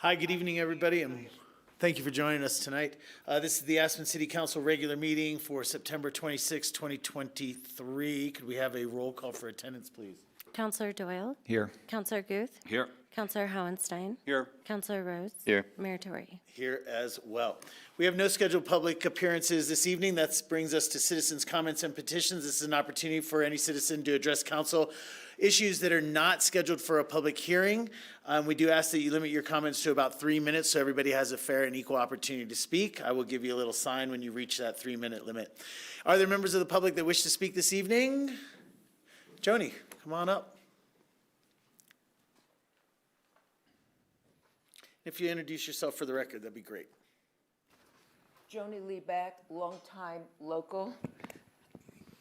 Hi, good evening, everybody, and thank you for joining us tonight. This is the Aspen City Council regular meeting for September 26, 2023. Could we have a roll call for attendance, please? Councillor Doyle. Here. Councillor Guth. Here. Councillor Hohenstein. Here. Councillor Rose. Here. Mayor Tory. Here as well. We have no scheduled public appearances this evening. That brings us to citizens' comments and petitions. This is an opportunity for any citizen to address council issues that are not scheduled for a public hearing. We do ask that you limit your comments to about 3 minutes so everybody has a fair and equal opportunity to speak. I will give you a little sign when you reach that 3-minute limit. Are there members of the public that wish to speak this evening? Joni, come on up. If you introduce yourself for the record, that'd be great. Joni Lieback, longtime local.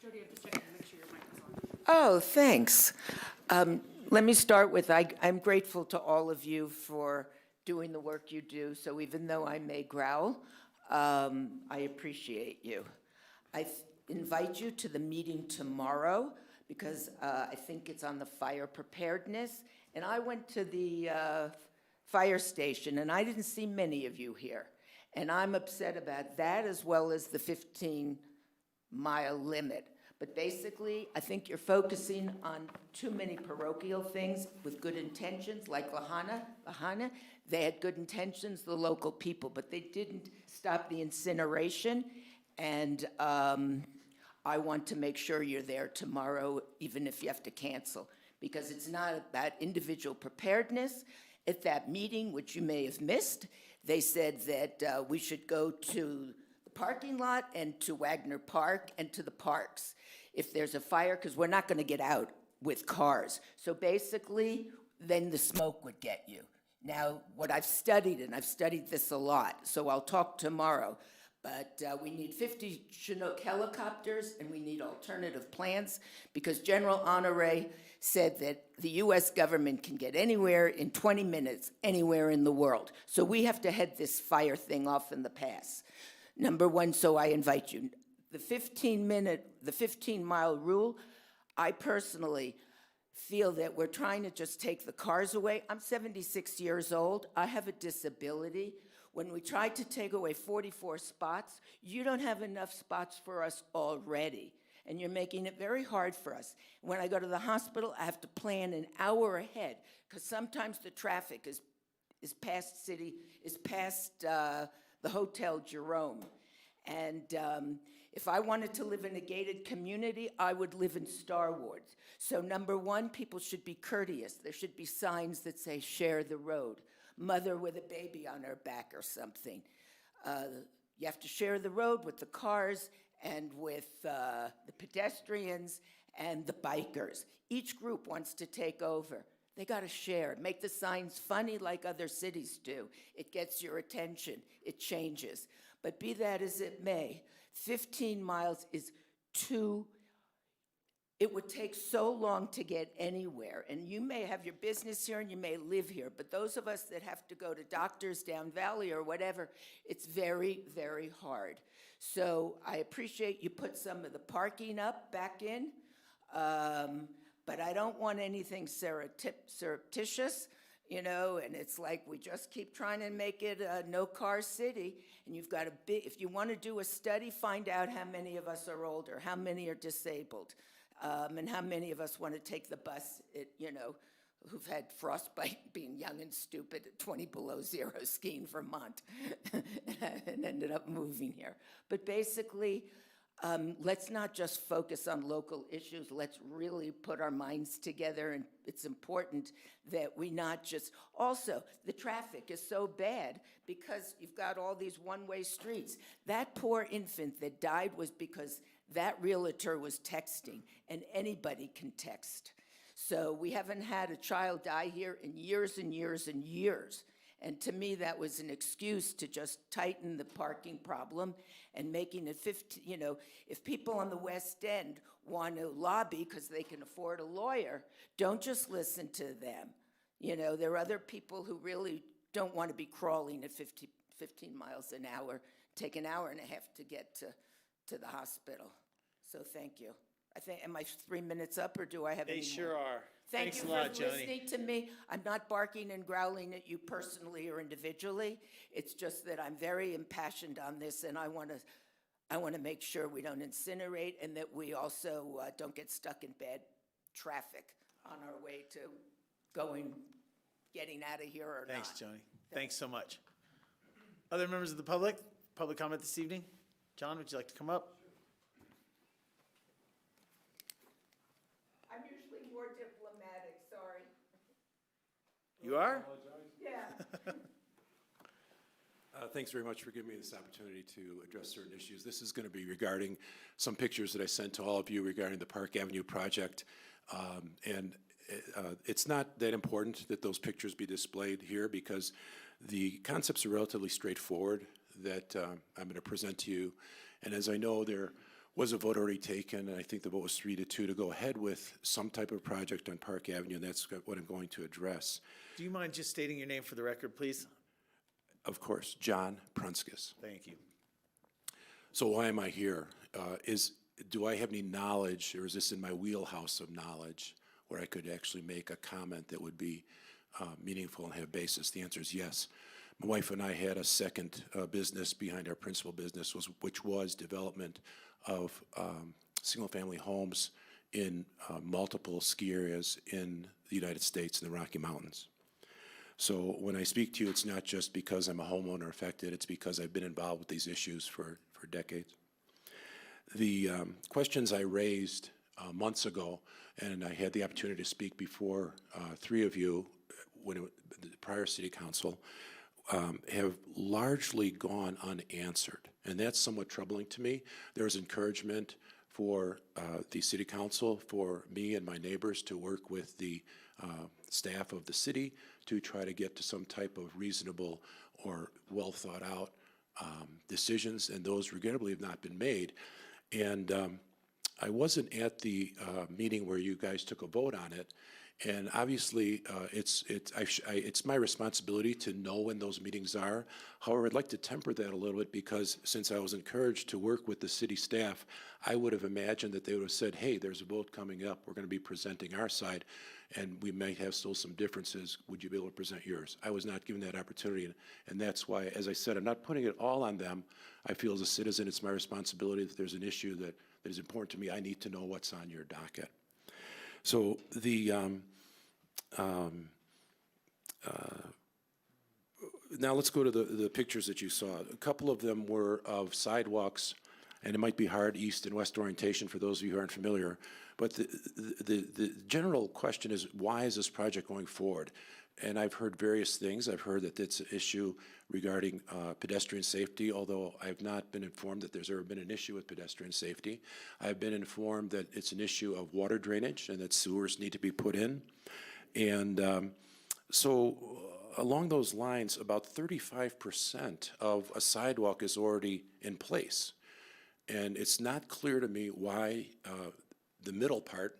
Jody, I'm just checking to make sure your mic is on. Oh, thanks. Let me start with, I'm grateful to all of you for doing the work you do. So even though I may growl, I appreciate you. I invite you to the meeting tomorrow because I think it's on the fire preparedness. And I went to the fire station and I didn't see many of you here. And I'm upset about that as well as the 15-mile limit. But basically, I think you're focusing on too many parochial things with good intentions, like Lahana. They had good intentions, the local people, but they didn't stop the incineration. And I want to make sure you're there tomorrow, even if you have to cancel, because it's not about individual preparedness. At that meeting, which you may have missed, they said that we should go to the parking lot and to Wagner Park and to the parks if there's a fire, because we're not going to get out with cars. So basically, then the smoke would get you. Now, what I've studied, and I've studied this a lot, so I'll talk tomorrow, but we need 50 Chinook helicopters and we need alternative plans because General Honore said that the U.S. government can get anywhere in 20 minutes, anywhere in the world. So we have to head this fire thing off in the pass. Number one, so I invite you. The 15-mile rule, I personally feel that we're trying to just take the cars away. I'm 76 years old. I have a disability. When we tried to take away 44 spots, you don't have enough spots for us already. And you're making it very hard for us. When I go to the hospital, I have to plan an hour ahead because sometimes the traffic is past the Hotel Jerome. And if I wanted to live in a gated community, I would live in Star Wars. So number one, people should be courteous. There should be signs that say share the road. Mother with a baby on her back or something. You have to share the road with the cars and with the pedestrians and the bikers. Each group wants to take over. They got to share. Make the signs funny like other cities do. It gets your attention. It changes. But be that as it may, 15 miles is too. It would take so long to get anywhere. And you may have your business here and you may live here, but those of us that have to go to doctors down valley or whatever, it's very, very hard. So I appreciate you put some of the parking up back in, but I don't want anything surreptitious, you know, and it's like we just keep trying to make it a no-car city, and you've got if you want to do a study, find out how many of us are older, how many are disabled. And how many of us want to take the bus, who've had frostbite being young and stupid at 20 below zero skiing Vermont and ended up moving here. But basically, let's not just focus on local issues. Let's really put our minds together. And it's important that we not just, also, the traffic is so bad because you've got all these one-way streets. That poor infant that died was because that realtor was texting, and anybody can text. So we haven't had a child die here in years and years and years. And to me, that was an excuse to just tighten the parking problem and making it 15, if people on the West End want to lobby because they can afford a lawyer, don't just listen to them. There are other people who really don't want to be crawling at 15 miles an hour, take an hour and a half to get to the hospital. So thank you. I think, am I 3 minutes up, or do I have any They more? sure are. Thank Thanks you a lot, for Joni. listening to me. I'm not barking and growling at you personally or individually. It's just that I'm very impassioned on this, and I want to make sure we don't incinerate and that we also don't get stuck in bad traffic on our way to getting out of here or not. Thanks, Joni. Thanks so much. Other members of the public comment this evening? John, would you like to come up? I'm usually more diplomatic, sorry. You are? Yeah. Thanks very much for giving me this opportunity to address certain issues. This is going to be regarding some pictures that I sent to all of you regarding the Park Avenue project. It's not that important that those pictures be displayed here because the concepts are relatively straightforward that I'm going to present to you. And as I know, there was a vote already taken, and I think the vote was 3-2 to go ahead with some type of project on Park Avenue, and that's what I'm going to address. Do you mind just stating your name for the record, please? Of course, John Prunskis. Thank you. So why am I here? Do I have any knowledge, or is this in my wheelhouse of knowledge, where I could actually make a comment that would be meaningful and have basis? The answer is yes. My wife and I had a second business behind our principal business, which was development of single-family homes in multiple ski areas in the United States in the Rocky Mountains. So when I speak to you, it's not just because I'm a homeowner affected, it's because I've been involved with these issues for decades. The questions I raised months ago, and I had the opportunity to speak before 3 of you when the prior city council, have largely gone unanswered. And that's somewhat troubling to me. There was encouragement for the city council, for me and my neighbors to work with the staff of the city to try to get to some type of reasonable or well thought out decisions, and those regrettably have not been made. And I wasn't at the meeting where you guys took a vote on it, and obviously it's my responsibility to know when those meetings are. However, I'd like to temper that a little bit because since I was encouraged to work with the city staff, I would have imagined that they would have said, hey, there's a vote coming up, we're going to be presenting our side, and we might have still some differences. Would you be able to present yours? I was not given that opportunity, and that's why, as I said, I'm not putting it all on them. I feel as a citizen it's my responsibility that there's an issue that is important to me. I need to know what's on your docket. So the now let's go to the pictures that you saw. A couple of them were of sidewalks, and it might be hard east and west orientation for those of you who aren't familiar. But the general question is, why is this project going forward? And I've heard various things. I've heard that it's an issue regarding pedestrian safety, although I have not been informed that there's ever been an issue with pedestrian safety. I've been informed that it's an issue of water drainage and that sewers need to be put in. And so along those lines, about 35% of a sidewalk is already in place. And it's not clear to me why the middle part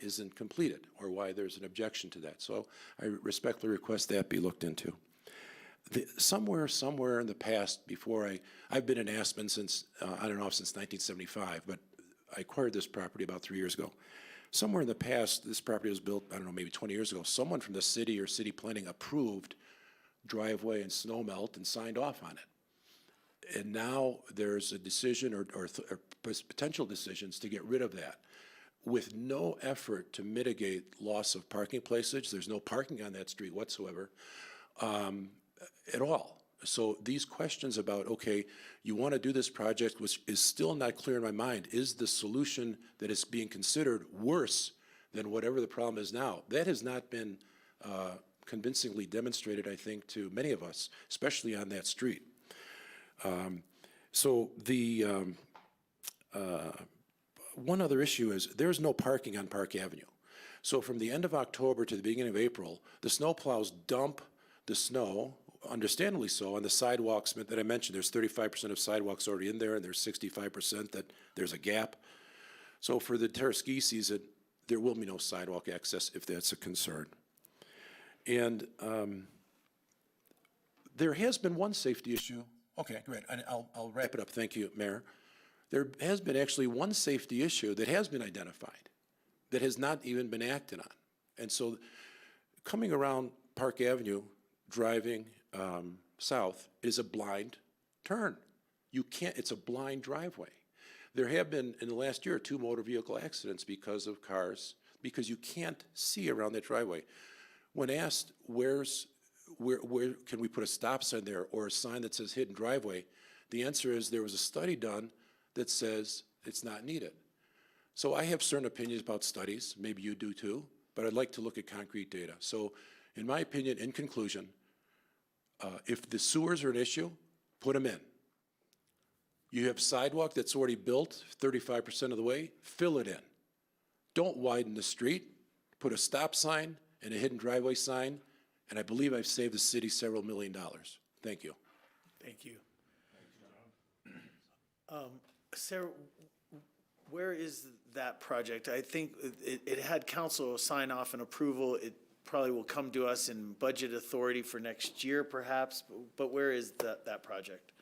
isn't completed or why there's an objection to that. So I respectfully request that be looked into. Somewhere in the past, before I've been in Aspen since, on and off since 1975, but I acquired this property about 3 years ago. Somewhere in the past, this property was built, I don't know, maybe 20 years ago. Someone from the city or city planning approved driveway and snow melt and signed off on it. And now there's a decision or potential decisions to get rid of that with no effort to mitigate loss of parking places. There's no parking on that street whatsoever at all. So these questions about, okay, you want to do this project, which is still not clear in my mind, is the solution that is being considered worse than whatever the problem is now? That has not been convincingly demonstrated, I think, to many of us, especially on that street. So the one other issue is there's no parking on Park Avenue. So from the end of October to the beginning of April, the snowplows dump the snow, understandably so, on the sidewalks that I mentioned. There's 35% of sidewalks already in there, and there's 65% that there's a gap. So for the entire ski season, there will be no sidewalk access if that's a concern. And there has been one safety issue. Okay, great. I'll wrap it up. Thank you, Mayor. there has been actually one safety issue that has been identified, that has not even been acted on. And so coming around Park Avenue, driving south, is a blind turn. You can't, it's a blind driveway. There have been, in the last year, 2 motor vehicle accidents because of cars, because you can't see around that driveway. When asked, where can we put a stop sign there or a sign that says hidden driveway, the answer is there was a study done that says it's not needed. So I have certain opinions about studies, maybe you do too, but I'd like to look at concrete data. So in my opinion, in conclusion, if the sewers are an issue, put them in. You have sidewalk that's already built 35% of the way, fill it in. Don't widen the street, put a stop sign and a hidden driveway sign, and I believe I've saved the city several $1 million. Thank you. Thank you. Sarah, where is that project? I think it had council sign off and approval. It probably will come to us in budget authority for next year perhaps, but where is that project?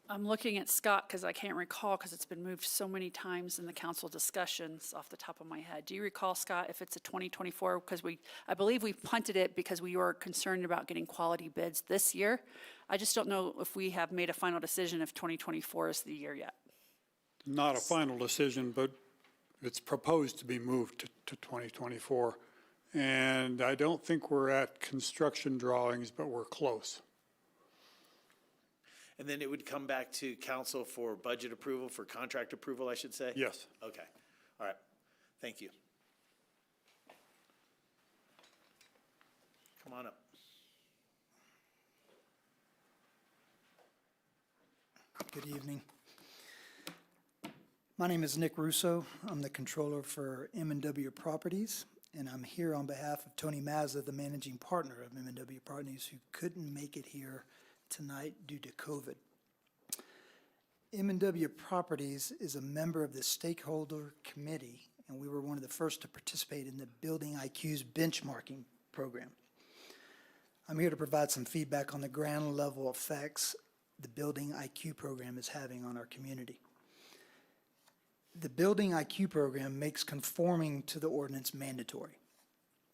I'm looking at Scott because I can't recall because it's been moved so many times in the council discussions off the top of my head. Do you recall, Scott, if it's a 2024? Because I believe we punted it because we were concerned about getting quality bids this year. I just don't know if we have made a final decision if 2024 is the year yet. Not a final decision, but it's proposed to be moved to 2024. And I don't think we're at construction drawings, but we're close. And then it would come back to council for budget approval, for contract approval, I should say? Yes. Okay, all right, thank you. Come on up. Good evening. My name is Nick Russo. I'm the controller for M&W Properties, and I'm here on behalf of Tony Mazza, the managing partner of M&W Properties, who couldn't make it here tonight due to COVID. M&W Properties is a member of the stakeholder committee, and we were one of the first to participate in the Building IQ's benchmarking program. I'm here to provide some feedback on the ground level effects the Building IQ program is having on our community. The Building IQ program makes conforming to the ordinance mandatory.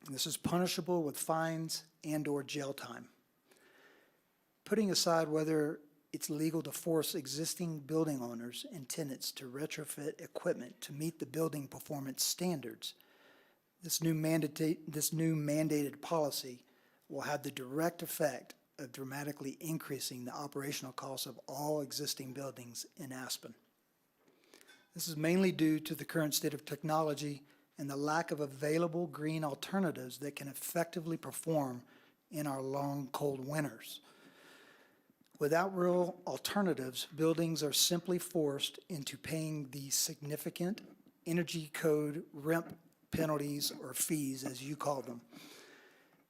This is punishable with fines and/or jail time. Putting aside whether it's legal to force existing building owners and tenants to retrofit equipment to meet the building performance standards, this new mandated policy will have the direct effect of dramatically increasing the operational costs of all existing buildings in Aspen. This is mainly due to the current state of technology and the lack of available green alternatives that can effectively perform in our long, cold winters. Without real alternatives, buildings are simply forced into paying the significant energy code REMP penalties or fees, as you call them.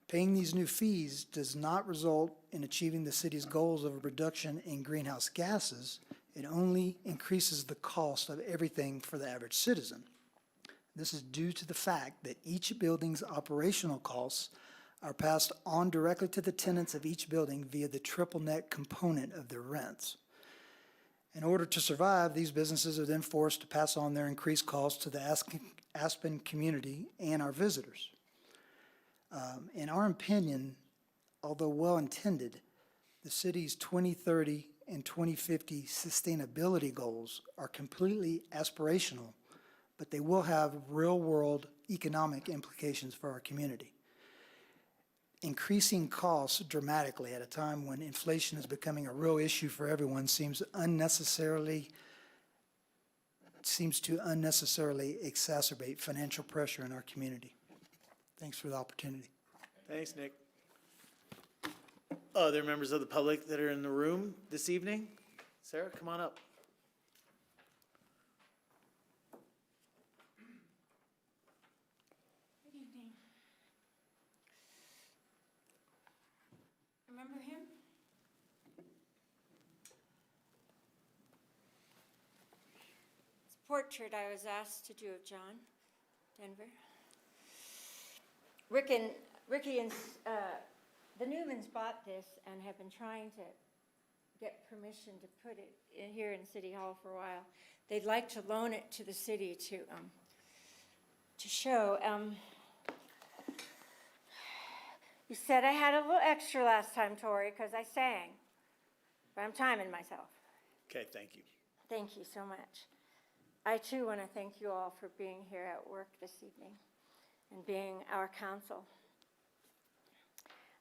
Paying these new fees does not result in achieving the city's goals of a reduction in greenhouse gases. It only increases the cost of everything for the average citizen. This is due to the fact that each building's operational costs are passed on directly to the tenants of each building via the triple net component of their rents. In order to survive, these businesses are then forced to pass on their increased costs to the Aspen community and our visitors. In our opinion, although well-intended, the city's 2030 and 2050 sustainability goals are completely aspirational, but they will have real-world economic implications for our community. Increasing costs dramatically at a time when inflation is becoming a real issue for everyone seems to unnecessarily exacerbate financial pressure in our community. Thanks for the opportunity. Thanks, Nick. Other members of the public that are in the room this evening? Sarah, come on up. Good evening. Remember him? It's a portrait I was asked to do of John Denver. Ricky and the Newmans bought this and have been trying to get permission to put it in here in City Hall for a while. They'd like to loan it to the city to show. You said I had a little extra last time, Tori, because I sang, but I'm timing myself. Okay, thank you. Thank you so much. I too want to thank you all for being here at work this evening and being our council.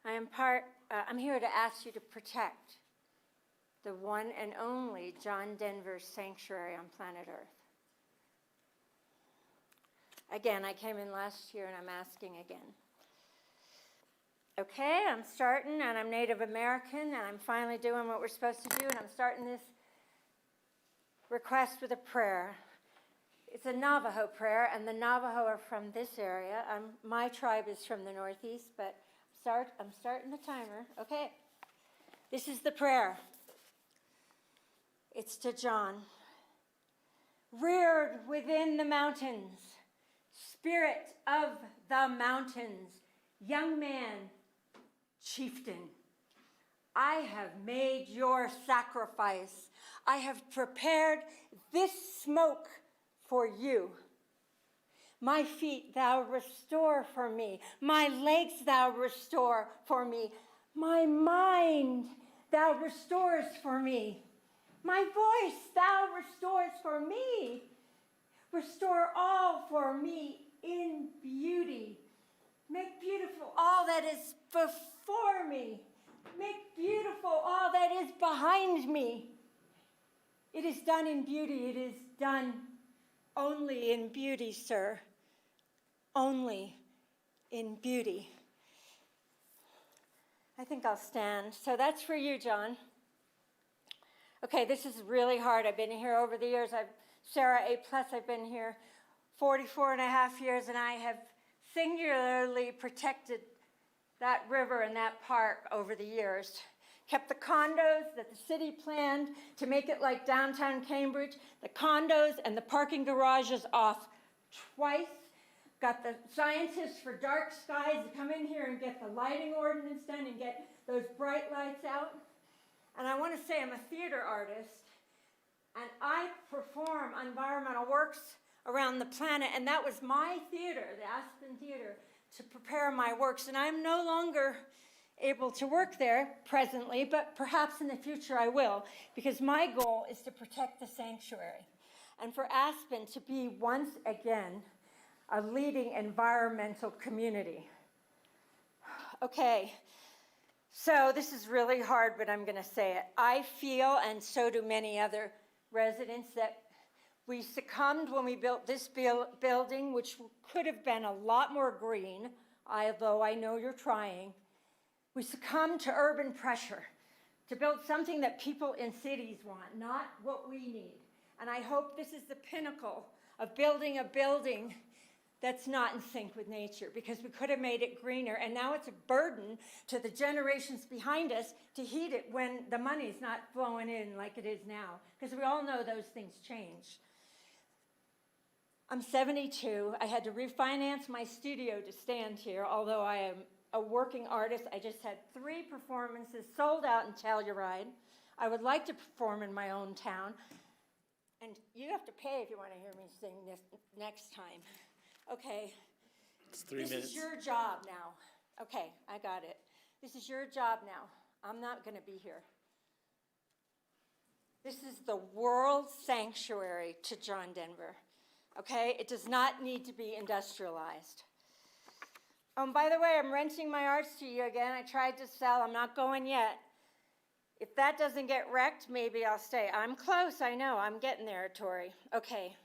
I'm here to ask you to protect the one and only John Denver Sanctuary on planet Earth. Again, I came in last year and I'm asking again. Okay, I'm starting, and I'm Native American, and I'm finally doing what we're supposed to do, and I'm starting this request with a prayer. It's a Navajo prayer, and the Navajo are from this area. My tribe is from the Northeast, but I'm starting the timer. Okay, this is the prayer. It's to John. Reared within the mountains, spirit of the mountains, young man, chieftain, I have made your sacrifice. I have prepared this smoke for you. My feet thou restore for me. My legs thou restore for me. My mind thou restores for me. My voice thou restores for me. Restore all for me in beauty. Make beautiful all that is before me. Make beautiful all that is behind me. It is done in beauty. It is done only in beauty, sir. Only in beauty. I think I'll stand. So that's for you, John. Okay, this is really hard. I've been here over the years. Sarah A+, I've been here 44 and a half years, and I have singularly protected that river and that park over the years. Kept the condos that the city planned to make it like downtown Cambridge, the condos and the parking garages off twice. Got the scientists for dark skies to come in here and get the lighting ordinance done and get those bright lights out. And I want to say I'm a theater artist, and I perform environmental works around the planet, and that was my theater, the Aspen Theater, to prepare my works. And I'm no longer able to work there presently, but perhaps in the future I will, because my goal is to protect the sanctuary and for Aspen to be once again a leading environmental community. Okay, so this is really hard, but I'm going to say it. I feel, and so do many other residents, that we succumbed when we built this building, which could have been a lot more green, although I know you're trying. We succumbed to urban pressure to build something that people in cities want, not what we need. And I hope this is the pinnacle of building a building that's not in sync with nature, because we could have made it greener, and now it's a burden to the generations behind us to heat it when the money's not flowing in like it is now, because we all know those things change. I'm 72. I had to refinance my studio to stand here, although I am a working artist. I just had 3 performances sold out in Telluride. I would like to perform in my own town, and you have to pay if you want to hear me sing this next time. Okay. It's 3 minutes. This is your job now. Okay, I got it. This is your job now. I'm not going to be here. This is the world sanctuary to John Denver. Okay, it does not need to be industrialized. By the way, I'm renting my art studio again. I tried to sell. I'm not going yet. If that doesn't get wrecked, maybe I'll stay. I'm close, I know. I'm getting there, Tori. Okay.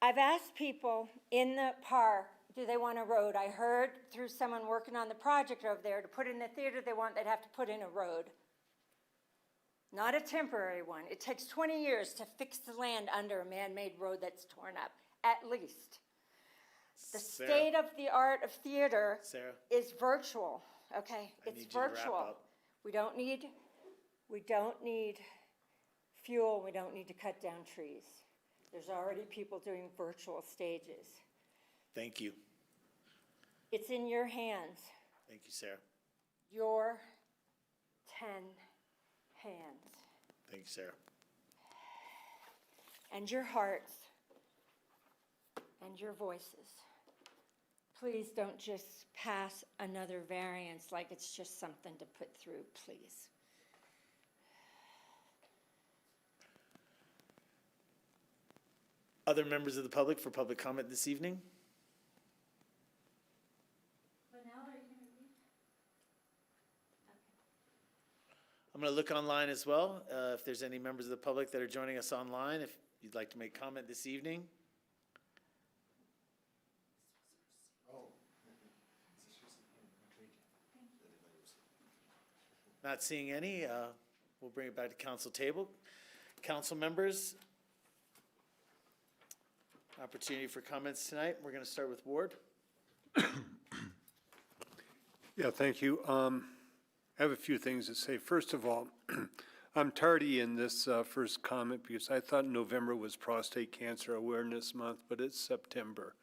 I've asked people in the park, do they want a road? I heard through someone working on the project over there, to put in the theater they'd have to put in a road. Not a temporary one. It takes 20 years to fix the land under a man-made road that's torn up, at least. The state of the art of theater is virtual, okay? It's virtual. We don't need fuel. We don't need to cut down trees. There's already people doing virtual stages. Thank you. It's in your hands. Thank you, Sarah. Your 10 hands Thank you, Sarah. and your hearts and your voices. Please don't just pass another variance like it's just something to put through, please. Other members of the public for public comment this evening? I'm going to look online as well, if there's any members of the public that are joining us online, if you'd like to make comment this evening. Not seeing any, we'll bring it back to council table. Council members, opportunity for comments tonight. We're going to start with Ward. Yeah, thank you. I have a few things to say. First of all, I'm tardy in this first comment because I thought November was Prostate Cancer Awareness Month, but it's September.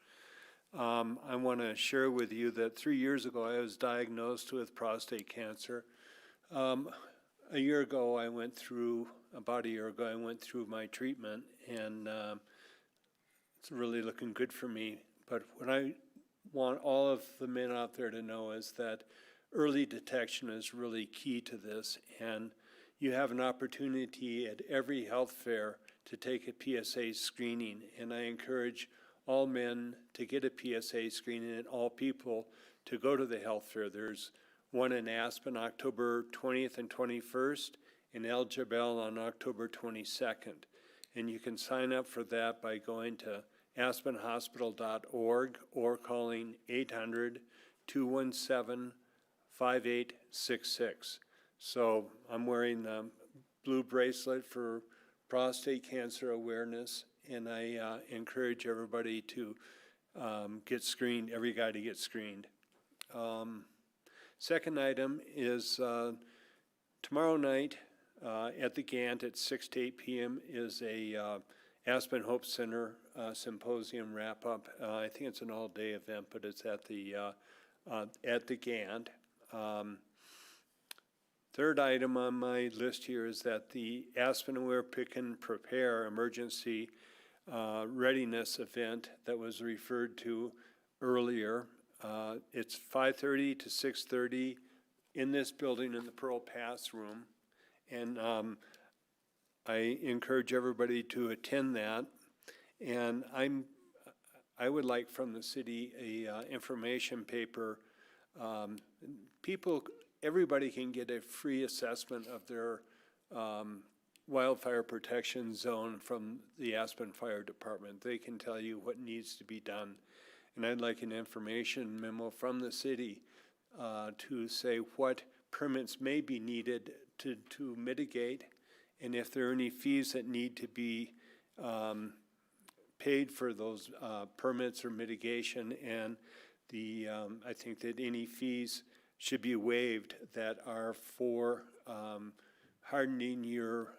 I want to share with you that 3 years ago I was diagnosed with prostate cancer. A year ago, about a year ago, I went through my treatment, and it's really looking good for me. But what I want all of the men out there to know is that early detection is really key to this, and you have an opportunity at every health fair to take a PSA screening, and I encourage all men to get a PSA screening and all people to go to the health fair. There's one in Aspen, October 20th and 21st, and El Jabal on October 22nd. And you can sign up for that by going to aspenhospital.org or calling 800-217-5866. So I'm wearing the blue bracelet for prostate cancer awareness, and I encourage everybody to get screened, every guy to get screened. Second item is tomorrow night at the Gant at 6 to 8 p.m. is a Aspen Hope Center symposium wrap-up. I think it's an all-day event, but it's at the Gant. Third item on my list here is that the Aspen Aware Pick and Prepare emergency readiness event that was referred to earlier. It's 5:30 to 6:30 in this building in the Pearl Pass room. And I encourage everybody to attend that. And I would like from the city a information paper. Everybody can get a free assessment of their wildfire protection zone from the Aspen Fire Department. They can tell you what needs to be done. And I'd like an information memo from the city to say what permits may be needed to mitigate, and if there are any fees that need to be paid for those permits or mitigation. And I think that any fees should be waived that are for hardening your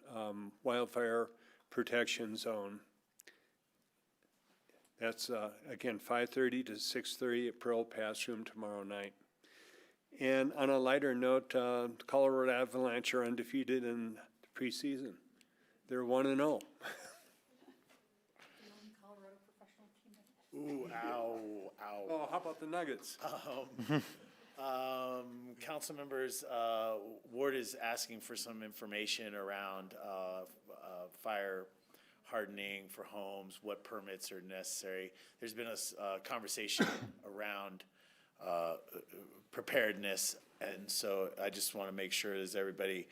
wildfire protection zone. That's, again, 5:30 to 6:30 at Pearl Pass Room tomorrow night. And on a lighter note, Colorado Avalanche are undefeated in the preseason. They're 1-0. Ooh, ow, ow. Oh, how about the Nuggets? Council members, Ward is asking for some information around fire hardening for homes, what permits are necessary. There's been a conversation around preparedness, and so I just want to make sure that everybody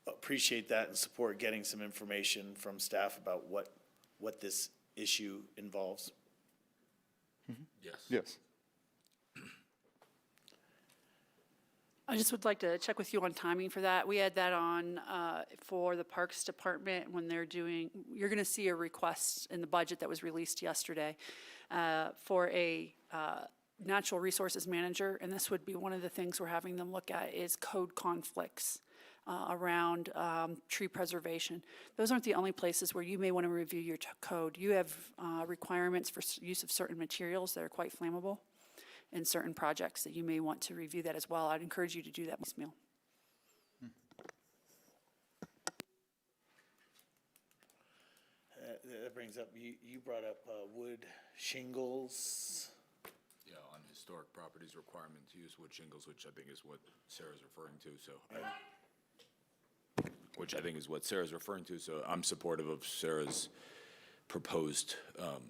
appreciate that and support getting some information from staff about what this issue involves. Yes. I just would like to check with you on timing for that. We had that on for the Parks Department when they're doing, you're going to see a request in the budget that was released yesterday for a natural resources manager, and this would be one of the things we're having them look at is code conflicts around tree preservation. Those aren't the only places where you may want to review your code. You have requirements for use of certain materials that are quite flammable in certain projects that you may want to review that as well. I'd encourage you to do that, Ms. Mill. that brings up, you brought up wood shingles. Yeah, on historic properties, requirement to use wood shingles, which I think is what Sarah's referring to, so. So I'm supportive of Sarah's proposed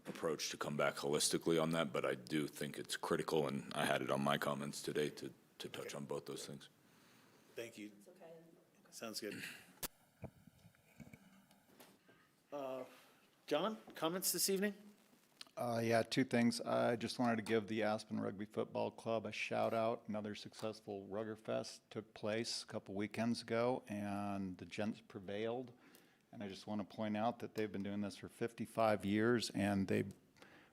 approach to come back holistically on that, but I do think it's critical, and I had it on my comments today to touch on both those things. Thank you. Sounds good. John, comments this evening? Yeah, two things. I just wanted to give the Aspen Rugby Football Club a shout out. Another successful Rugger Fest took place a couple weekends ago, and the gents prevailed. And I just want to point out that they've been doing this for 55 years, and they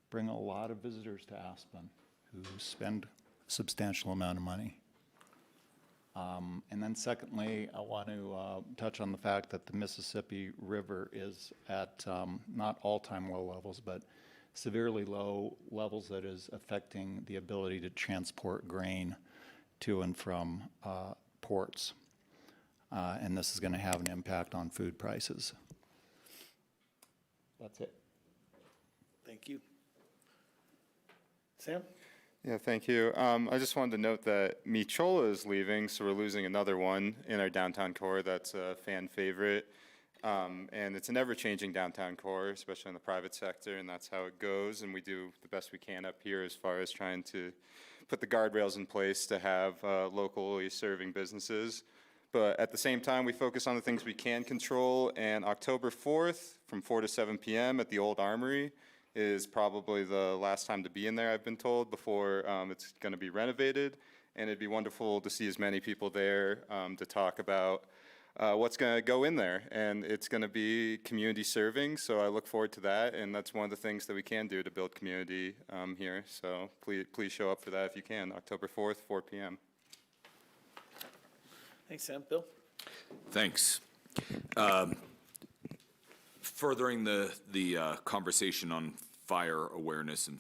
bring a lot of visitors to Aspen who spend a substantial amount of money. And then secondly, I want to touch on the fact that the Mississippi River is at not all-time low levels, but severely low levels that is affecting the ability to transport grain to and from ports. And this is going to have an impact on food prices. That's it. Thank you. Sam? Yeah, thank you. I just wanted to note that Michola is leaving, so we're losing another one in our downtown core that's a fan favorite. And it's an ever-changing downtown core, especially in the private sector, and that's how it goes. And we do the best we can up here as far as trying to put the guardrails in place to have locally serving businesses. But at the same time, we focus on the things we can control. And October 4th, from 4 to 7 p.m. at the Old Armory, is probably the last time to be in there, I've been told, before it's going to be renovated. And it'd be wonderful to see as many people there to talk about what's going to go in there. And it's going to be community serving, so I look forward to that. And that's one of the things that we can do to build community here. So please show up for that if you can, October 4th, 4 p.m. Thanks, Sam. Bill? Thanks. Furthering the conversation on fire awareness and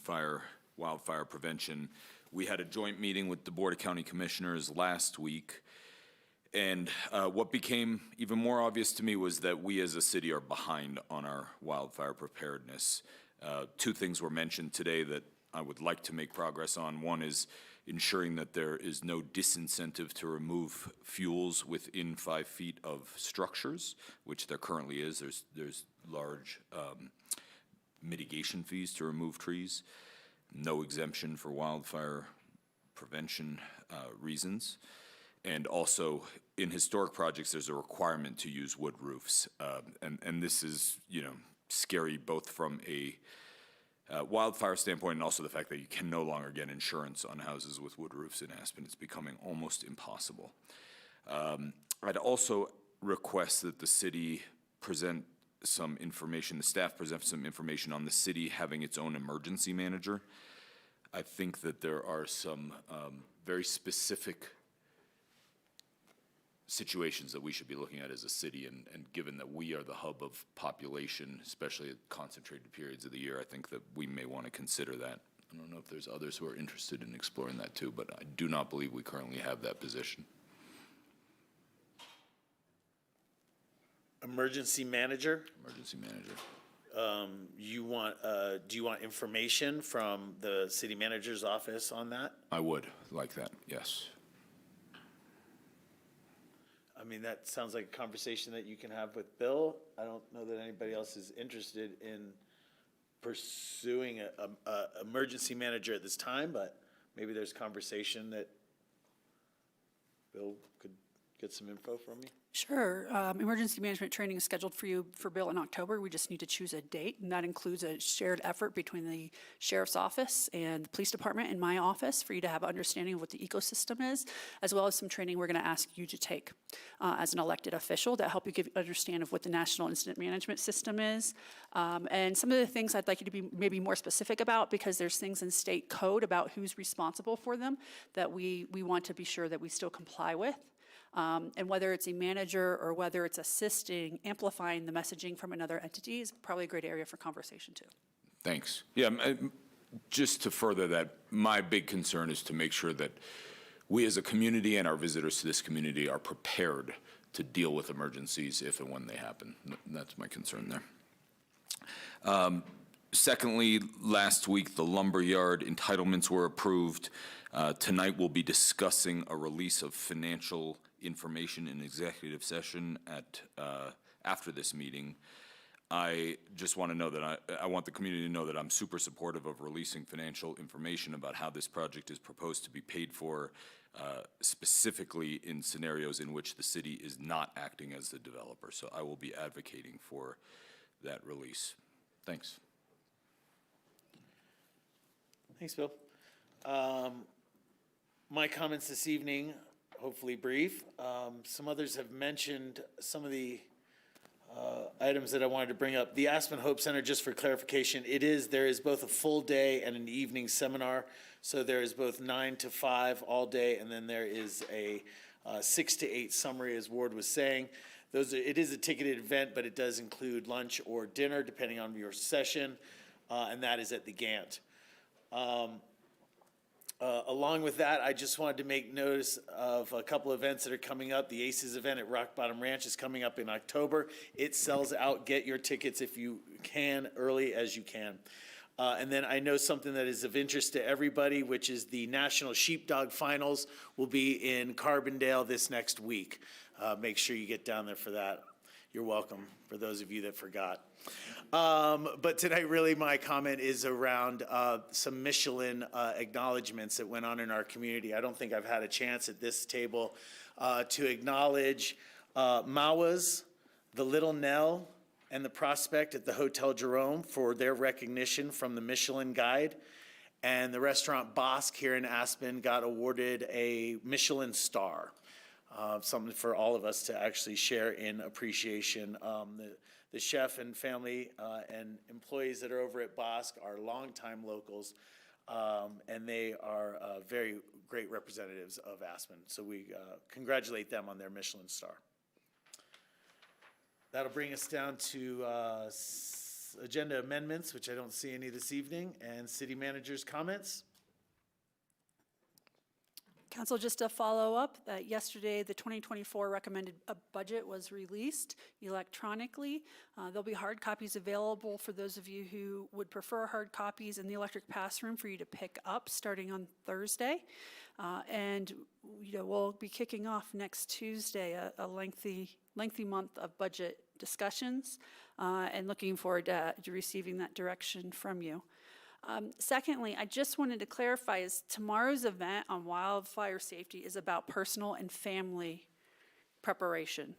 wildfire prevention, we had a joint meeting with the Board of County Commissioners last week. And what became even more obvious to me was that we as a city are behind on our wildfire preparedness. Two things were mentioned today that I would like to make progress on. One is ensuring that there is no disincentive to remove fuels within 5 feet of structures, which there currently is. There's large mitigation fees to remove trees, no exemption for wildfire prevention reasons. And also, in historic projects, there's a requirement to use wood roofs. And this is, scary both from a wildfire standpoint and also the fact that you can no longer get insurance on houses with wood roofs in Aspen. It's becoming almost impossible. I'd also request that the city present some information, the staff present some information on the city having its own emergency manager. I think that there are some very specific situations that we should be looking at as a city, and given that we are the hub of population, especially at concentrated periods of the year, I think that we may want to consider that. I don't know if there's others who are interested in exploring that too, but I do not believe we currently have that position. Emergency manager? Emergency manager. Do you want information from the city manager's office on that? I would like that, yes. I mean, that sounds like a conversation that you can have with Bill. I don't know that anybody else is interested in pursuing a emergency manager at this time, but maybe there's conversation that Bill could get some info from you. Sure. Emergency management training is scheduled for Bill in October. We just need to choose a date, and that includes a shared effort between the sheriff's office and the police department and my office for you to have an understanding of what the ecosystem is, as well as some training we're going to ask you to take as an elected official to help you understand of what the National Incident Management System is. And some of the things I'd like you to be maybe more specific about, because there's things in state code about who's responsible for them that we want to be sure that we still comply with. And whether it's a manager or whether it's assisting, amplifying the messaging from another entity is probably a great area for conversation too. Thanks. Yeah, just to further that, my big concern is to make sure that we as a community and our visitors to this community are prepared to deal with emergencies if and when they happen. That's my concern there. Secondly, last week, the lumberyard entitlements were approved. Tonight, we'll be discussing a release of financial information in executive session after this meeting. I just want to know that I want the community to know that I'm super supportive of releasing financial information about how this project is proposed to be paid for, specifically in scenarios in which the city is not acting as the developer. So I will be advocating for that release. Thanks. Thanks, Bill. My comments this evening, hopefully brief. Some others have mentioned some of the items that I wanted to bring up. The Aspen Hope Center, just for clarification, there is both a full day and an evening seminar. So there is both 9 to 5 all day, and then there is a 6 to 8 summary, as Ward was saying. It is a ticketed event, but it does include lunch or dinner, depending on your session, and that is at the Gantt. Along with that, I just wanted to make notice of a couple events that are coming up. The ACES event at Rock Bottom Ranch is coming up in October. It sells out. Get your tickets if you can, early as you can. And then I know something that is of interest to everybody, which is the National Sheepdog Finals will be in Carbondale this next week. Make sure you get down there for that. You're welcome, for those of you that forgot. But tonight, really, my comment is around some Michelin acknowledgements that went on in our community. I don't think I've had a chance at this table to acknowledge Mawas, the Little Nell, and the Prospect at the Hotel Jerome for their recognition from the Michelin Guide. And the restaurant Bosque here in Aspen got awarded a Michelin star. Something for all of us to actually share in appreciation. The chef and family and employees that are over at Bosque are longtime locals, and they are very great representatives of Aspen. So we congratulate them on their Michelin star. That'll bring us down to agenda amendments, which I don't see any this evening, and city manager's comments. Council, just to follow up, that yesterday the 2024 recommended budget was released electronically. There'll be hard copies available for those of you who would prefer hard copies in the electric pass room for you to pick up starting on Thursday. And we'll be kicking off next Tuesday a lengthy month of budget discussions, and looking forward to receiving that direction from you. Secondly, I just wanted to clarify is tomorrow's event on wildfire safety is about personal and family preparation,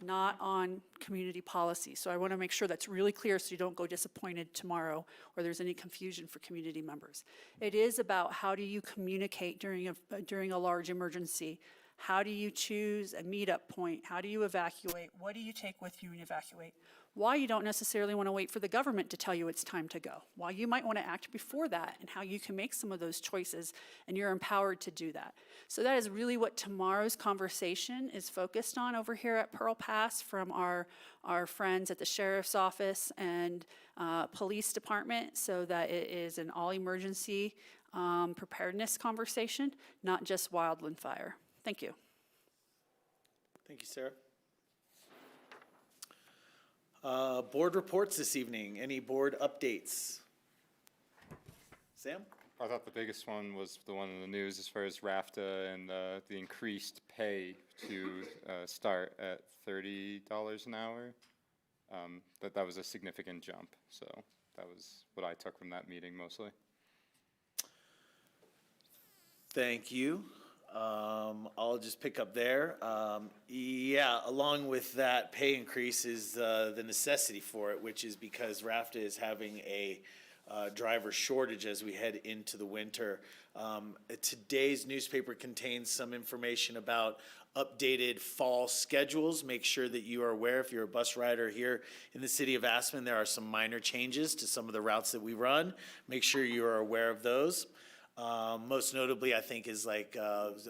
not on community policy. So I want to make sure that's really clear so you don't go disappointed tomorrow or there's any confusion for community members. It is about how do you communicate during a large emergency. How do you choose a meetup point? How do you evacuate? What do you take with you and evacuate? Why you don't necessarily want to wait for the government to tell you it's time to go. Why you might want to act before that and how you can make some of those choices and you're empowered to do that. So that is really what tomorrow's conversation is focused on over here at Pearl Pass from our friends at the Sheriff's Office and Police Department, so that it is an all emergency preparedness conversation, not just wildland fire. Thank you. Thank you, Sarah. Board reports this evening. Any board updates? Sam? I thought the biggest one was the one in the news as far as RAFTA and the increased pay to start at $30 an hour. That was a significant jump. So that was what I took from that meeting mostly. Thank you. I'll just pick up there. Yeah, along with that pay increase is the necessity for it, which is because RAFTA is having a driver shortage as we head into the winter. Today's newspaper contains some information about updated fall schedules. Make sure that you are aware, if you're a bus rider here in the city of Aspen, there are some minor changes to some of the routes that we run. Make sure you are aware of those. Most notably, I think, is like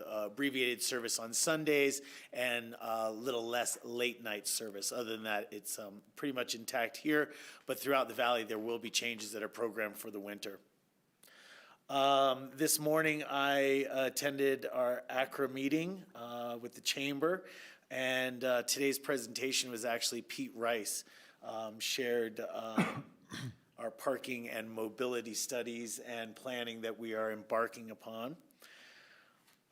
abbreviated service on Sundays and a little less late night service. Other than that, it's pretty much intact here, but throughout the valley, there will be changes that are programmed for the winter. This morning, I attended our APCHA meeting with the chamber, and today's presentation was actually Pete Rice. shared our parking and mobility studies and planning that we are embarking upon.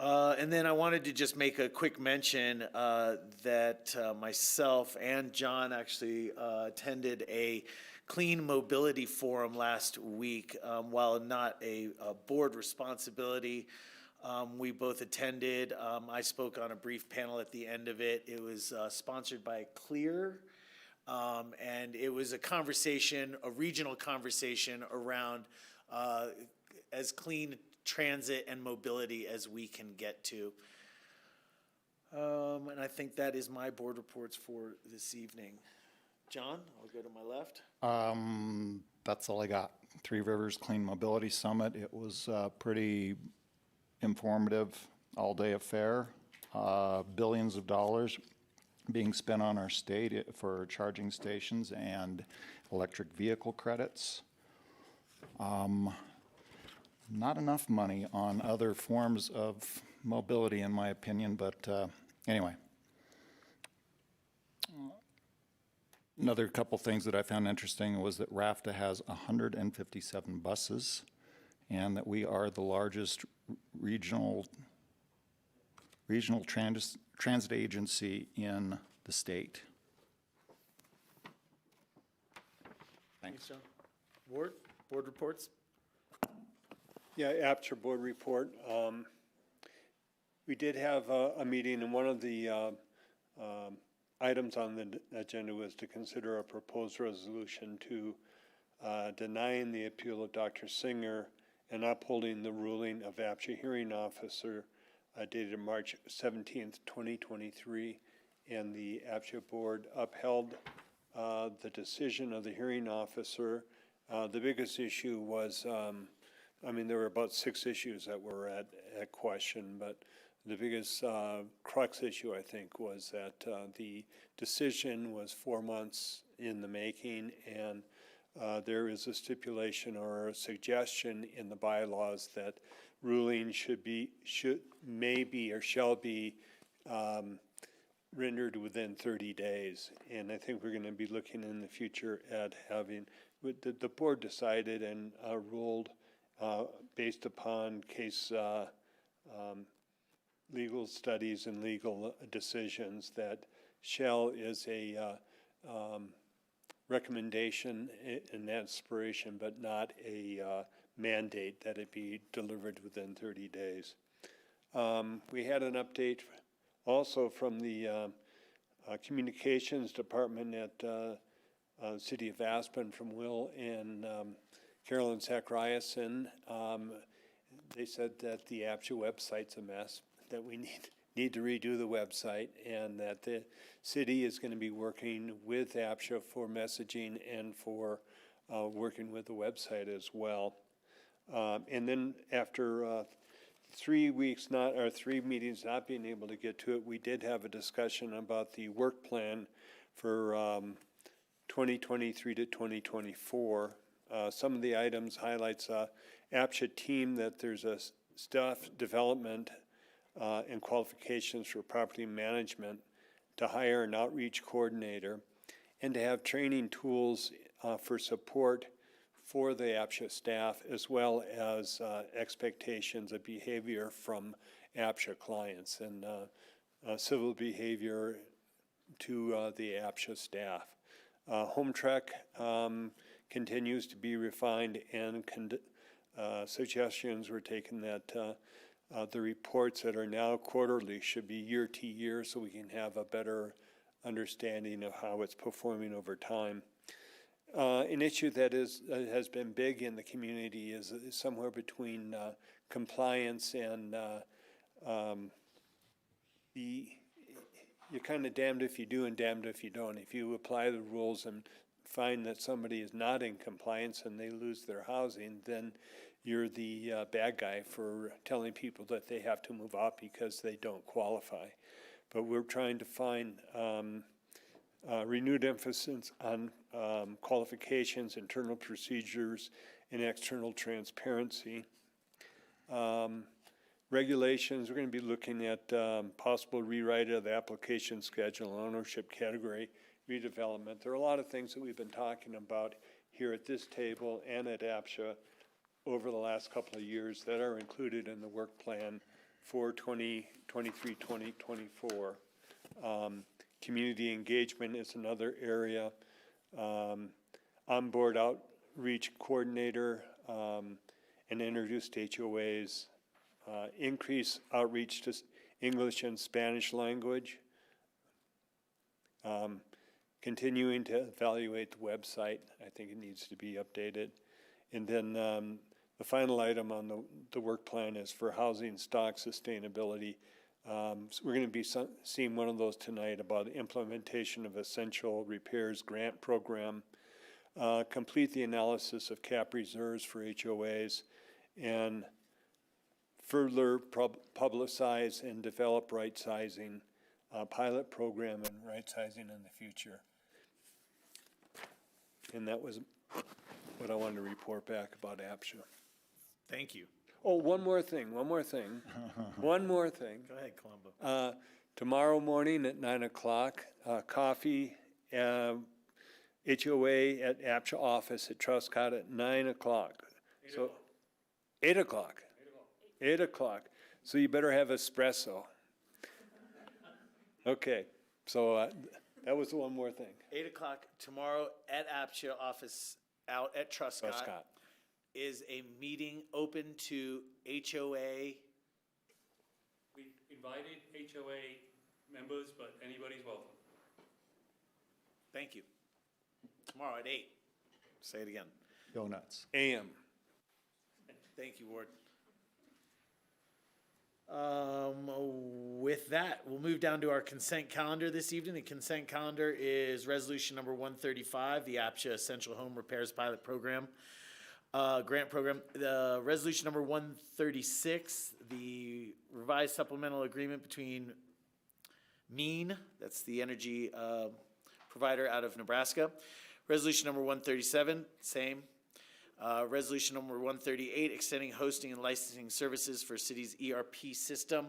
And then I wanted to just make a quick mention that myself and John actually attended a clean mobility forum last week. While not a board responsibility, we both attended. I spoke on a brief panel at the end of it. It was sponsored by Clear. And it was a conversation, a regional conversation around as clean transit and mobility as we can get to. And I think that is my board reports for this evening. John, I'll go to my left. That's all I got. Three Rivers Clean Mobility Summit. It was pretty informative, all-day affair. Billions of dollars being spent on our state for charging stations and electric vehicle credits. Not enough money on other forms of mobility, in my opinion, but anyway. Another couple things that I found interesting was that RAFTA has 157 buses, and that we are the largest regional transit agency in the state. Thanks. John. Board reports. Yeah, APCHA board report. We did have a meeting, and one of the items on the agenda was to consider a proposed resolution to denying the appeal of Dr. Singer and upholding the ruling of APCHA hearing officer dated March 17th, 2023. And the APCHA board upheld the decision of the hearing officer. The biggest issue was there were about 6 issues that were at question, but the biggest crux issue, I think, was that the decision was 4 months in the making, and there is a stipulation or a suggestion in the bylaws that ruling may be or shall be rendered within 30 days. And I think we're going to be looking in the future at having, the board decided and ruled based upon case legal studies and legal decisions that shall is a recommendation and aspiration, but not a mandate that it be delivered within 30 days. We had an update also from the communications department at the city of Aspen from Will and Carolyn Zachariason. They said that the APCHA website's a mess, that we need to redo the website, and that the city is going to be working with APCHA for messaging and for working with the website as well. And then after 3 weeks, 3 meetings not being able to get to it, we did have a discussion about the work plan for 2023 to 2024. Some of the items highlights APCHA team, that there's a staff development and qualifications for property management, to hire an outreach coordinator, and to have training tools for support for the APCHA staff, as well as expectations of behavior from APCHA clients and civil behavior to the APCHA staff. Home Trek continues to be refined, and suggestions were taken that the reports that are now quarterly should be year to year, so we can have a better understanding of how it's performing over time. An issue that has been big in the community is somewhere between compliance and you're kind of damned if you do and damned if you don't. If you apply the rules and find that somebody is not in compliance and they lose their housing, then you're the bad guy for telling people that they have to move out because they don't qualify. But we're trying to find renewed emphasis on qualifications, internal procedures, and external transparency. Regulations, we're going to be looking at possible rewrite of the application schedule and ownership category redevelopment. There are a lot of things that we've been talking about here at this table and at APCHA over the last couple of years that are included in the work plan for 2023, 2024. Community engagement is another area. Onboard outreach coordinator and introduced HOAs. Increase outreach to English and Spanish language. Continuing to evaluate the website. I think it needs to be updated. And then the final item on the work plan is for housing stock sustainability. So we're going to be seeing one of those tonight about the implementation of essential repairs grant program, complete the analysis of cap reserves for HOAs, and further publicize and develop right-sizing pilot program and right-sizing in the future. And that was what I wanted to report back about APCHA. Thank you. Oh, one more thing. One more thing. Go ahead, Colombo. Tomorrow morning at 9 o'clock, coffee, HOA at APCHA office at Truscott at 9 o'clock. 8 o'clock. 8 o'clock. So you better have espresso. Okay, so that was one more thing. 8 o'clock tomorrow at APCHA office out at Truscott. Is a meeting open to HOA? We invited HOA members, but anybody's welcome. Thank you. Tomorrow at 8. Say it again. Go nuts. AM. Thank you, Ward. With that, we'll move down to our consent calendar this evening. The consent calendar is resolution number 135, the APCHA Essential Home Repairs Pilot Program. Grant program. The resolution number 136, the revised supplemental agreement between MEAN, that's the energy provider out of Nebraska. Resolution number 137, same. Resolution number 138, extending hosting and licensing services for city's ERP system.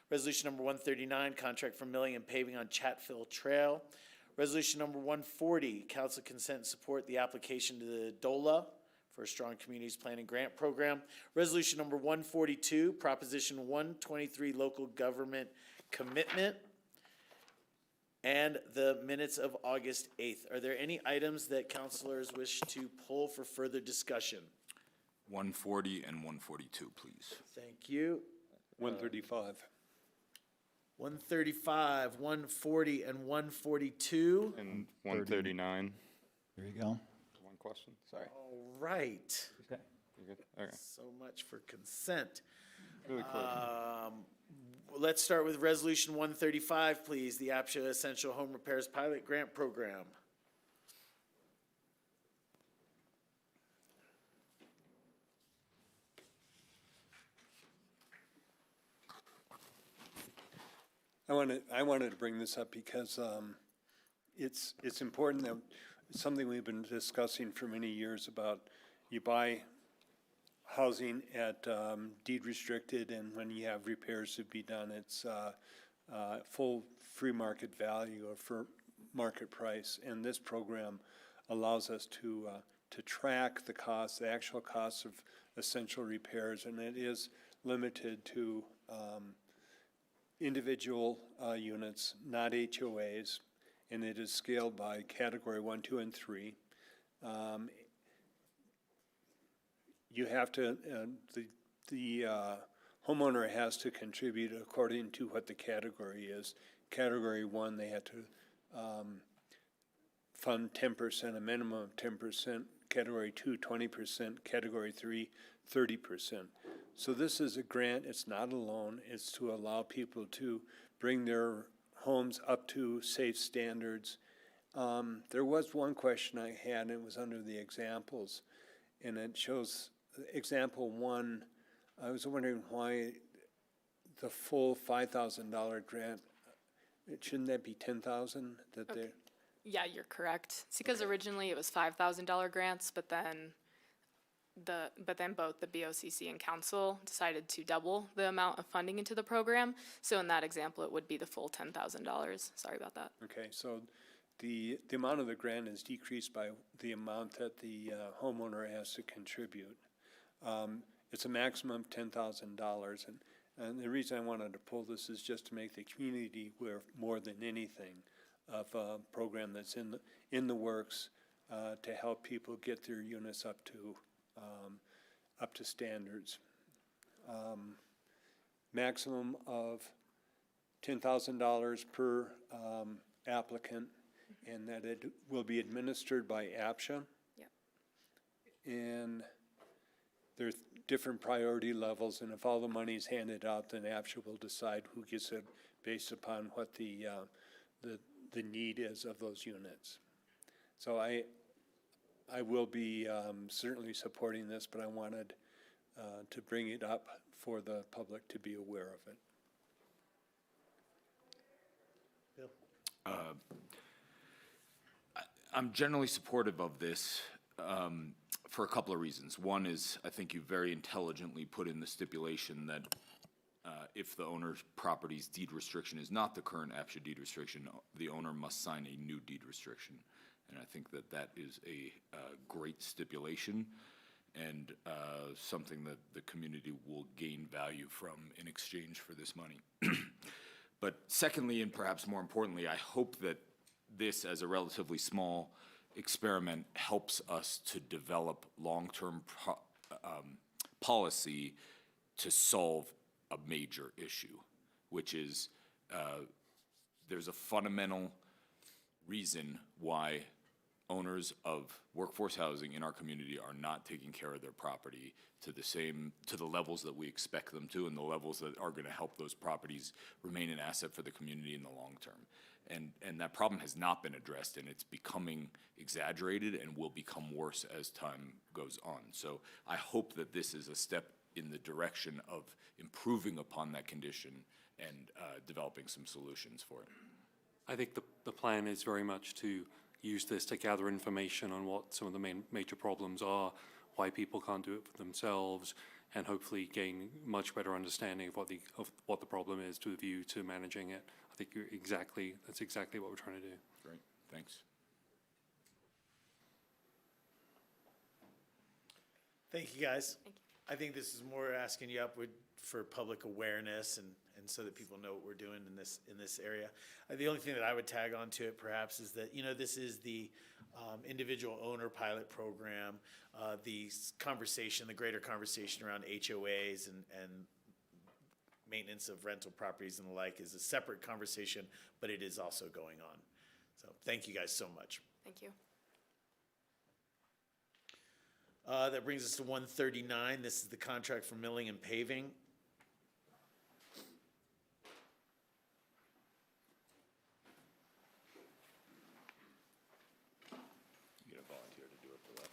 Resolution number 139, contract for milling and paving on Chatfield Trail. Resolution number 140, council consent and support the application to the DOLA for a Strong Communities Planning Grant Program. Resolution number 142, Proposition 123, Local Government Commitment. And the minutes of August 8th. Are there any items that councilors wish to pull for further discussion? 140 and 142, please. Thank you. 135. 135, 140, and 142. And 139. There you go. One question, sorry. All right. You good? Okay. So much for consent. Really quick. Let's start with resolution 135, please, the APCHA Essential Home Repairs Pilot Grant Program. I wanted to bring this up because it's important that it's something we've been discussing for many years about you buy housing at deed restricted, and when you have repairs to be done, it's full free market value or for market price. And this program allows us to track the costs, the actual costs of essential repairs, and it is limited to individual units, not HOAs, and it is scaled by category 1, 2, and 3. You have to, the homeowner has to contribute according to what the category is. Category 1, they had to fund 10%, a minimum of 10%. Category 2, 20%. Category 3, 30%. So this is a grant. It's not a loan. It's to allow people to bring their homes up to safe standards. There was one question I had, and it was under the examples, and it shows example 1. I was wondering why the full $5,000 grant, shouldn't that be $10,000 that they? Yeah, you're correct. It's because originally it was $5,000 grants, but then both the BOCC and council decided to double the amount of funding into the program. So in that example, it would be the full $10,000. Sorry about that. Okay, so the amount of the grant is decreased by the amount that the homeowner has to contribute. It's a maximum of $10,000, and the reason I wanted to pull this is just to make the community aware more than anything of a program that's in the works to help people get their units up to standards. Maximum of $10,000 per applicant, and that it will be administered by APCHA. Yep. And there's different priority levels, and if all the money's handed out, then APCHA will decide who gets it based upon what the need is of those units. So I will be certainly supporting this, but I wanted to bring it up for the public to be aware of it. Bill? I'm generally supportive of this for a couple of reasons. One is I think you very intelligently put in the stipulation that if the owner's property's deed restriction is not the current APCHA deed restriction, the owner must sign a new deed restriction. And I think that that is a great stipulation and something that the community will gain value from in exchange for this money. But secondly, and perhaps more importantly, I hope that this, as a relatively small experiment, helps us to develop long-term policy to solve a major issue, which is there's a fundamental reason why owners of workforce housing in our community are not taking care of their property to the levels that we expect them to, and the levels that are going to help those properties remain an asset for the community in the long term. And that problem has not been addressed, and it's becoming exaggerated and will become worse as time goes on. So I hope that this is a step in the direction of improving upon that condition and developing some solutions for it. I think the plan is very much to use this to gather information on what some of the major problems are, why people can't do it for themselves, and hopefully gain much better understanding of what the problem is to the view to managing it. I think that's exactly what we're trying to do. Great, thanks. Thank you, guys. I think this is more asking you up for public awareness and so that people know what we're doing in this area. The only thing that I would tag on to it perhaps is that, this is the individual owner pilot program, the greater conversation around HOAs and maintenance of rental properties and the like is a separate conversation, but it is also going on. So thank you guys so much. Thank you. That brings us to 139. This is the contract for milling and paving. You get a volunteer to do it for that.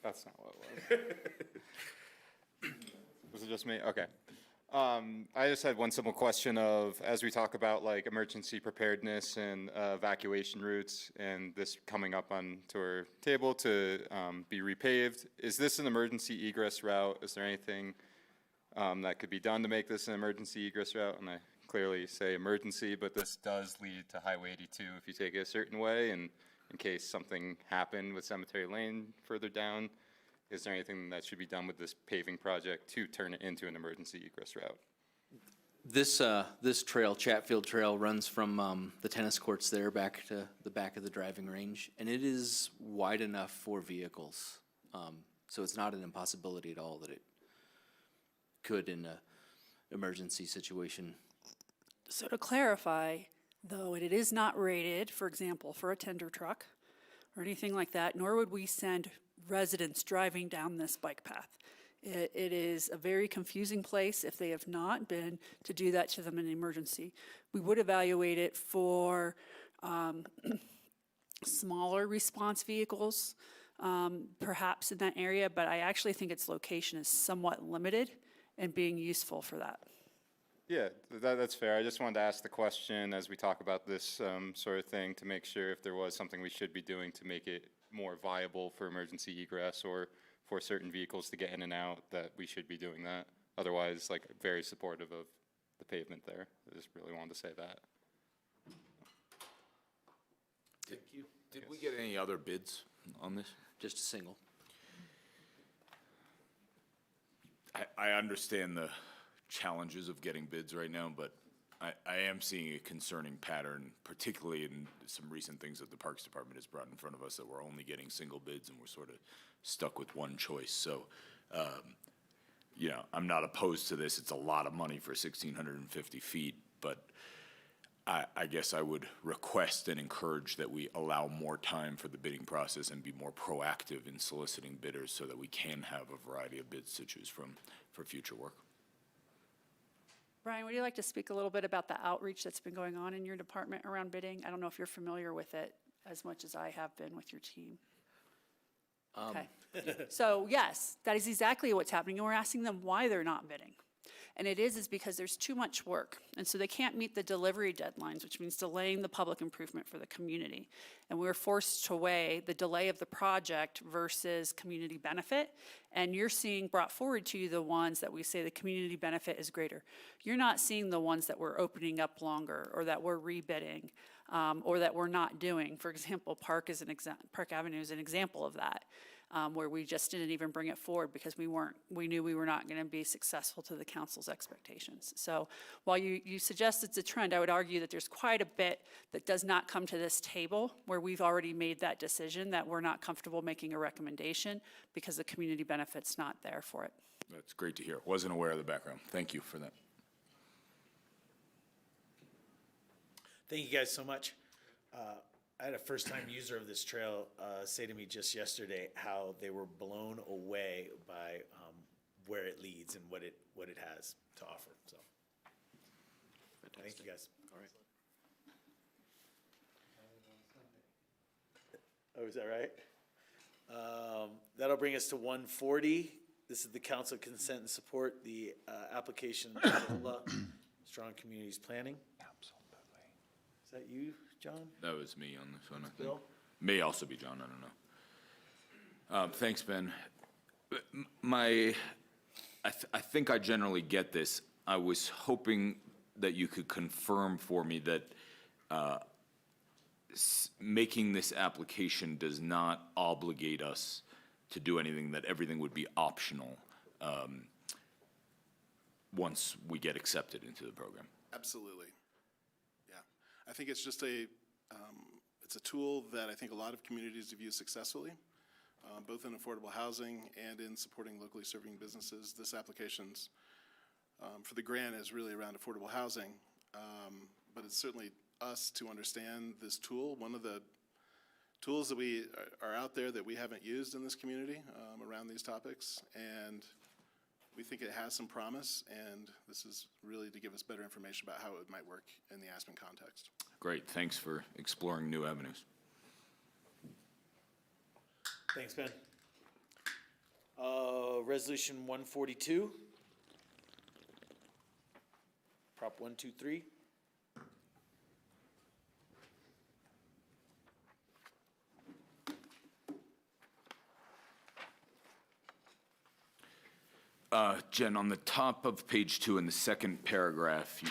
That's not what it was. Was it just me? Okay. I just had one simple question of, as we talk about like emergency preparedness and evacuation routes, and this coming up onto our table to be repaved, is this an emergency egress route? Is there anything that could be done to make this an emergency egress route? And I clearly say emergency, but this does lead to Highway 82 if you take it a certain way, and in case something happened with Cemetery Lane further down, is there anything that should be done with this paving project to turn it into an emergency egress route? This trail, Chatfield Trail, runs from the tennis courts there back to the back of the driving range, and it is wide enough for vehicles. So it's not an impossibility at all that it could in an emergency situation. So to clarify, though, it is not rated, for example, for a tender truck or anything like that, nor would we send residents driving down this bike path. It is a very confusing place if they have not been to do that to them in an emergency. We would evaluate it for smaller response vehicles, perhaps in that area, but I actually think its location is somewhat limited and being useful for that. Yeah, that's fair. I just wanted to ask the question as we talk about this sort of thing to make sure if there was something we should be doing to make it more viable for emergency egress or for certain vehicles to get in and out, that we should be doing that. Otherwise, like, very supportive of the pavement there. I just really wanted to say that. Did we get any other bids on this? Just a single. I understand the challenges of getting bids right now, but I am seeing a concerning pattern, particularly in some recent things that the Parks Department has brought in front of us, that we're only getting single bids and we're sort of stuck with one choice. So, you know, I'm not opposed to this. It's a lot of money for 1,650 feet, but I guess I would request and encourage that we allow more time for the bidding process and be more proactive in soliciting bidders so that we can have a variety of bids to choose from for future work. Brian, would you like to speak a little bit about the outreach that's been going on in your department around bidding? I don't know if you're familiar with it as much as I have been with your team. Okay. So yes, that is exactly what's happening, and we're asking them why they're not bidding. And it is because there's too much work, and so they can't meet the delivery deadlines, which means delaying the public improvement for the community. And we're forced to weigh the delay of the project versus community benefit, and you're seeing brought forward to you the ones that we say the community benefit is greater. You're not seeing the ones that we're opening up longer, or that we're rebidding, or that we're not doing. For example, Park Avenue is an example of that. Where we just didn't even bring it forward because we knew we were not going to be successful to the council's expectations. So while you suggest it's a trend, I would argue that there's quite a bit that does not come to this table where we've already made that decision that we're not comfortable making a recommendation because the community benefit's not there for it. That's great to hear. Wasn't aware of the background. Thank you for that. Thank you guys so much. I had a first-time user of this trail say to me just yesterday how they were blown away by where it leads and what it has to offer. So, thank you guys. All right. Oh, is that right? That'll bring us to 140. This is the council consent and support the application of CoA, Strong Communities Planning. Absolutely. Is that you, John? That was me on this one, I think. Bill? May also be John, I don't know. Thanks, Ben. I think I generally get this. I was hoping that you could confirm for me that making this application does not obligate us to do anything, that everything would be optional once we get accepted into the program. Absolutely. Yeah. I think it's just it's a tool that I think a lot of communities have used successfully, both in affordable housing and in supporting locally serving businesses. This application's for the grant is really around affordable housing, but it's certainly us to understand this tool. One of the tools that we are out there that we haven't used in this community around these topics, and we think it has some promise, and this is really to give us better information about how it might work in the Aspen context. Great, thanks for exploring new avenues. Thanks, Ben. Resolution 142. Prop 123. Jen, on the top of page 2 in the second paragraph,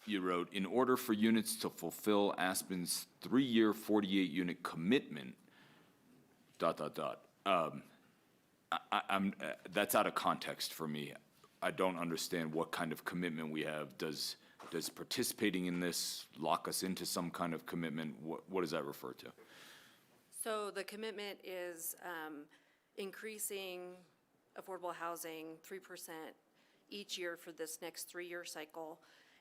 you wrote, in order for units to fulfill Aspen's 3-year 48-unit commitment, ... that's out of context for me. I don't understand what kind of commitment we have. Does participating in this lock us into some kind of commitment? What does that refer to? So the commitment is increasing affordable housing 3% each year for this next 3-year cycle.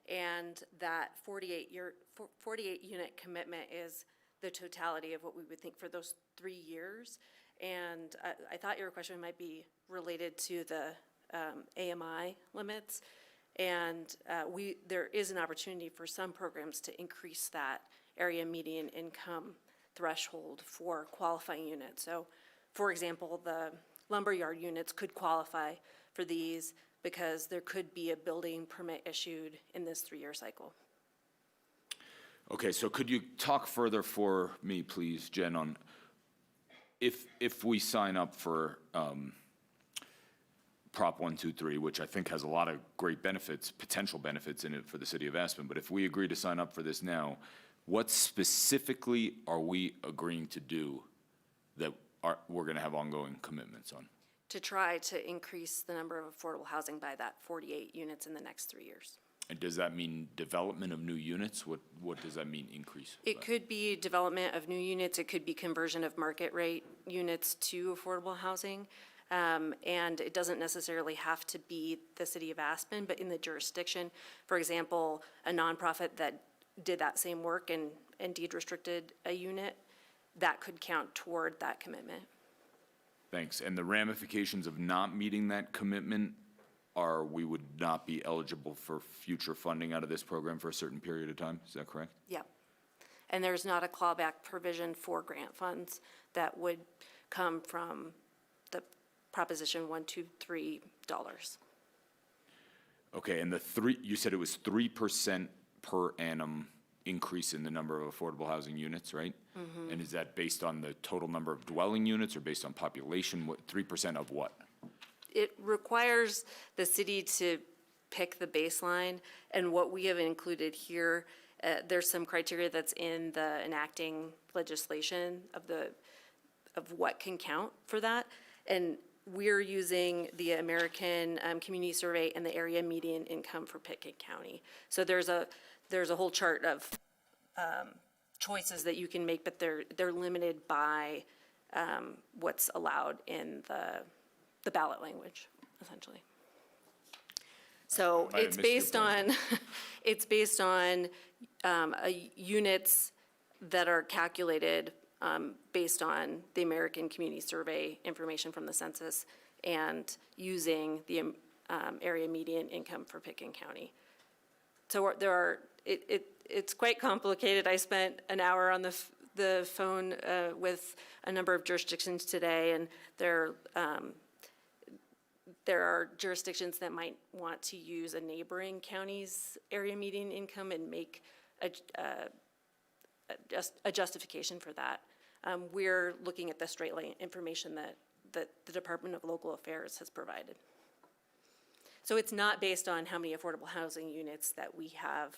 And that 48-unit commitment is the totality of what we would think for those 3 years. And I thought your question might be related to the AMI limits. And there is an opportunity for some programs to increase that area median income threshold for qualifying units. So, for example, the lumberyard units could qualify for these because there could be a building permit issued in this 3-year cycle. Okay, so could you talk further for me, please, Jen, on if we sign up for Prop 123, which I think has a lot of great benefits, potential benefits in it for the city of Aspen, but if we agree to sign up for this now, what specifically are we agreeing to do that we're going to have ongoing commitments on? To try to increase the number of affordable housing by that 48 units in the next 3 years. And does that mean development of new units? What does that mean, increase? It could be development of new units, it could be conversion of market rate units to affordable housing. And it doesn't necessarily have to be the city of Aspen, but in the jurisdiction. For example, a nonprofit that did that same work and deed restricted a unit, that could count toward that commitment. Thanks. And the ramifications of not meeting that commitment are we would not be eligible for future funding out of this program for a certain period of time? Is that correct? Yep. And there's not a clawback provision for grant funds that would come from the Proposition 123 dollars. Okay, and you said it was 3% per annum increase in the number of affordable housing units, right? And is that based on the total number of dwelling units or based on population? 3% of what? It requires the city to pick the baseline, and what we have included here, there's some criteria that's in the enacting legislation of what can count for that, and we're using the American Community Survey and the area median income for Pickett County. So there's a whole chart of choices that you can make, but they're limited by what's allowed in the ballot language, essentially. So it's based on, units that are calculated based on the American Community Survey information from the census and using the area median income for Pickett County. So it's quite complicated. I spent an hour on the phone with a number of jurisdictions today, and there are jurisdictions that might want to use a neighboring county's area median income and make a justification for that. We're looking at the straight line information that the Department of Local Affairs has provided. So it's not based on how many affordable housing units that we have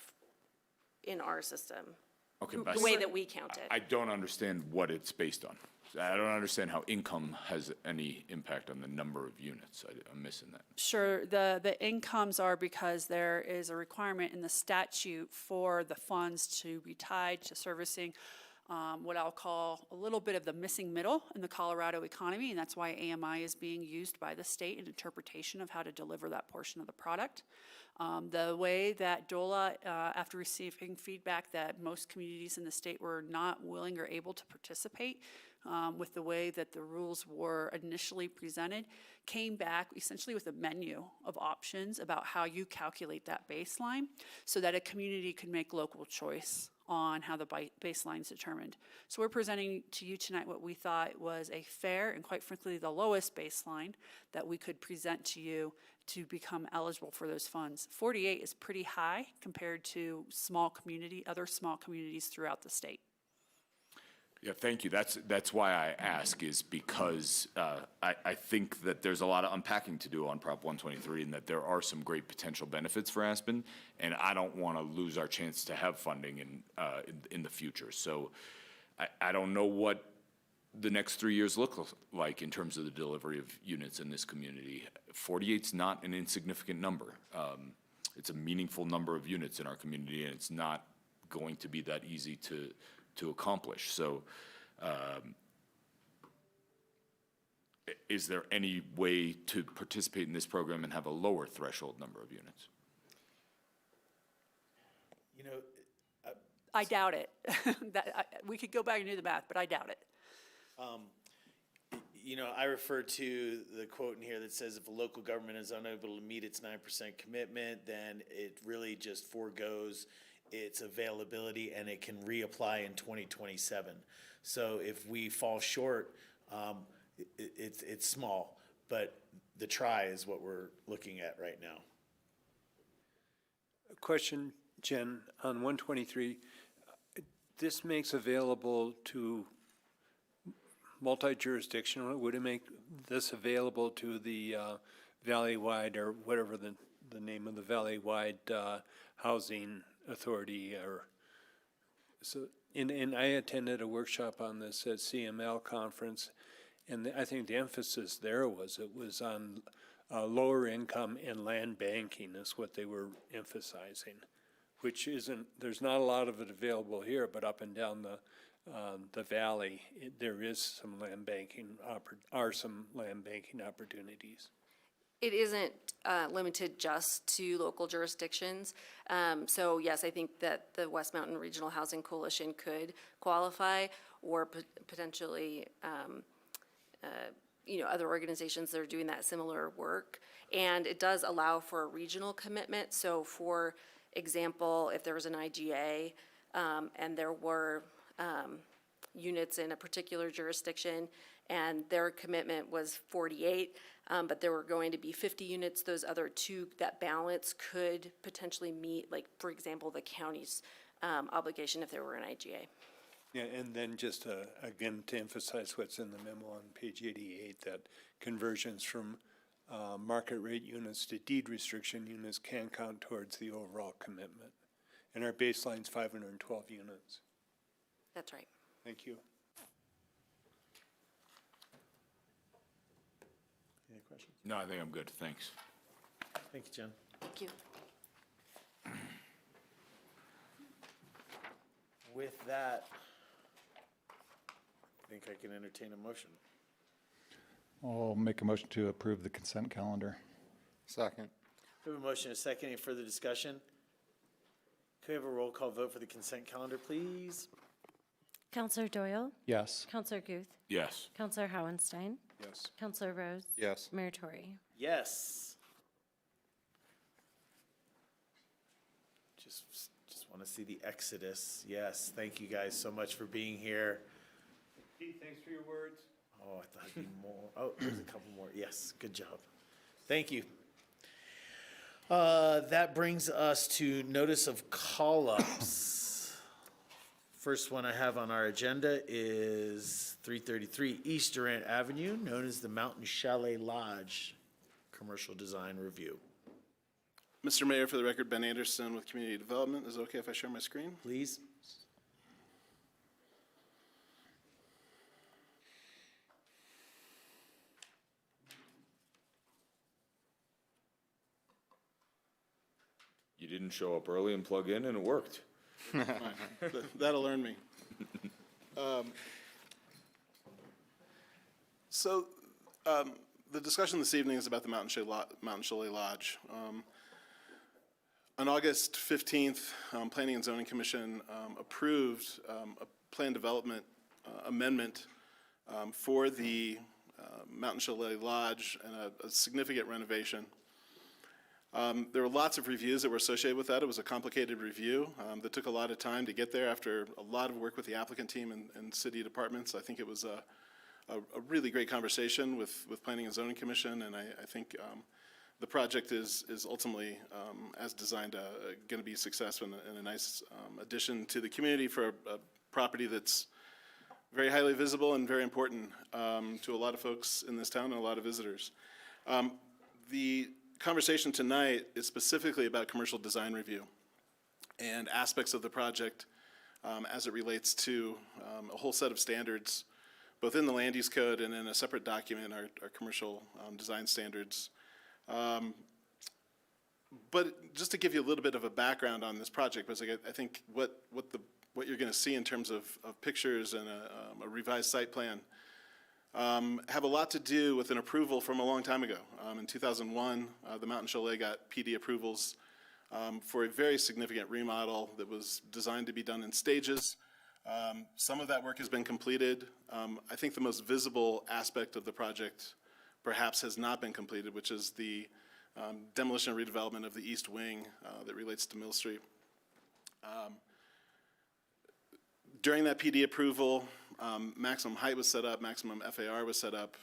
in our system, Okay, the way that we count it. I don't understand what it's based on. I don't understand how income has any impact on the number of units. I'm missing that. Sure, the incomes are because there is a requirement in the statute for the funds to be tied to servicing what I'll call a little bit of the missing middle in the Colorado economy, and that's why AMI is being used by the state in interpretation of how to deliver that portion of the product. The way that DOLA, after receiving feedback that most communities in the state were not willing or able to participate with the way that the rules were initially presented, came back essentially with a menu of options about how you calculate that baseline so that a community could make local choice on how the baseline is determined. So we're presenting to you tonight what we thought was a fair and quite frankly the lowest baseline that we could present to you to become eligible for those funds. 48 is pretty high compared to other small communities throughout the state. Yeah, thank you. That's why I ask, is because I think that there's a lot of unpacking to do on Prop 123 and that there are some great potential benefits for Aspen, and I don't want to lose our chance to have funding in the future. So I don't know what the next 3 years look like in terms of the delivery of units in this community. 48's not an insignificant number. It's a meaningful number of units in our community, and it's not going to be that easy to accomplish. So is there any way to participate in this program and have a lower threshold number of units? You know, I doubt it. We could go back and do the math, but I doubt it. You know, I refer to the quote in here that says if a local government is unable to meet its 9% commitment, then it really just forgoes its availability and it can reapply in 2027. So if we fall short, it's small, but the try is what we're looking at right now. A question, Jen, on 123, this makes available to multi-jurisdictional. Would it make this available to the Valley-wide or whatever the name of the Valley-wide housing authority or So, and I attended a workshop on this at CML conference, and I think the emphasis there was, it was on lower income and land banking is what they were emphasizing, which isn't, there's not a lot of it available here, but up and down the valley, there is some land banking, some land banking opportunities. It isn't limited just to local jurisdictions. So yes, I think that the West Mountain Regional Housing Coalition could qualify, or potentially, other organizations that are doing that similar work. And it does allow for a regional commitment. So for example, if there was an IGA and there were units in a particular jurisdiction and their commitment was 48, but there were going to be 50 units, those other two, that balance could potentially meet, like, for example, the county's obligation if there were an IGA. Yeah, and then just again, to emphasize what's in the memo on page 88, that conversions from market rate units to deed restriction units can count towards the overall commitment. And our baseline's 512 units. That's right. Thank you. Any questions? No, I think I'm good, thanks. Thank you, Jen. Thank you. With that, I think I can entertain a motion. I'll make a motion to approve the consent calendar. Second. We have a motion and a second. Any further discussion? Can we have a roll call vote for the consent calendar, please? Counselor Doyle? Yes. Counselor Guth? Yes. Counselor Howenstein? Yes. Counselor Rose? Yes. Mayor Tory? Yes. Just want to see the exodus. Yes, thank you guys so much for being here. Pete, thanks for your words. Oh, I thought it'd be more. Oh, there's a couple more. Yes, good job. Thank you. That brings us to notice of call-ups. First one I have on our agenda is 333 East Durant Avenue, known as the Mountain Chalet Lodge, commercial design review. Mr. Mayor, for the record, Ben Anderson with Community Development. Is it okay if I share my screen? Please. You didn't show up early and plug in, and it worked. Fine. That'll learn me. The discussion this evening is about the Mountain Chalet Lodge. On August 15th, Planning and Zoning Commission approved a plan development amendment for the Mountain Chalet Lodge and a significant renovation. There were lots of reviews that were associated with that. It was a complicated review that took a lot of time to get there after a lot of work with the applicant team and city departments. I think it was a really great conversation with Planning and Zoning Commission, and I think the project is ultimately, as designed, going to be a success and a nice addition to the community for a property that's very highly visible and very important to a lot of folks in this town and a lot of visitors. The conversation tonight is specifically about commercial design review and aspects of the project as it relates to a whole set of standards, both in the land use code and in a separate document, our commercial design standards. But just to give you a little bit of a background on this project, because I think what you're going to see in terms of pictures and a revised site plan have a lot to do with an approval from a long time ago. In 2001, the Mountain Chalet got PD approvals for a very significant remodel that was designed to be done in stages. Some of that work has been completed. I think the most visible aspect of the project perhaps has not been completed, which is the demolition and redevelopment of the east wing that relates to Mill Street. During that PD approval, maximum height was set up, maximum FAR was set up,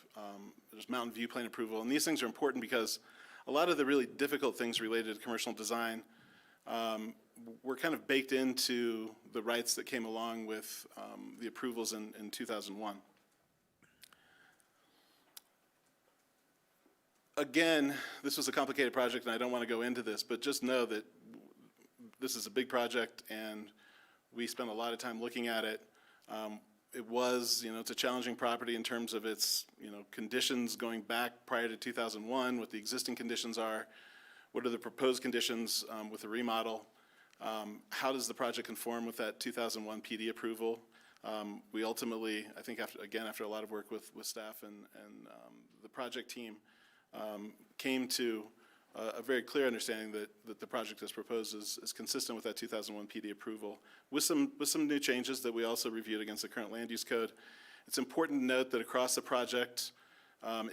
there's mountain view plane approval, and these things are important because a lot of the really difficult things related to commercial design were kind of baked into the rights that came along with the approvals in 2001. Again, this was a complicated project, and I don't want to go into this, but just know that this is a big project, and We spent a lot of time looking at it. It was, it's a challenging property in terms of its, conditions going back prior to 2001, what the existing conditions are, what are the proposed conditions with the remodel, how does the project conform with that 2001 PD approval. We ultimately, I think after a lot of work with staff and the project team, came to a very clear understanding that the project as proposed is consistent with that 2001 PD approval, with some new changes that we also reviewed against the current land use code. It's important to note that across the project,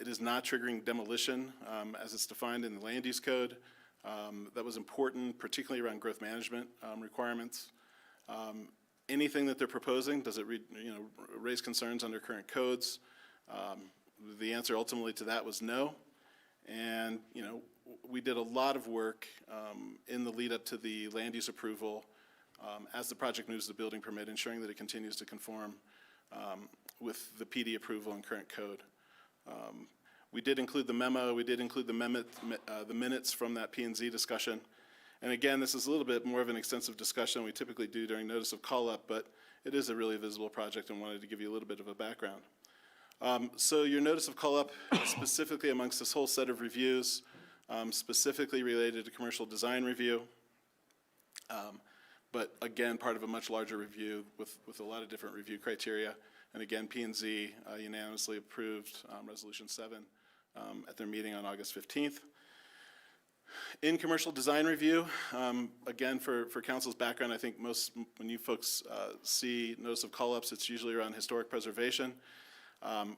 it is not triggering demolition as it's defined in the land use code. That was important, particularly around growth management requirements. Anything that they're proposing, does it raise concerns under current codes? The answer ultimately to that was no. And, we did a lot of work in the lead up to the land use approval as the project moves to the building permit, ensuring that it continues to conform with the PD approval and current code. We did include the memo, we did include the minutes from that P&Z discussion. And again, this is a little bit more of an extensive discussion we typically do during notice of call-up, but it is a really visible project and wanted to give you a little bit of a background. So your notice of call-up specifically amongst this whole set of reviews, specifically related to commercial design review, but again, part of a much larger review with a lot of different review criteria. And again, P&Z unanimously approved Resolution 7 at their meeting on August 15th. In commercial design review, again, for council's background, I think when you folks see notice of call-ups, it's usually around historic preservation.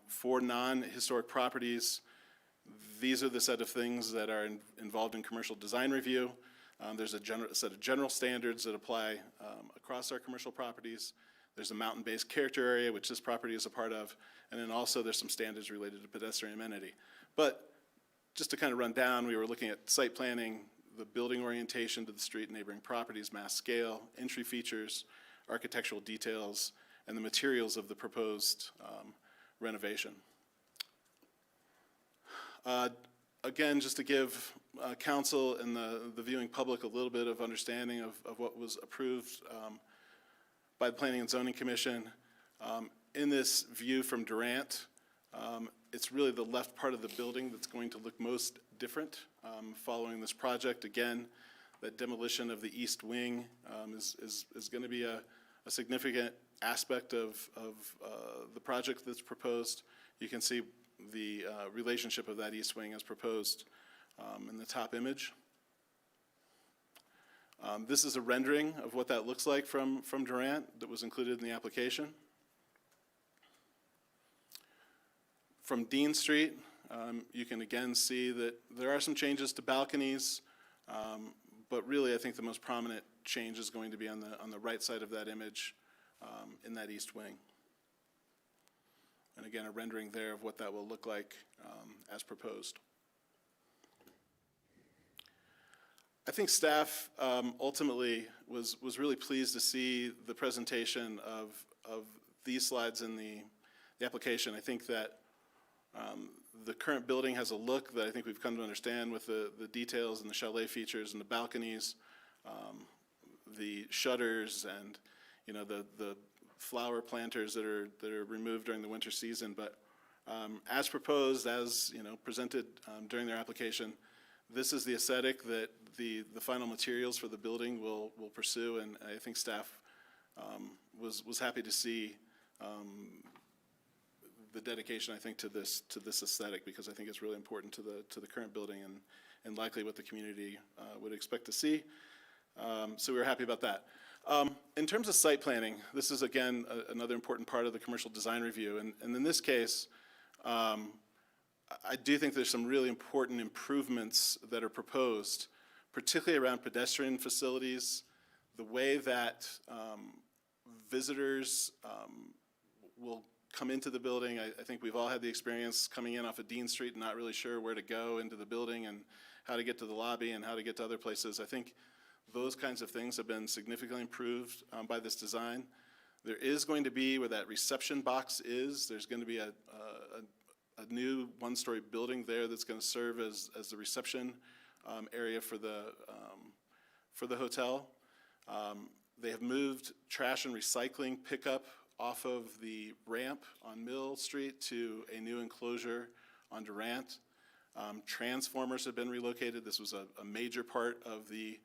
For non-historic properties, these are the set of things that are involved in commercial design review. There's a set of general standards that apply across our commercial properties. There's a mountain-based character area, which this property is a part of, and then also there's some standards related to pedestrian amenity. But just to kind of run down, we were looking at site planning, the building orientation to the street and neighboring properties, mass scale, entry features, architectural details, and the materials of the proposed renovation. Again, just to give council and the viewing public a little bit of understanding of what was approved by the Planning and Zoning Commission. In this view from Durant, it's really the left part of the building that's going to look most different following this project. Again, that demolition of the east wing is going to be a significant aspect of the project that's proposed. You can see the relationship of that east wing as proposed in the top image. This is a rendering of what that looks like from Durant that was included in the application. From Dean Street, you can again see that there are some changes to balconies, but really I think the most prominent change is going to be on the right side of that image in that east wing. And again, a rendering there of what that will look like as proposed. I think staff ultimately was really pleased to see the presentation of these slides in the application. I think that the current building has a look that I think we've come to understand with the details and the chalet features and the balconies, the shutters, and the flower planters that are removed during the winter season. But as proposed, as presented during their application, this is the aesthetic that the final materials for the building will pursue, and I think staff was happy to see the dedication, I think, to this aesthetic, because I think it's really important to the current building and likely what the community would expect to see. So we were happy about that. In terms of site planning, this is again another important part of the commercial design review, and in this case, I do think there's some really important improvements that are proposed, particularly around pedestrian facilities, the way that visitors will come into the building. I think we've all had the experience coming in off of Dean Street and not really sure where to go into the building and how to get to the lobby and how to get to other places. I think those kinds of things have been significantly improved by this design. There is going to be, where that reception box is, there's going to be a new one-story building there that's going to serve as the reception area for the hotel. They have moved trash and recycling pickup off of the ramp on Mill Street to a new enclosure on Durant. Transformers have been relocated. This was a major part of the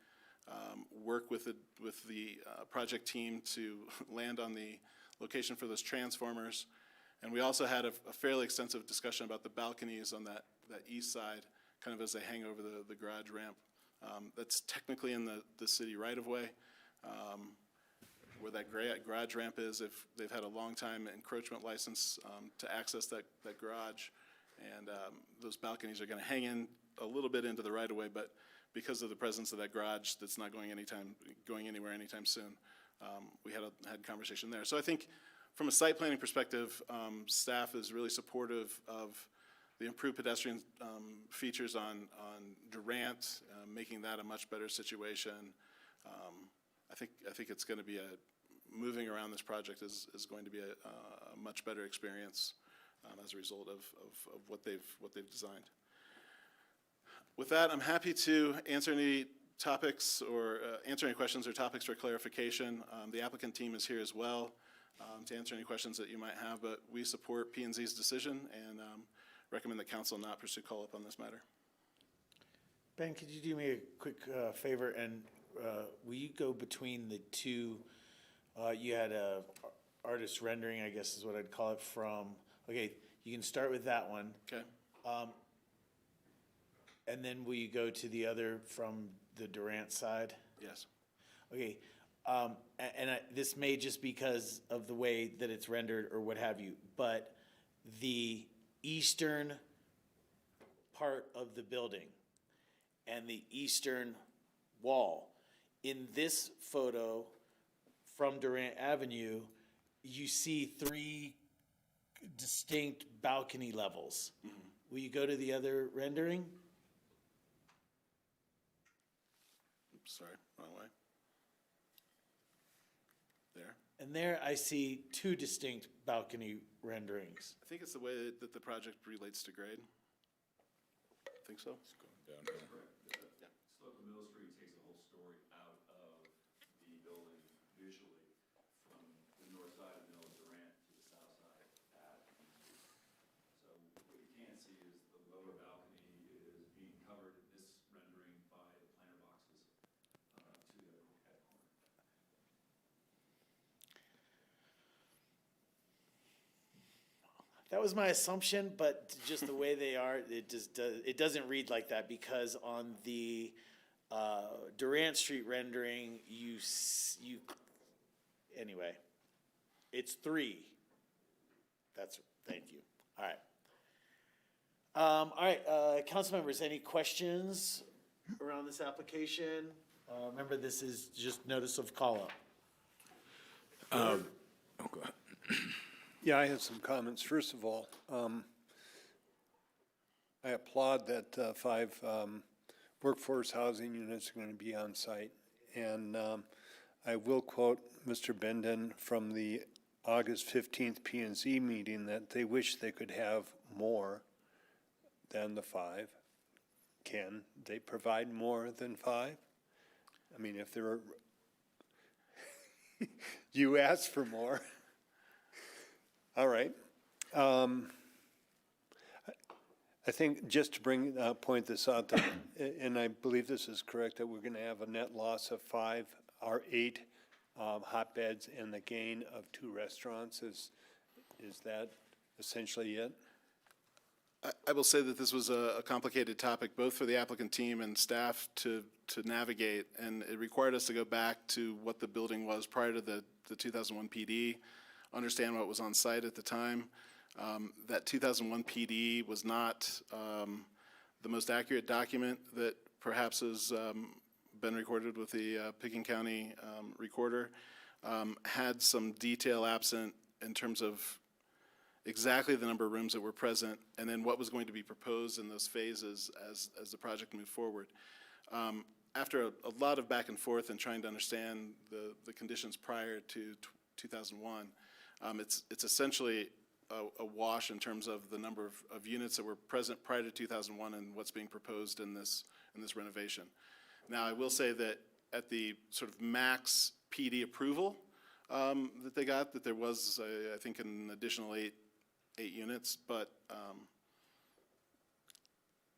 work with the project team to land on the location for those transformers. And we also had a fairly extensive discussion about the balconies on that east side, kind of as they hang over the garage ramp. That's technically in the city right-of-way. Where that garage ramp is, if they've had a long time encroachment license to access that garage. And those balconies are going to hang in a little bit into the right-of-way, but because of the presence of that garage that's not going anywhere anytime soon, we had a conversation there. So I think from a site planning perspective, staff is really supportive of the improved pedestrian features on Durant, making that a much better situation. I think it's going to be moving around this project is going to be a much better experience as a result of what they've designed. With that, I'm happy to answer any topics or answer any questions or topics for clarification. The applicant team is here as well to answer any questions that you might have, but we support P&Z's decision and recommend that council not pursue call-up on this matter. Ben, could you do me a quick favor, and will you go between the two? You had a artist rendering, I guess is what I'd call it, from, okay, you can start with that one. Okay. And then will you go to the other from the Durant side? Yes. Okay. This may just because of the way that it's rendered or what have you, but the eastern part of the building and the eastern wall, in this photo from Durant Avenue, you see 3 distinct balcony levels. Mm-hmm. Will you go to the other rendering? Oops, sorry, wrong way. There. And there I see 2 distinct balcony renderings. I think it's the way that the project relates to grade. I think so. It's going down here. Slope of Mill Street takes the whole story out of the building visually from the north side of Mill Durant to the south side of Aspen. So what you can't see is the lower balcony is being covered in this rendering by the planter boxes to the head corner. That was my assumption, but just the way they are, it doesn't read like that, because on the Durant Street rendering, anyway, it's 3. Thank you. All right, council members, any questions around this application? Remember, this is just notice of call-up. Oh, go ahead. Yeah, I have some comments. First of all, I applaud that 5 workforce housing units are going to be on site. And I will quote Mr. Benden from the August 15th P&Z meeting that they wish they could have more than the 5. Can they provide more than 5? I mean, if there are, you asked for more. All right. I think just to point this out, that, and I believe this is correct, that we're going to have a net loss of 5 or 8 hotbeds and the gain of 2 restaurants. Is that essentially it? I will say that this was a complicated topic, both for the applicant team and staff to navigate, and it required us to go back to what the building was prior to the 2001 PD, understand what was on site at the time. That 2001 PD was not the most accurate document that perhaps has been recorded with the Pickens County recorder. Had some detail absent in terms of exactly the number of rooms that were present, and then what was going to be proposed in those phases as the project moved forward. After a lot of back and forth and trying to understand the conditions prior to 2001, it's essentially a wash in terms of the number of units that were present prior to 2001 and what's being proposed in this renovation. Now, I will say that at the sort of max PD approval that they got, that there was, I think, an additional eight units, but,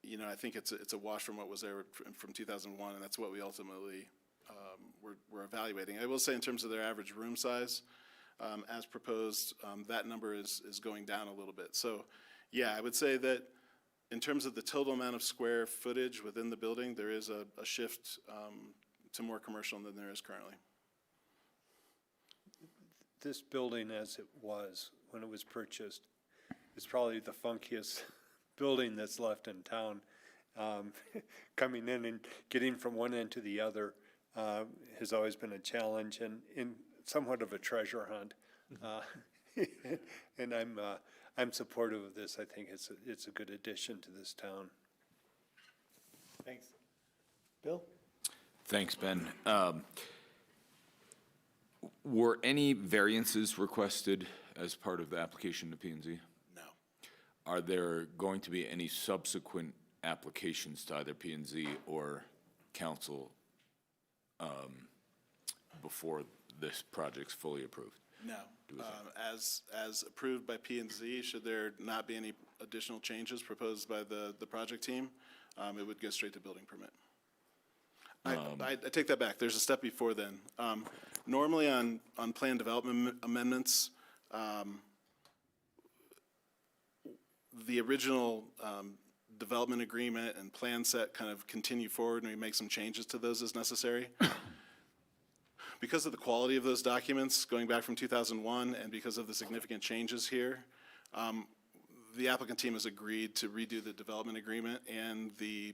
you know, I think it's a wash from what was there from 2001, and that's what we ultimately we're evaluating. I will say in terms of their average room size, as proposed, that number is going down a little bit. So, yeah, I would say that in terms of the total amount of square footage within the building, there is a shift to more commercial than there is currently. This building as it was when it was purchased is probably the funkiest building that's left in town. Coming in and getting from one end to the other has always been a challenge and in somewhat of a treasure hunt. And I'm supportive of this. I think it's a good addition to this town. Thanks. Bill? Thanks, Ben. Were any variances requested as part of the application to P&Z? No. Are there going to be any subsequent applications to either P&Z or council before this project's fully approved? No. As approved by P&Z, should there not be any additional changes proposed by the project team, it would go straight to building permit. I take that back. There's a step before then. Normally on plan development amendments, the original development agreement and plan set kind of continue forward, and we make some changes to those as necessary. Because of the quality of those documents going back from 2001 and because of the significant changes here, the applicant team has agreed to redo the development agreement and the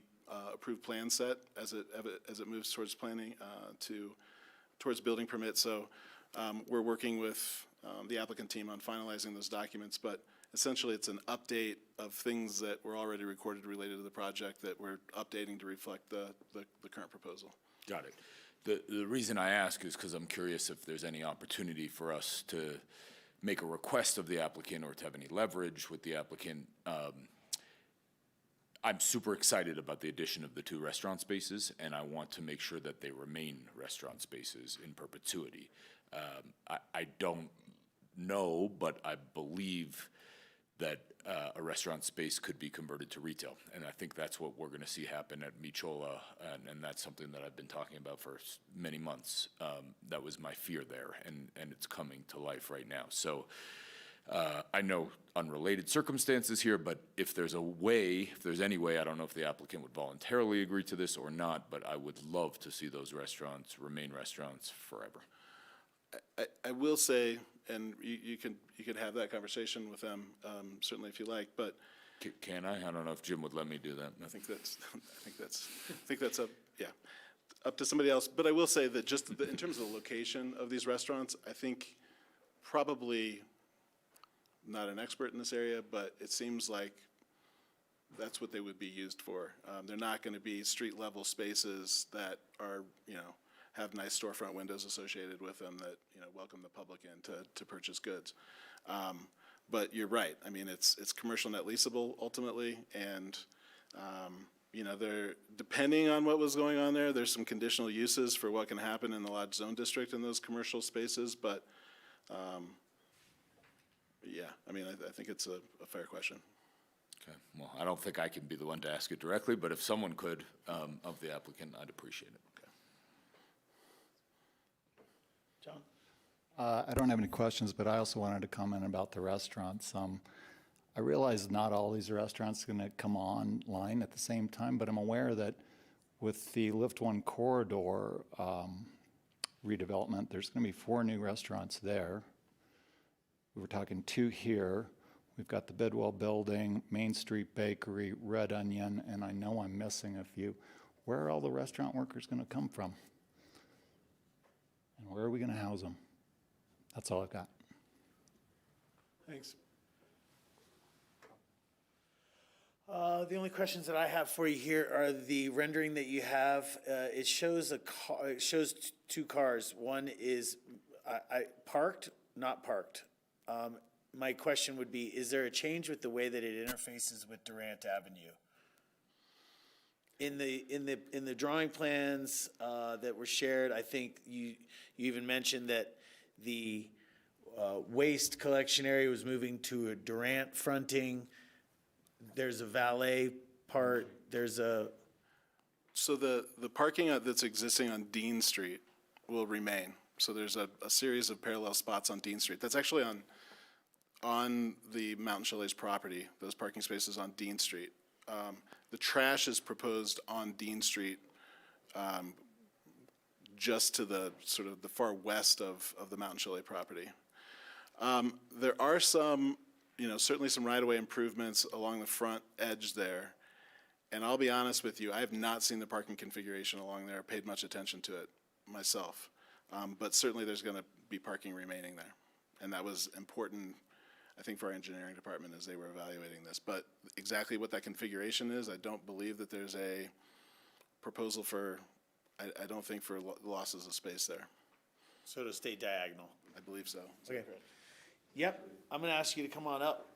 approved plan set as it moves towards planning towards building permit. So we're working with the applicant team on finalizing those documents, but essentially it's an update of things that were already recorded related to the project that we're updating to reflect the current proposal. Got it. The reason I ask is because I'm curious if there's any opportunity for us to make a request of the applicant or to have any leverage with the applicant. I'm super excited about the addition of the 2 restaurant spaces, and I want to make sure that they remain restaurant spaces in perpetuity. I don't know, but I believe that a restaurant space could be converted to retail, and I think that's what we're going to see happen at Michola, and that's something that I've been talking about for many months. That was my fear there, and it's coming to life right now. So I know unrelated circumstances here, but if there's any way, I don't know if the applicant would voluntarily agree to this or not, but I would love to see those restaurants remain restaurants forever. I will say, and you could have that conversation with them, certainly if you like, but. Can I? I don't know if Jim would let me do that. I think that's up to somebody else. But I will say that just in terms of the location of these restaurants, I think probably not an expert in this area, but it seems like that's what they would be used for. They're not going to be street level spaces that are, have nice storefront windows associated with them that, welcome the public in to purchase goods. But you're right. I mean, it's commercial net leasable ultimately, and they're depending on what was going on there. There's some conditional uses for what can happen in the lodge zone district in those commercial spaces, but yeah, I mean, I think it's a fair question. Okay. Well, I don't think I can be the one to ask it directly, but if someone could of the applicant, I'd appreciate it. Okay. John? I don't have any questions, but I also wanted to comment about the restaurants. I realize not all these restaurants are going to come online at the same time, but I'm aware that with the Lift One corridor redevelopment, there's going to be 4 new restaurants there. We were talking 2 here. We've got the Bidwell Building, Main Street Bakery, Red Onion, and I know I'm missing a few. Where are all the restaurant workers going to come from? And where are we going to house them? That's all I've got. Thanks. The only questions that I have for you here are the rendering that you have. It shows it shows 2 cars. One is parked, not parked. My question would be, is there a change with the way that it interfaces with Durant Avenue? In the drawing plans that were shared, I think you even mentioned that the waste collection area was moving to a Durant fronting. There's a valet part, So the parking that's existing on Dean Street will remain. So there's a series of parallel spots on Dean Street. That's actually on the Mountain Chalets property, those parking spaces on Dean Street. The trash is proposed on Dean Street, just to the sort of the far west of the Mountain Chalet property. There are some, certainly some right-of-way improvements along the front edge there. And I'll be honest with you, I have not seen the parking configuration along there, paid much attention to it myself. But certainly there's going to be parking remaining there. And that was important, I think, for our engineering department as they were evaluating this. But exactly what that configuration is, I don't believe that there's a proposal for, I don't think for losses of space there. so to stay diagonal. I believe so. Okay. Yep, I'm gonna ask you to come on up.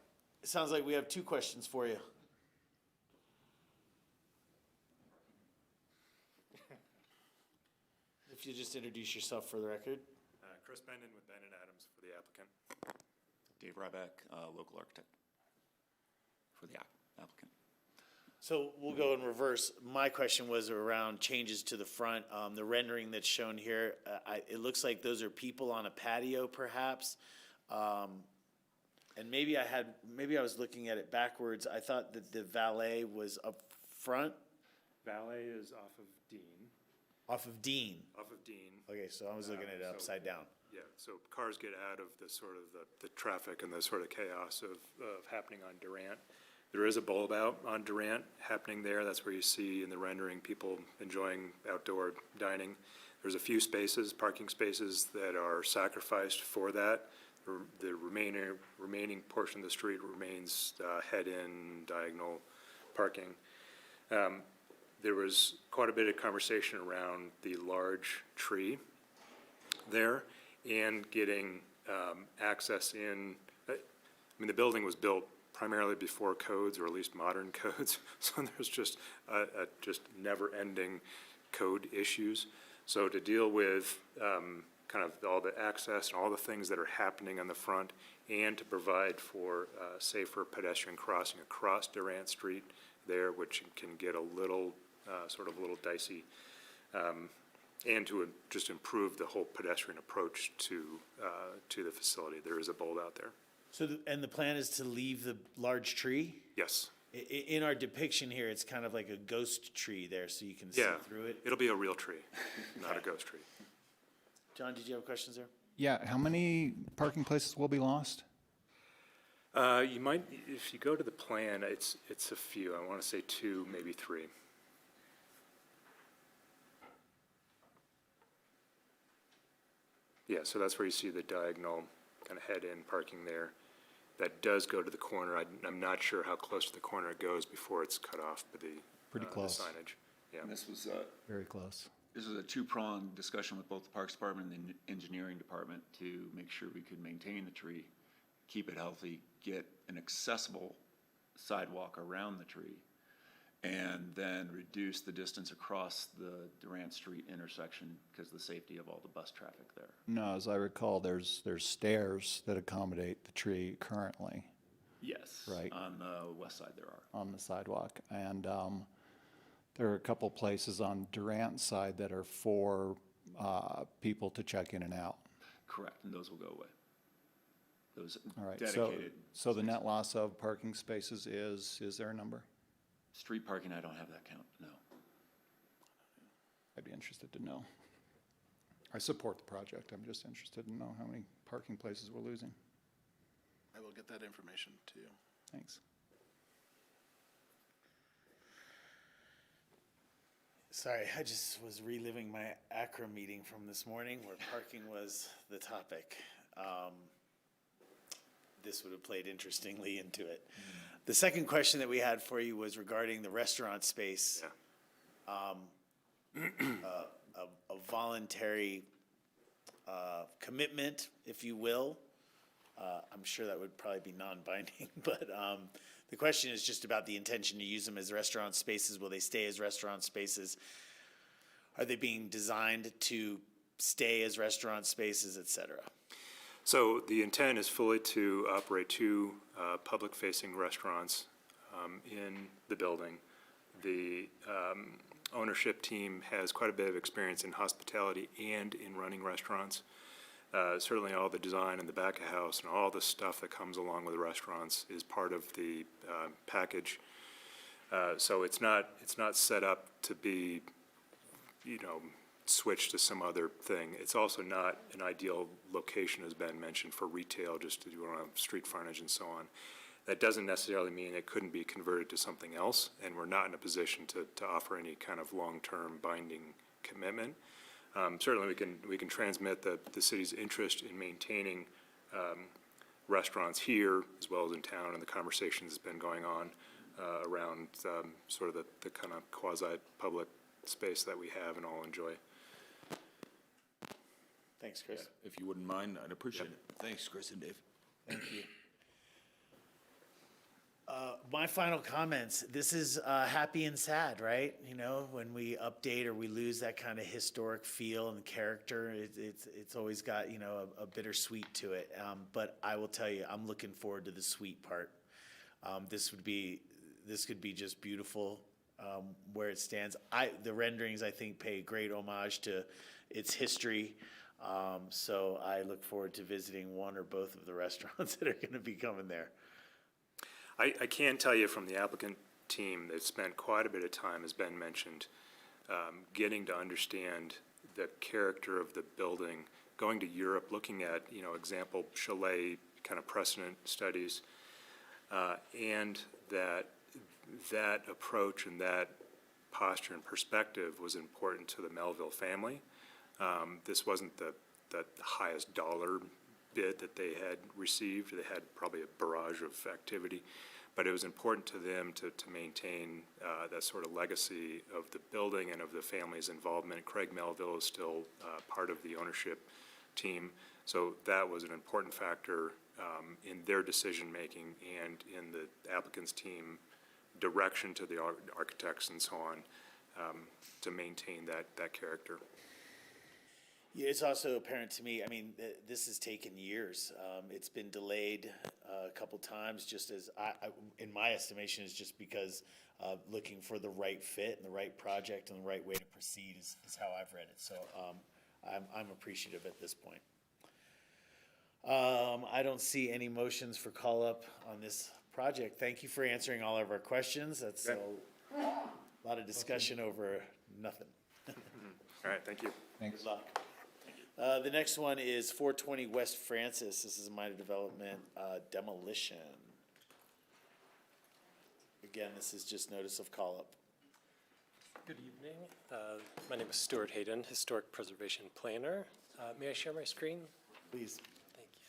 It sounds like we have two questions for you. If you just introduce yourself for the record. Chris Benden with Benden Adams for the applicant. Dave Ryback, local architect for the applicant. So we'll go in reverse. My question was around changes to the front. The rendering that's shown here, it looks like those are people on a patio perhaps. And maybe I was looking at it backwards. I thought that the valet was up front. Valet is off of Dean. Off of Dean. Off of Dean. Okay, so I was looking at it upside down. Yeah, so cars get out of the sort of the traffic and the sort of chaos of happening on Durant. There is a bulb out on Durant happening there. That's where you see in the rendering people enjoying outdoor dining. There's a few spaces, parking spaces, that are sacrificed for that. The remaining portion of the street remains head-in diagonal parking. There was quite a bit of conversation around the large tree there and getting access in. I mean, the building was built primarily before codes, or at least modern codes, so there's just just never-ending code issues. So to deal with kind of all the access and all the things that are happening on the front, and to provide for safer pedestrian crossing across Durant Street there, which can get a little sort of a little dicey, and to just improve the whole pedestrian approach to the facility. There is a bulb out there. So, and the plan is to leave the large tree? Yes. In our depiction here, it's kind of like a ghost tree there, so you can see through it? It'll be a real tree, not a ghost tree. John, did you have questions there? Yeah, how many parking places will be lost? You might, if you go to the plan, it's a few. I want to say 2, maybe 3. Yeah, so that's where you see the diagonal kind of head-in parking there. That does go to the corner. I'm not sure how close to the corner it goes before it's cut off by the Pretty close. the signage. Yeah. And this was Very close. this was a two-pronged discussion with both the Parks Department and the Engineering Department to make sure we could maintain the tree, keep it healthy, get an accessible sidewalk around the tree, and then reduce the distance across the Durant Street intersection because of the safety of all the bus traffic there. No, as I recall, there's stairs that accommodate the tree currently Yes. Right. On the west side there are. on the sidewalk. And there are a couple places on Durant's side that are for people to check in and out. Correct, and those will go away. Those All right, dedicated. so the net loss of parking spaces is there a number? Street parking, I don't have that count, no. I'd be interested to know. I support the project. I'm just interested to know how many parking places we're losing. I will get that information to you. Thanks. Sorry, I just was reliving my ACRA meeting from this morning where parking was the topic. This would have played interestingly into it. The second question that we had for you was regarding the restaurant space. A voluntary commitment, if you will. I'm sure that would probably be non-binding, but The question is just about the intention to use them as restaurant spaces. Will they stay as restaurant spaces? Are they being designed to stay as restaurant spaces, et cetera? So the intent is fully to operate two public-facing restaurants in the building. The ownership team has quite a bit of experience in hospitality and in running restaurants. Certainly all the design in the back of house and all the stuff that comes along with the restaurants is part of the package. So it's not set up to be, switched to some other thing. It's also not an ideal location, as Ben mentioned, for retail, just to do on street frontage and so on. That doesn't necessarily mean it couldn't be converted to something else, and we're not in a position to offer any kind of long-term binding commitment. Certainly we can transmit the city's interest in maintaining restaurants here as well as in town, and the conversation that's been going on around sort of the kind of quasi-public space that we have and all enjoy. Thanks, Chris. If you wouldn't mind, I'd appreciate it. Thanks, Chris and Dave. Thank you. My final comments, this is happy and sad, right? When we update or we lose that kind of historic feel and character, it's always got, a bittersweet to it. But I will tell you, I'm looking forward to the sweet part. This could be just beautiful where it stands. The renderings, I think, pay great homage to its history. So I look forward to visiting one or both of the restaurants that are going to be coming there. I can tell you from the applicant team, they've spent quite a bit of time, as Ben mentioned, getting to understand the character of the building, going to Europe, looking at, example chalet kind of precedent studies, and that approach and that posture and perspective was important to the Melville family. This wasn't the highest dollar bid that they had received. They had probably a barrage of activity, but it was important to them to maintain that sort of legacy of the building and of the family's involvement. Craig Melville is still part of the ownership team, so that was an important factor in their decision-making and in the applicant's team direction to the architects and so on to maintain that character. Yeah, it's also apparent to me, this has taken years. It's been delayed a couple times, just as in my estimation, is just because looking for the right fit and the right project and the right way to proceed is how I've read it. So I'm appreciative at this point. I don't see any motions for call-up on this project. Thank you for answering all of our questions. That's a lot of discussion over nothing. All right, thank you. Thanks. Good luck. The next one is 420 West Francis. This is a minor development demolition. Again, this is just notice of call-up. Good evening. My name is Stuart Hayden, Historic Preservation Planner. May I share my screen? Please. Thank you.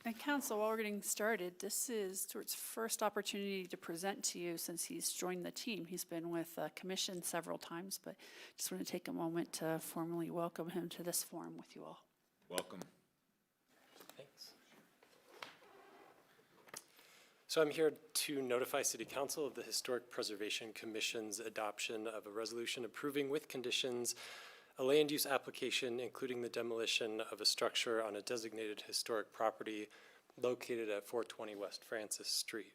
And council, while we're getting started, this is Stuart's first opportunity to present to you since he's joined the team. He's been with the commission several times, but just want to take a moment to formally welcome him to this forum with you all. Welcome. Thanks. So I'm here to notify City Council of the Historic Preservation Commission's adoption of a resolution approving with conditions a land use application including the demolition of a structure on a designated historic property located at 420 West Francis Street.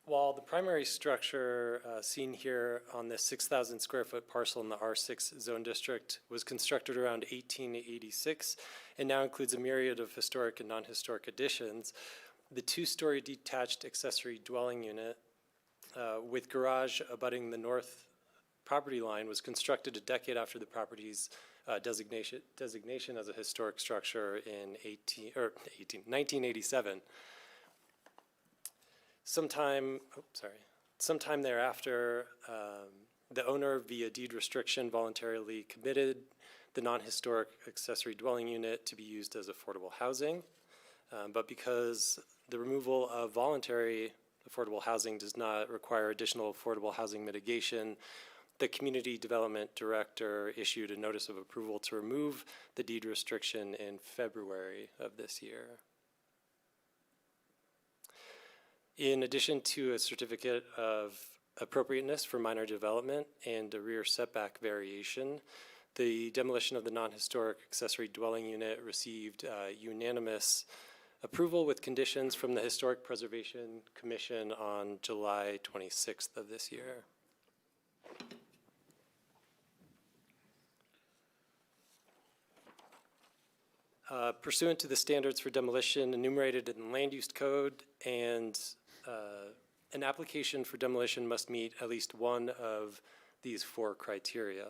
While the primary structure seen here on this 6,000 square foot parcel in the R6 zone district was constructed around 1886 and now includes a myriad of historic and non-historic additions, the two-story detached accessory dwelling unit with garage abutting the north property line was constructed a decade after the property's designation as a historic structure in 1987. Sometime thereafter, the owner via deed restriction voluntarily committed the non-historic accessory dwelling unit to be used as affordable housing. But because the removal of voluntary affordable housing does not require additional affordable housing mitigation, the Community Development Director issued a notice of approval to remove the deed restriction in February of this year. In addition to a certificate of appropriateness for minor development and a rear setback variation, the demolition of the non-historic accessory dwelling unit received unanimous approval with conditions from the Historic Preservation Commission on July 26th of this year. Pursuant to the standards for demolition enumerated in the Land Use Code, and an application for demolition must meet at least one of these 4 criteria.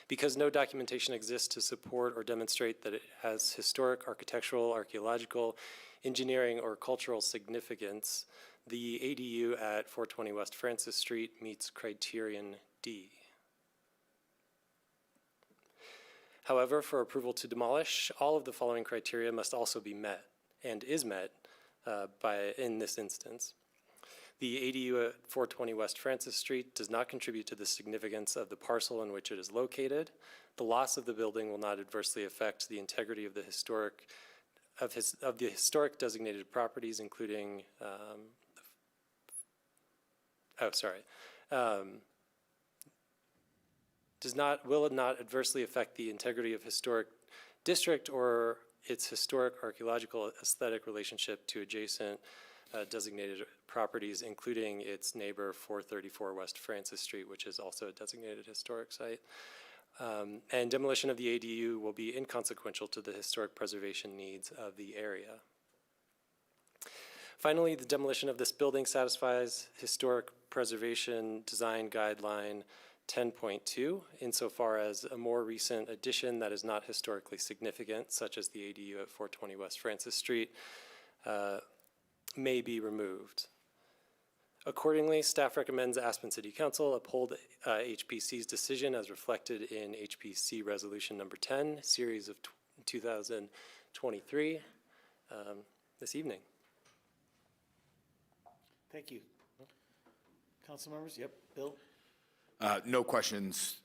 Because no documentation exists to support or demonstrate that it has historic, architectural, archaeological, engineering, or cultural significance, the ADU at 420 West Francis Street meets criterion D. However, for approval to demolish, all of the following criteria must also be met, and is met in this instance. The ADU at 420 West Francis Street does not contribute to the significance of the parcel in which it is located. The loss of the building will not adversely affect the integrity of the historic designated properties, including will it not adversely affect the integrity of historic district or its historic archaeological aesthetic relationship to adjacent designated properties, including its neighbor 434 West Francis Street, which is also a designated historic site. And demolition of the ADU will be inconsequential to the historic preservation needs of the area. Finally, the demolition of this building satisfies Historic Preservation Design Guideline 10.2 insofar as a more recent addition that is not historically significant, such as the ADU at 420 West Francis Street, may be removed. Accordingly, staff recommends Aspen City Council uphold HPC's decision as reflected in HPC Resolution Number 10, Series of 2023, this evening. Thank you. Council members? Yep, Bill? No questions.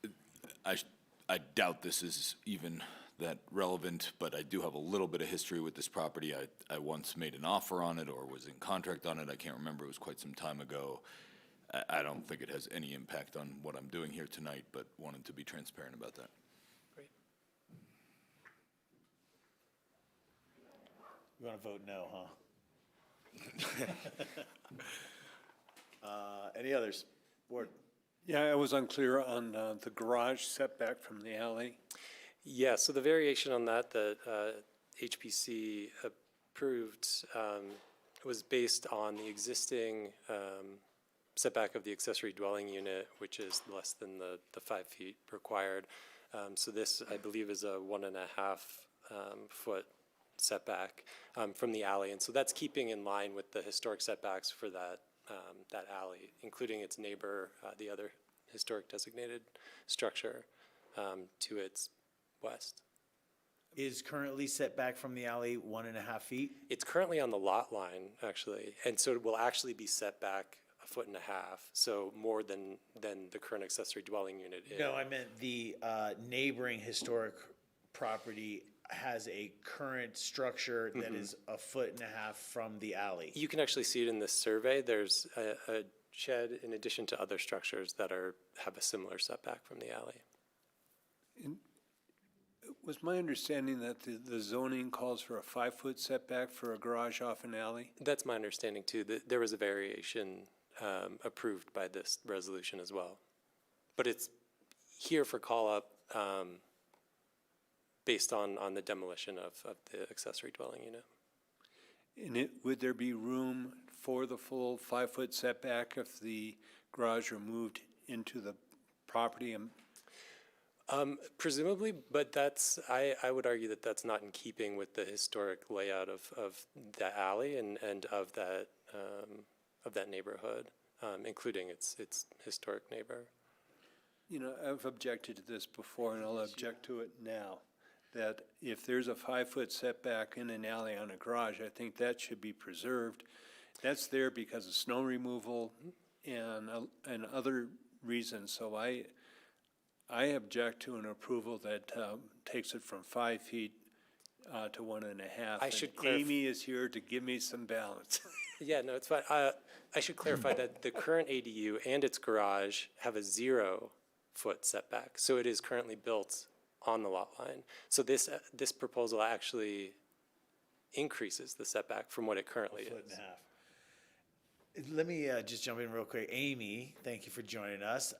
I doubt this is even that relevant, but I do have a little bit of history with this property. I once made an offer on it or was in contract on it. I can't remember. It was quite some time ago. I don't think it has any impact on what I'm doing here tonight, but wanted to be transparent about that. Great. You want to vote no, huh? Any others? Board? Yeah, I was unclear on the garage setback from the alley. Yeah, so the variation on that HPC approved was based on the existing setback of the accessory dwelling unit, which is less than the 5 feet required. So this, I believe, is a 1.5 foot setback from the alley. And so that's keeping in line with the historic setbacks for that alley, including its neighbor, the other historic designated structure to its west. Is currently set back from the alley 1.5 feet? It's currently on the lot line, actually, and so it will actually be set back 1.5 feet, so more than the current accessory dwelling unit is. No, I meant the neighboring historic property has a current structure that is 1.5 feet from the alley. You can actually see it in this survey. There's a shed in addition to other structures that have a similar setback from the alley. Was my understanding that the zoning calls for a 5-foot setback for a garage off an alley? That's my understanding too. There was a variation approved by this resolution as well. But it's here for call-up based on the demolition of the accessory dwelling unit. And would there be room for the full 5-foot setback if the garage were moved into the property? Presumably, but I would argue that that's not in keeping with the historic layout of the alley and of that neighborhood, including its historic neighbor. You know, I've objected to this before, and I'll object to it now, that if there's a 5-foot setback in an alley on a garage, I think that should be preserved. That's there because of snow removal and other reasons. So I object to an approval that takes it from 5 feet to 1.5. I should clarify. Amy is here to give me some balance. Yeah, no, it's fine. I should clarify that the current ADU and its garage have a 0-foot setback. So it is currently built on the lot line. So this proposal actually increases the setback from what it currently Foot is. and a half. Let me just jump in real quick. Amy, thank you for joining us.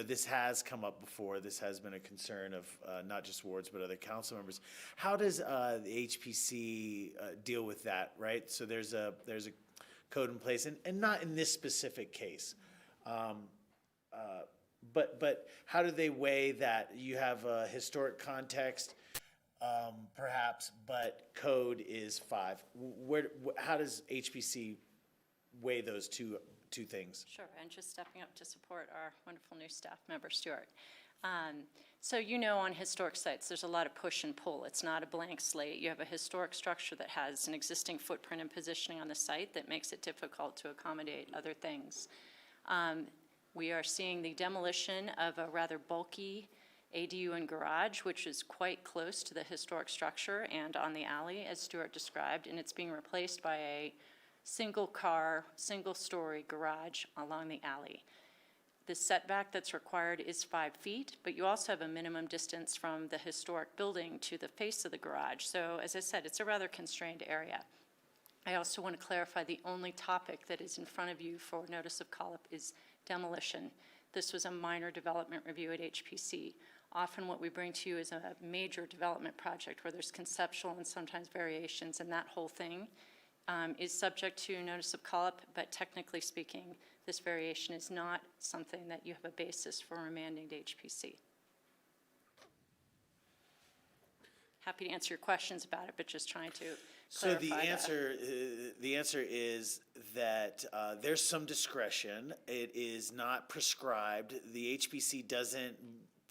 This has come up before. This has been a concern of not just wards, but other council members. How does the HPC deal with that, right? So there's a code in place, and not in this specific case. But how do they weigh that you have a historic context, perhaps, but code is 5? How does HPC weigh those two things? Sure, and just stepping up to support our wonderful new staff member, Stuart. So on historic sites, there's a lot of push and pull. It's not a blank slate. You have a historic structure that has an existing footprint and positioning on the site that makes it difficult to accommodate other things. We are seeing the demolition of a rather bulky ADU and garage, which is quite close to the historic structure and on the alley, as Stuart described, and it's being replaced by a single-car, single-story garage along the alley. The setback that's required is 5 feet, but you also have a minimum distance from the historic building to the face of the garage. So, as I said, it's a rather constrained area. I also want to clarify the only topic that is in front of you for notice of call-up is demolition. This was a minor development review at HPC. Often what we bring to you is a major development project where there's conceptual and sometimes variations, and that whole thing is subject to notice of call-up, but technically speaking, this variation is not something that you have a basis for remanding to HPC. Happy to answer your questions about it, but just trying to So clarify the answer is that there's some discretion. It is not prescribed. The HPC doesn't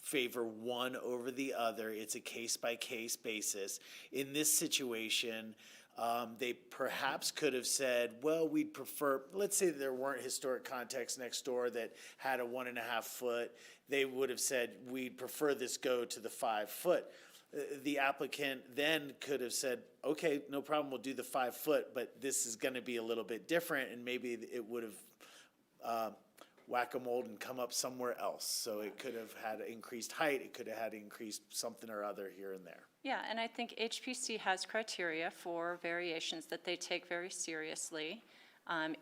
favor one over the other. It's a case-by-case basis. In this situation, they perhaps could have said, well, we'd prefer, let's say there weren't historic contexts next door that had a 1.5 foot. They would have said, we'd prefer this go to the 5 foot. The applicant then could have said, okay, no problem, we'll do the 5 foot, but this is going to be a little bit different, and maybe it would have whack-a-mole and come up somewhere else. So it could have had increased height, it could have had increased something or other here and there. Yeah, and I think HPC has criteria for variations that they take very seriously.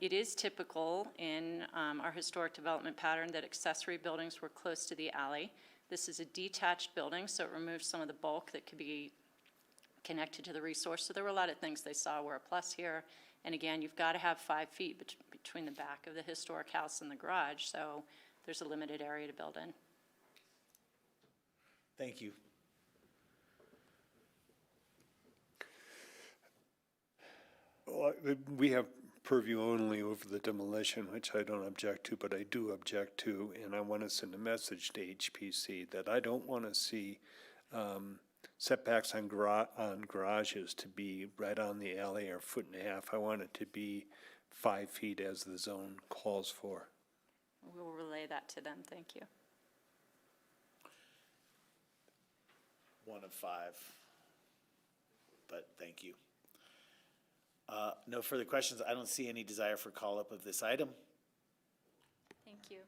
It is typical in our historic development pattern that accessory buildings were close to the alley. This is a detached building, so it removes some of the bulk that could be connected to the resource. So there were a lot of things they saw were a plus here. And again, you've got to have 5 feet between the back of the historic house and the garage, so there's a limited area to build in. Thank you. Well, we have purview only over the demolition, which I don't object to, but I do object to, and I want to send a message to HPC that I don't want to see setbacks on garages to be right on the alley or 1.5 feet. I want it to be 5 feet as the zone calls for. We'll relay that to them, thank you. 1 of 5, but thank you. No further questions. I don't see any desire for call-up of this item. Thank you.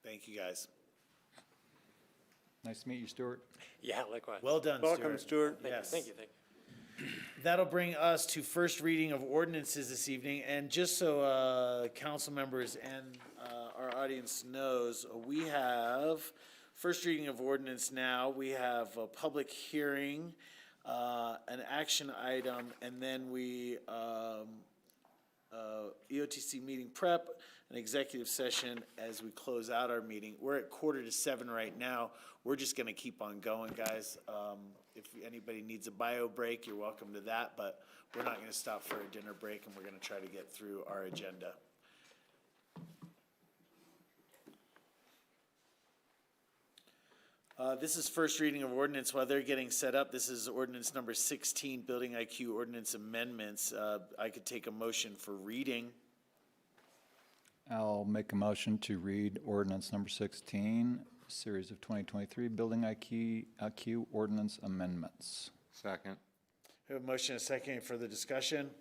Thank you, guys. Nice to meet you, Stuart. Yeah, likewise. Well done, Welcome, Stuart. Yes. Thank you. That'll bring us to first reading of ordinances this evening. And just so council members and our audience knows, we have first reading of ordinance now. We have a public hearing, an action item, and then we EOTC meeting prep, an executive session as we close out our meeting. We're at 6:45 right now. We're just going to keep on going, guys. If anybody needs a bio break, you're welcome to that, but we're not going to stop for a dinner break, and we're going to try to get through our agenda. This is first reading of ordinance. While they're getting set up, this is ordinance number 16, Building IQ Ordinance Amendments. I could take a motion for reading. I'll make a motion to read ordinance number 16, series of 2023, Building IQ Ordinance Amendments. Second. We have a motion and a second. Any further discussion?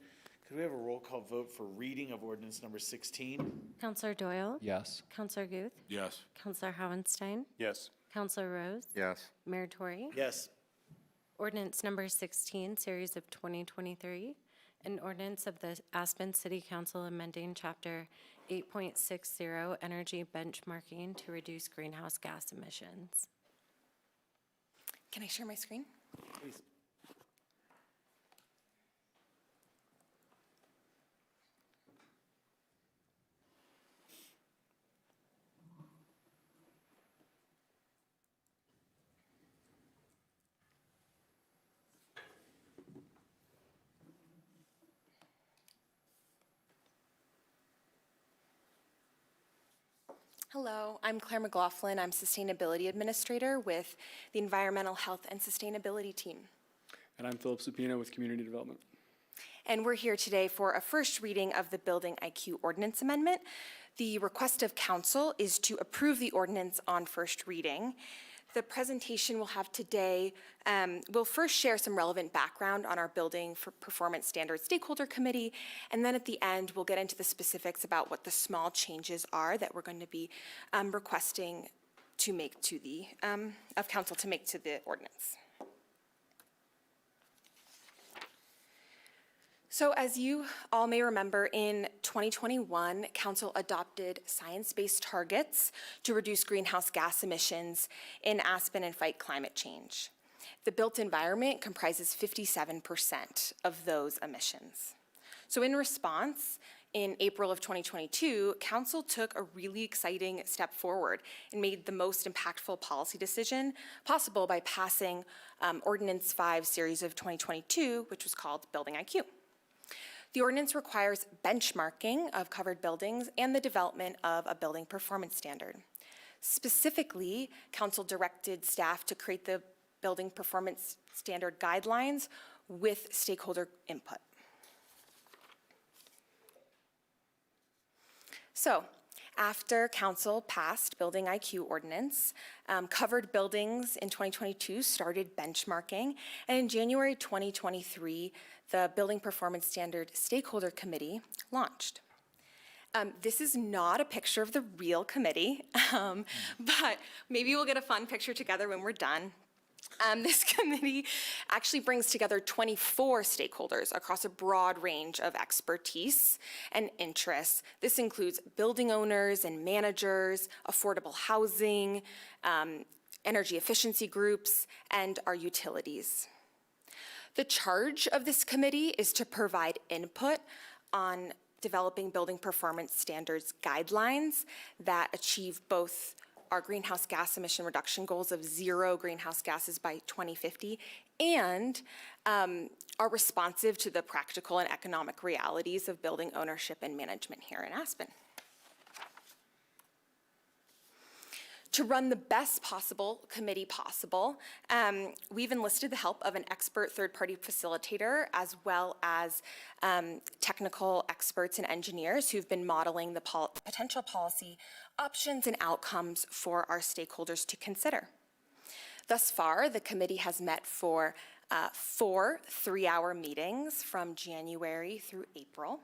Could we have a roll call vote for reading of ordinance number 16? Counselor Doyle? Yes. Counselor Guth? Yes. Counselor Howenstein? Yes. Counselor Rose? Yes. Mayor Tory? Yes. Ordinance number 16, series of 2023, an ordinance of the Aspen City Council amending Chapter 8.60 Energy Benchmarking to reduce greenhouse gas emissions. Can I share my screen? Please. Hello, I'm Claire McLaughlin. I'm Sustainability Administrator with the Environmental Health and Sustainability Team. And I'm Philip Supino with Community Development. And we're here today for a first reading of the Building IQ Ordinance Amendment. The request of council is to approve the ordinance on first reading. The presentation we'll have today will first share some relevant background on our Building for Performance Standards Stakeholder Committee, and then at the end we'll get into the specifics about what the small changes are that we're going to be requesting to make to the, of council to make to the ordinance. So as you all may remember, in 2021, Council adopted science-based targets to reduce greenhouse gas emissions in Aspen and fight climate change. The built environment comprises 57% of those emissions. So in response, in April of 2022, Council took a really exciting step forward and made the most impactful policy decision possible by passing Ordinance 5 series of 2022, which was called Building IQ. The ordinance requires benchmarking of covered buildings and the development of a building performance standard. Specifically, Council directed staff to create the building performance standard guidelines with stakeholder input. So, after Council passed Building IQ ordinance, covered buildings in 2022 started benchmarking, and in January 2023, the Building Performance Standard Stakeholder Committee launched. This is not a picture of the real committee, but maybe we'll get a fun picture together when we're done. This committee actually brings together 24 stakeholders across a broad range of expertise and interests. This includes building owners and managers, affordable housing, energy efficiency groups, and our utilities. The charge of this committee is to provide input on developing building performance standards guidelines that achieve both our greenhouse gas emission reduction goals of 0 greenhouse gases by 2050 and are responsive to the practical and economic realities of building ownership and management here in Aspen. To run the best possible committee possible, we've enlisted the help of an expert third-party facilitator as well as technical experts and engineers who've been modeling the potential policy options and outcomes for our stakeholders to consider. Thus far, the committee has met for 4 3-hour meetings from January through April.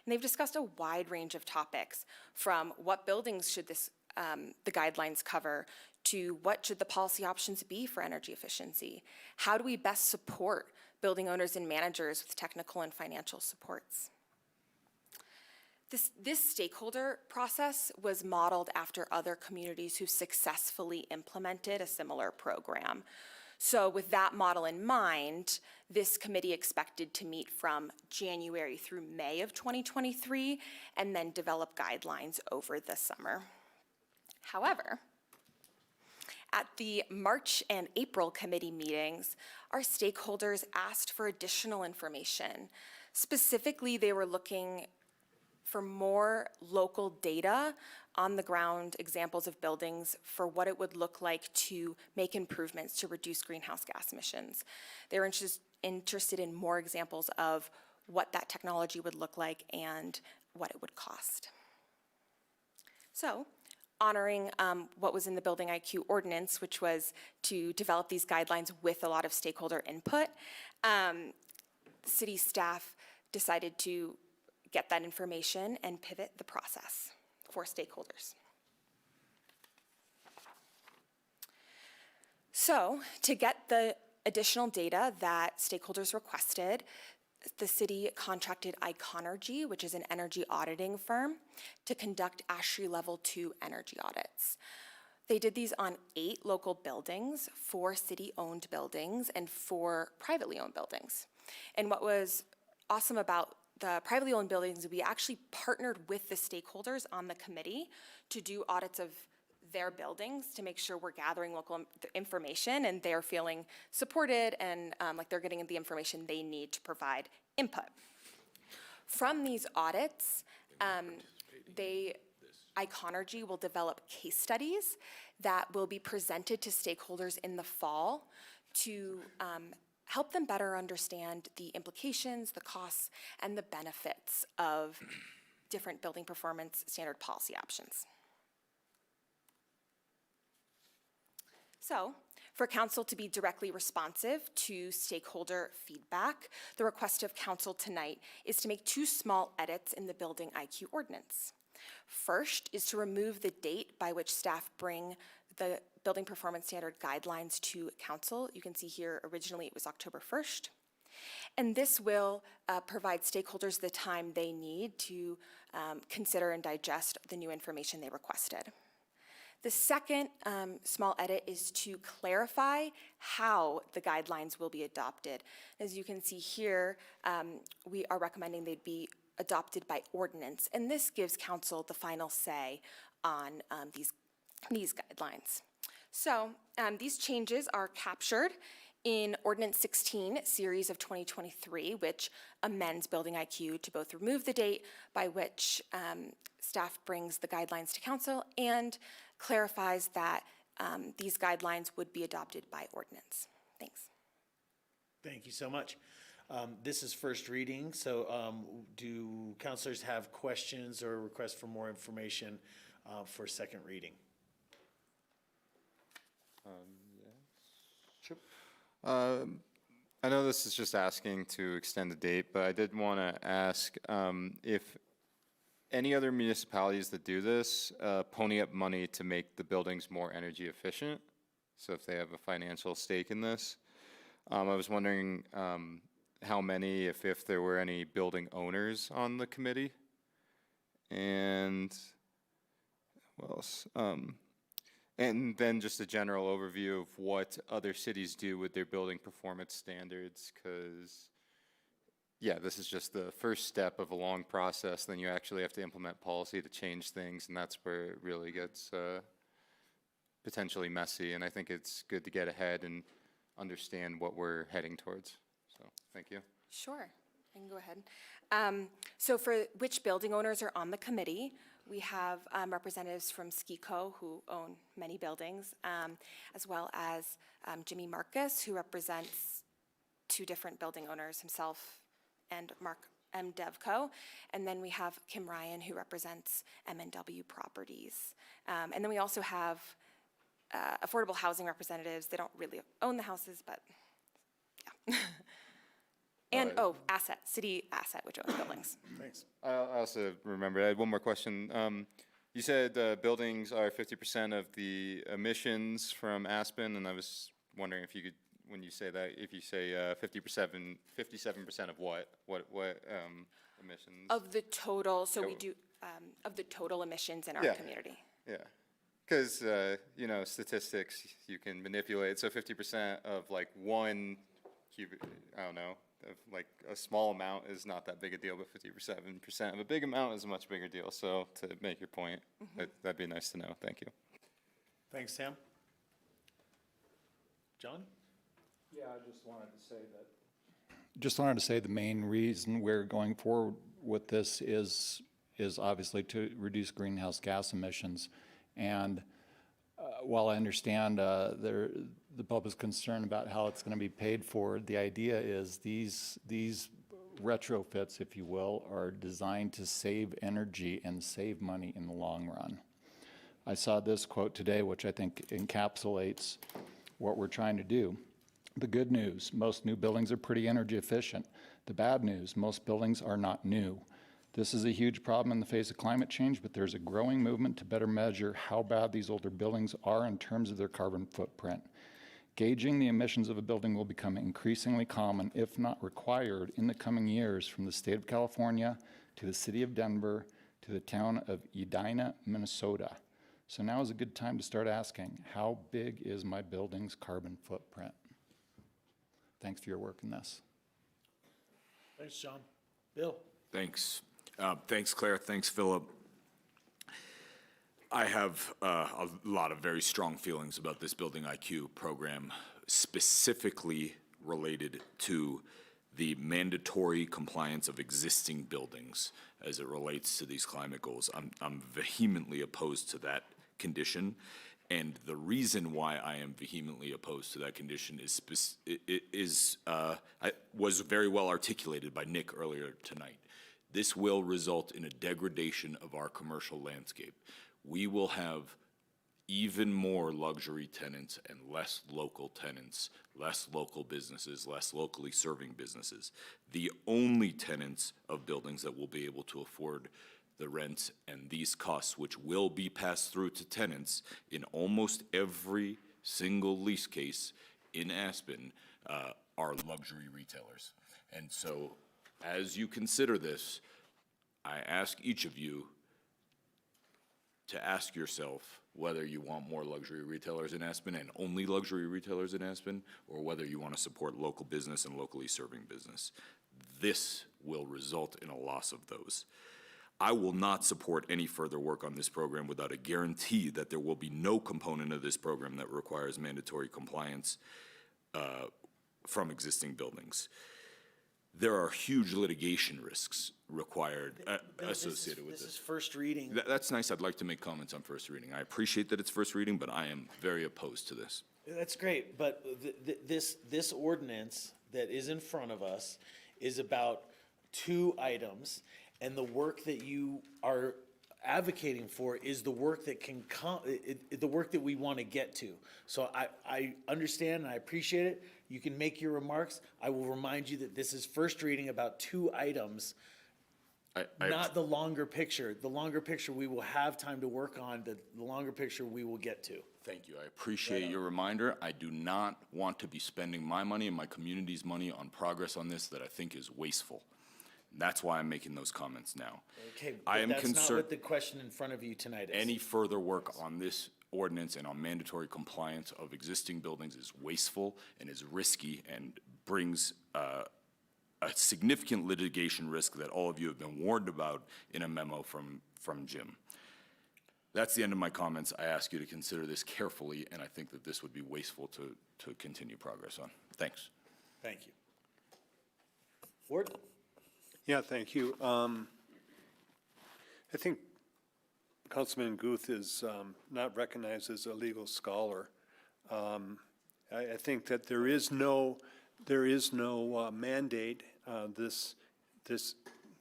And they've discussed a wide range of topics, from what buildings should the guidelines cover, to what should the policy options be for energy efficiency? How do we best support building owners and managers with technical and financial supports? This stakeholder process was modeled after other communities who successfully implemented a similar program. So with that model in mind, this committee expected to meet from January through May of 2023 and then develop guidelines over the summer. However, at the March and April committee meetings, our stakeholders asked for additional information. Specifically, they were looking for more local data on the ground examples of buildings for what it would look like to make improvements to reduce greenhouse gas emissions. They were interested in more examples of what that technology would look like and what it would cost. So, honoring what was in the Building IQ ordinance, which was to develop these guidelines with a lot of stakeholder input, city staff decided to get that information and pivot the process for stakeholders. So, to get the additional data that stakeholders requested, the city contracted Iconergy, which is an energy auditing firm, to conduct ASHRAE Level 2 energy audits. They did these on 8 local buildings, 4 city-owned buildings, and 4 privately owned buildings. And what was awesome about the privately owned buildings, we actually partnered with the stakeholders on the committee to do audits of their buildings to make sure we're gathering local information and they're feeling supported and like they're getting the information they need to provide input. From these audits, Iconergy will develop case studies that will be presented to stakeholders in the fall to help them better understand the implications, the costs, and the benefits of different building performance standard policy options. So, for council to be directly responsive to stakeholder feedback, the request of council tonight is to make 2 small edits in the Building IQ ordinance. First is to remove the date by which staff bring the building performance standard guidelines to council. You can see here originally it was October 1st. And this will provide stakeholders the time they need to consider and digest the new information they requested. The second small edit is to clarify how the guidelines will be adopted. As you can see here, we are recommending they'd be adopted by ordinance, and this gives council the final say on these guidelines. So these changes are captured in Ordinance 16, series of 2023, which amends Building IQ to both remove the date by which staff brings the guidelines to council and clarifies that these guidelines would be adopted by ordinance. Thanks. Thank you so much. This is first reading, so do councilors have questions or requests for more information for second reading? Sure. I know this is just asking to extend the date, but I did want to ask if any other municipalities that do this pony up money to make the buildings more energy efficient. So if they have a financial stake in this, I was wondering how many, if there were any building owners on the committee, and what else? And then just a general overview of what other cities do with their building performance standards, because yeah, this is just the first step of a long process. Then you actually have to implement policy to change things, and that's where it really gets potentially messy. And I think it's good to get ahead and understand what we're heading towards. So, thank you. Sure, I can go ahead. So for which building owners are on the committee, we have representatives from CoA, who own many buildings, as well as Jimmy Marcus, who represents 2 different building owners, himself and Mark M. Devco. And then we have Kim Ryan, who represents M&W Properties. And then we also have affordable housing representatives. They don't really own the houses, but yeah. And, ASSET, city asset, which owns buildings. Thanks. I also remember, I had one more question. You said buildings are 50% of the emissions from Aspen, and I was wondering if you could, when you say that, if you say 57% of what emissions? Of the total, so we do, of the total emissions in our community. Yeah, because, you know, statistics you can manipulate, so 50% of like 1 cubic, I don't know, of like a small amount is not that big a deal, but 57% of a big amount is a much bigger deal. So to make your point, that'd be nice to know. Thank you. Thanks, Sam. John? Yeah, I just wanted to say the main reason we're going forward with this is obviously to reduce greenhouse gas emissions. And while I understand the public's concern about how it's going to be paid for, the idea is these retrofits, if you will, are designed to save energy and save money in the long run. I saw this quote today, which I think encapsulates what we're trying to do. The good news, most new buildings are pretty energy efficient. The bad news, most buildings are not new. This is a huge problem in the face of climate change, but there's a growing movement to better measure how bad these older buildings are in terms of their carbon footprint. Gauging the emissions of a building will become increasingly common, if not required, in the coming years from the state of California to the city of Denver to the town of Edina, Minnesota. So now is a good time to start asking, how big is my building's carbon footprint? Thanks for your work in this. Thanks, John. Bill? Thanks. Thanks, Claire. Thanks, Philip. I have a lot of very strong feelings about this Building IQ program, specifically related to the mandatory compliance of existing buildings as it relates to these climate goals. I'm vehemently opposed to that condition. And the reason why I am vehemently opposed to that condition was very well articulated by Nick earlier tonight. This will result in a degradation of our commercial landscape. We will have even more luxury tenants and less local tenants, less local businesses, less locally serving businesses. The only tenants of buildings that will be able to afford the rents and these costs, which will be passed through to tenants in almost every single lease case in Aspen, are luxury retailers. And so, as you consider this, I ask each of you to ask yourself whether you want more luxury retailers in Aspen and only luxury retailers in Aspen, or whether you want to support local business and locally serving business. This will result in a loss of those. I will not support any further work on this program without a guarantee that there will be no component of this program that requires mandatory compliance from existing buildings. There are huge litigation risks required associated with this. This is first reading. That's nice. I'd like to make comments on first reading. I appreciate that it's first reading, but I am very opposed to this. That's great, but this ordinance that is in front of us is about 2 items, and the work that you are advocating for is the work that can come, the work that we want to get to. So I understand and I appreciate it. You can make your remarks. I will remind you that this is first reading about 2 items, not the longer picture. The longer picture we will have time to work on, the longer picture we will get to. Thank you. I appreciate your reminder. I do not want to be spending my money and my community's money on progress on this that I think is wasteful. That's why I'm making those comments now. Okay, I but am that's not concerned. what the question in front of you tonight is. Any further work on this ordinance and on mandatory compliance of existing buildings is wasteful and is risky and brings a significant litigation risk that all of you have been warned about in a memo from Jim. That's the end of my comments. I ask you to consider this carefully, and I think that this would be wasteful to continue progress on. Thanks. Thank you. Ward? Yeah, thank you. I think Councilman Guth is not recognized as a legal scholar. I think that there is no mandate. This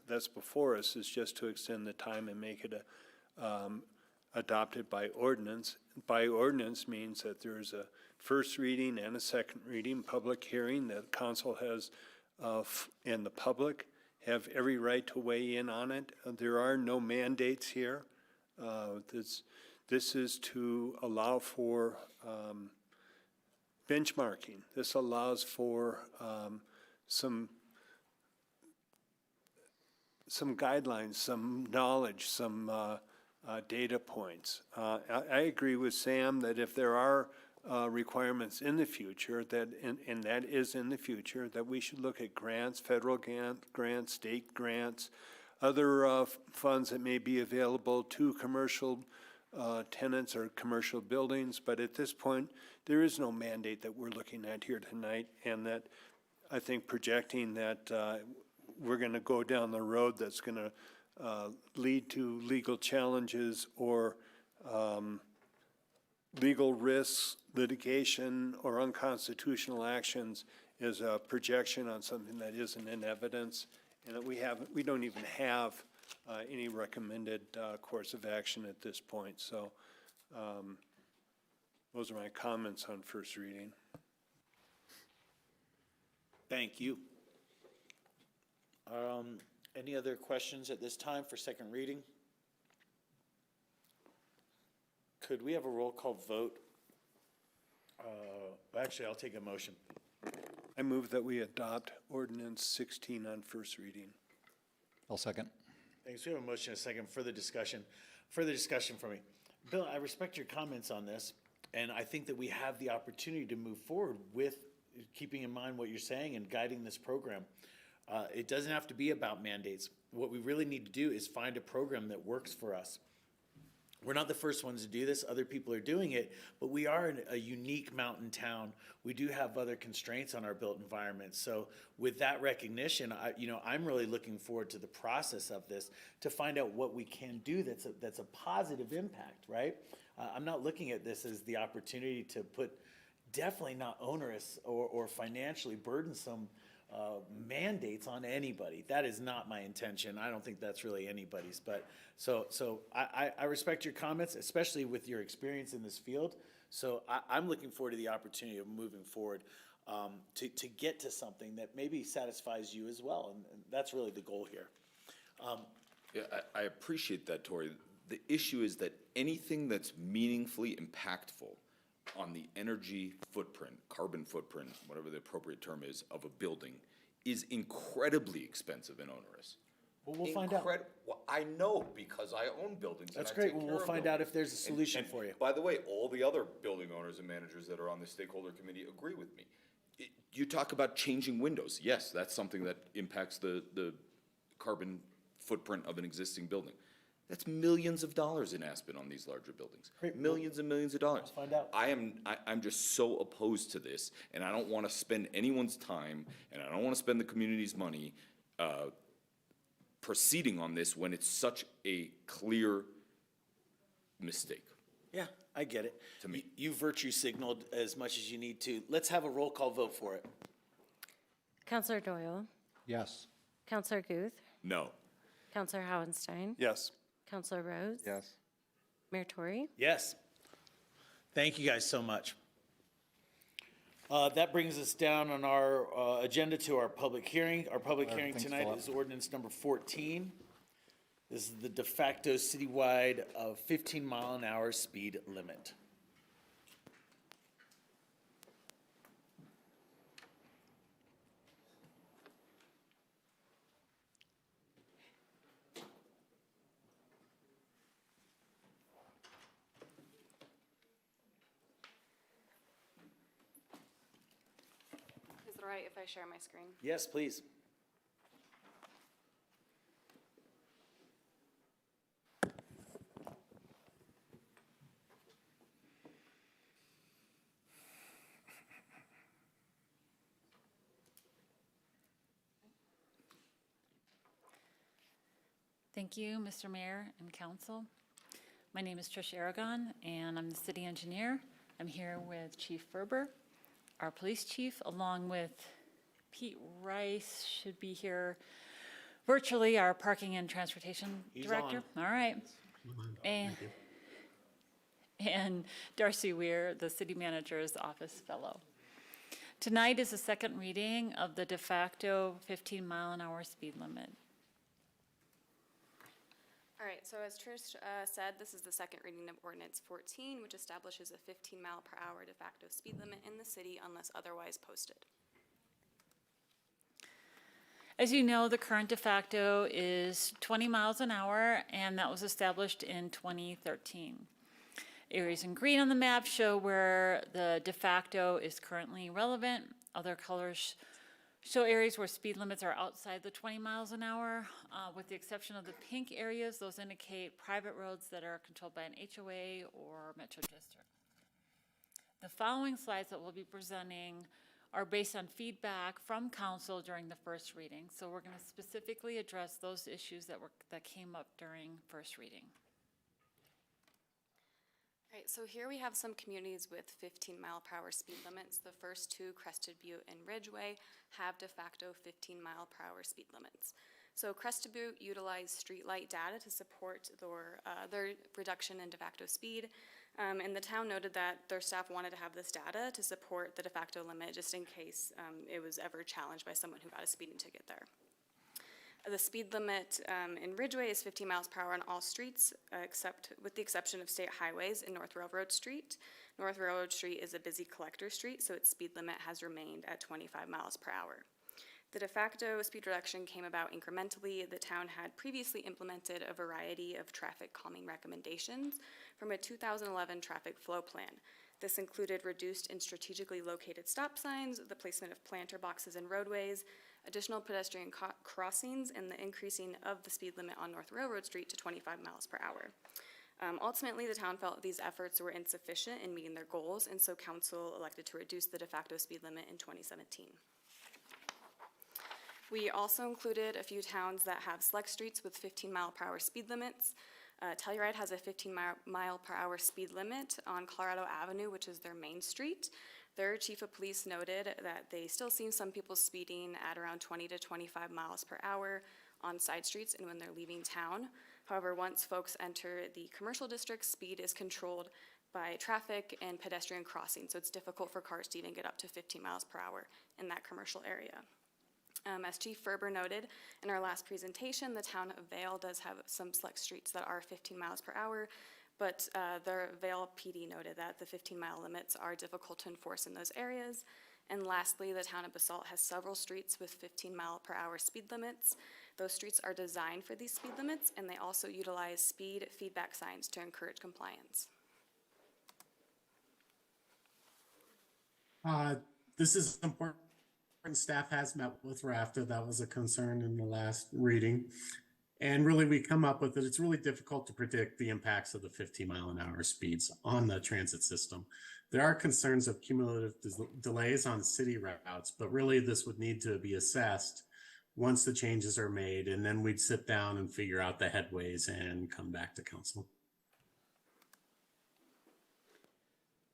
that's before us is just to extend the time and make it adopted by ordinance. By ordinance means that there is a first reading and a second reading, public hearing that council has, and the public have every right to weigh in on it. There are no mandates here. This is to allow for benchmarking. This allows for some guidelines, some knowledge, some data points. I agree with Sam that if there are requirements in the future, that and that is in the future, that we should look at grants, federal grants, state grants, other funds that may be available to commercial tenants or commercial buildings. But at this point, there is no mandate that we're looking at here tonight, and that I think projecting that we're going to go down the road that's going to lead to legal challenges or legal risks, litigation, or unconstitutional actions is a projection on something that isn't in evidence, and that we don't even have any recommended course of action at this point. So those are my comments on first reading. Thank you. Any other questions at this time for second reading? Could we have a roll call vote? Actually, I'll take a motion. I move that we adopt ordinance 16 on first reading. I'll second. Thanks. We have a motion and a second. Further discussion from me. Bill, I respect your comments on this, and I think that we have the opportunity to move forward with keeping in mind what you're saying and guiding this program. It doesn't have to be about mandates. What we really need to do is find a program that works for us. We're not the first ones to do this. Other people are doing it, but we are in a unique mountain town. We do have other constraints on our built environment. So with that recognition, I'm really looking forward to the process of this to find out what we can do that's a positive impact, right? I'm not looking at this as the opportunity to put definitely not onerous or financially burdensome mandates on anybody. That is not my intention. I don't think that's really anybody's. But so I respect your comments, especially with your experience in this field. So I'm looking forward to the opportunity of moving forward to get to something that maybe satisfies you as well. And that's really the goal here. Yeah, I appreciate that, Tori. The issue is that anything that's meaningfully impactful on the energy footprint, carbon footprint, whatever the appropriate term is, of a building is incredibly expensive and onerous. Well, we'll find out. Well, I know because I own buildings. That's and I great. take Well, care we'll of find out buildings. if there's a solution And for you. By the way, all the other building owners and managers that are on the stakeholder committee agree with me. You talk about changing windows. Yes, that's something that impacts the carbon footprint of an existing building. That's millions of dollars in Aspen on these larger buildings. Great. Millions and millions of dollars. Let's find out. I'm just so opposed to this, and I don't want to spend anyone's time, and I don't want to spend the community's money proceeding on this when it's such a clear mistake. Yeah, I get it. To me. You virtue signaled as much as you need to. Let's have a roll call vote for it. Counselor Doyle, Yes. Counselor Guth, No. Counselor Howenstein, Yes. Counselor Rose, Yes. Mayor Tory. Yes. Thank you guys so much. That brings us down on our agenda to our public hearing. Our public hearing thanks, tonight Philip. is ordinance number 14. This is the de facto citywide 15-mile-an-hour speed limit. Is it all right if I share my screen? Yes, please. Thank you, Mr. Mayor and Council. My name is Trish Aragon, and I'm the city engineer. I'm here with Chief Ferber, our police chief, along with Pete Rice, should be here virtually, our parking and transportation He's director. All right. And Darcy Weir, the city manager's office fellow. Tonight is the second reading of the de facto 15-mile-an-hour speed limit. All right, so as Trish said, this is the second reading of ordinance 14, which establishes a 15-mile-per-hour de facto speed limit in the city unless otherwise posted. As you know, the current de facto is 20 miles an hour, and that was established in 2013. Areas in green on the map show where the de facto is currently relevant. Other colors show areas where speed limits are outside the 20 miles an hour, with the exception of the pink areas. Those indicate private roads that are controlled by an HOA or Metro District. The following slides that we'll be presenting are based on feedback from council during the first reading. So we're going to specifically address those issues that came up during first reading. All right, so here we have some communities with 15-mile-per-hour speed limits. The first two, Crested Butte and Ridgway, have de facto 15-mile-per-hour speed limits. So Crested Butte utilized streetlight data to support their reduction in de facto speed. And the town noted that their staff wanted to have this data to support the de facto limit just in case it was ever challenged by someone who got a speeding ticket there. The speed limit in Ridgway is 15 miles per hour on all streets, with the exception of state highways in North Railroad Street. North Railroad Street is a busy collector street, so its speed limit has remained at 25 miles per hour. The de facto speed reduction came about incrementally. The town had previously implemented a variety of traffic calming recommendations from a 2011 traffic flow plan. This included reduced and strategically located stop signs, the placement of planter boxes in roadways, additional pedestrian crossings, and the increasing of the speed limit on North Railroad Street to 25 miles per hour. Ultimately, the town felt these efforts were insufficient in meeting their goals, and so council elected to reduce the de facto speed limit in 2017. We also included a few towns that have select streets with 15 mile per hour speed limits. Telluride has a 15 mile per hour speed limit on Colorado Avenue, which is their main street. Their chief of police noted that they still see some people speeding at around 20 to 25 miles per hour on side streets and when they're leaving town. However, once folks enter the commercial district, speed is controlled by traffic and pedestrian crossing, so it's difficult for cars to even get up to 15 miles per hour in that commercial area. As Chief Ferber noted in our last presentation, the town of Vail does have some select streets that are 15 miles per hour, but the Vail PD noted that the 15-mile limits are difficult to enforce in those areas. And lastly, the town of Basalt has several streets with 15 mile per hour speed limits. Those streets are designed for these speed limits, and they also utilize speed feedback signs to encourage compliance. This is important. Staff has met with RAFTA. That was a concern in the last reading. And really, we come up with it. It's really difficult to predict the impacts of the 50-mile-an-hour speeds on the transit system. There are concerns of cumulative delays on city routes, but really this would need to be assessed once the changes are made, and then we'd sit down and figure out the headways and come back to council.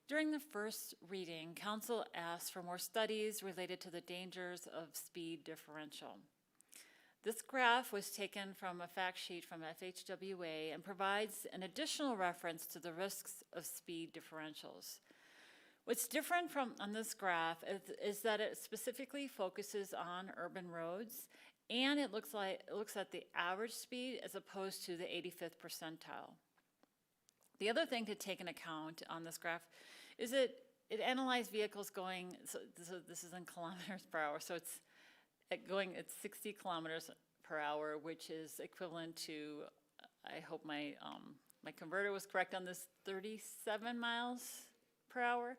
During the first reading, council asked for more studies related to the dangers of speed differential. This graph was taken from a fact sheet from FHWA and provides an additional reference to the risks of speed differentials. What's different on this graph is that it specifically focuses on urban roads, and it looks at the average speed as opposed to the 85th percentile. The other thing to take into account on this graph is it analyzed vehicles going, so this is in kilometers per hour, so it's going at 60 kilometers per hour, which is equivalent to, I hope my converter was correct on this, 37 miles per hour.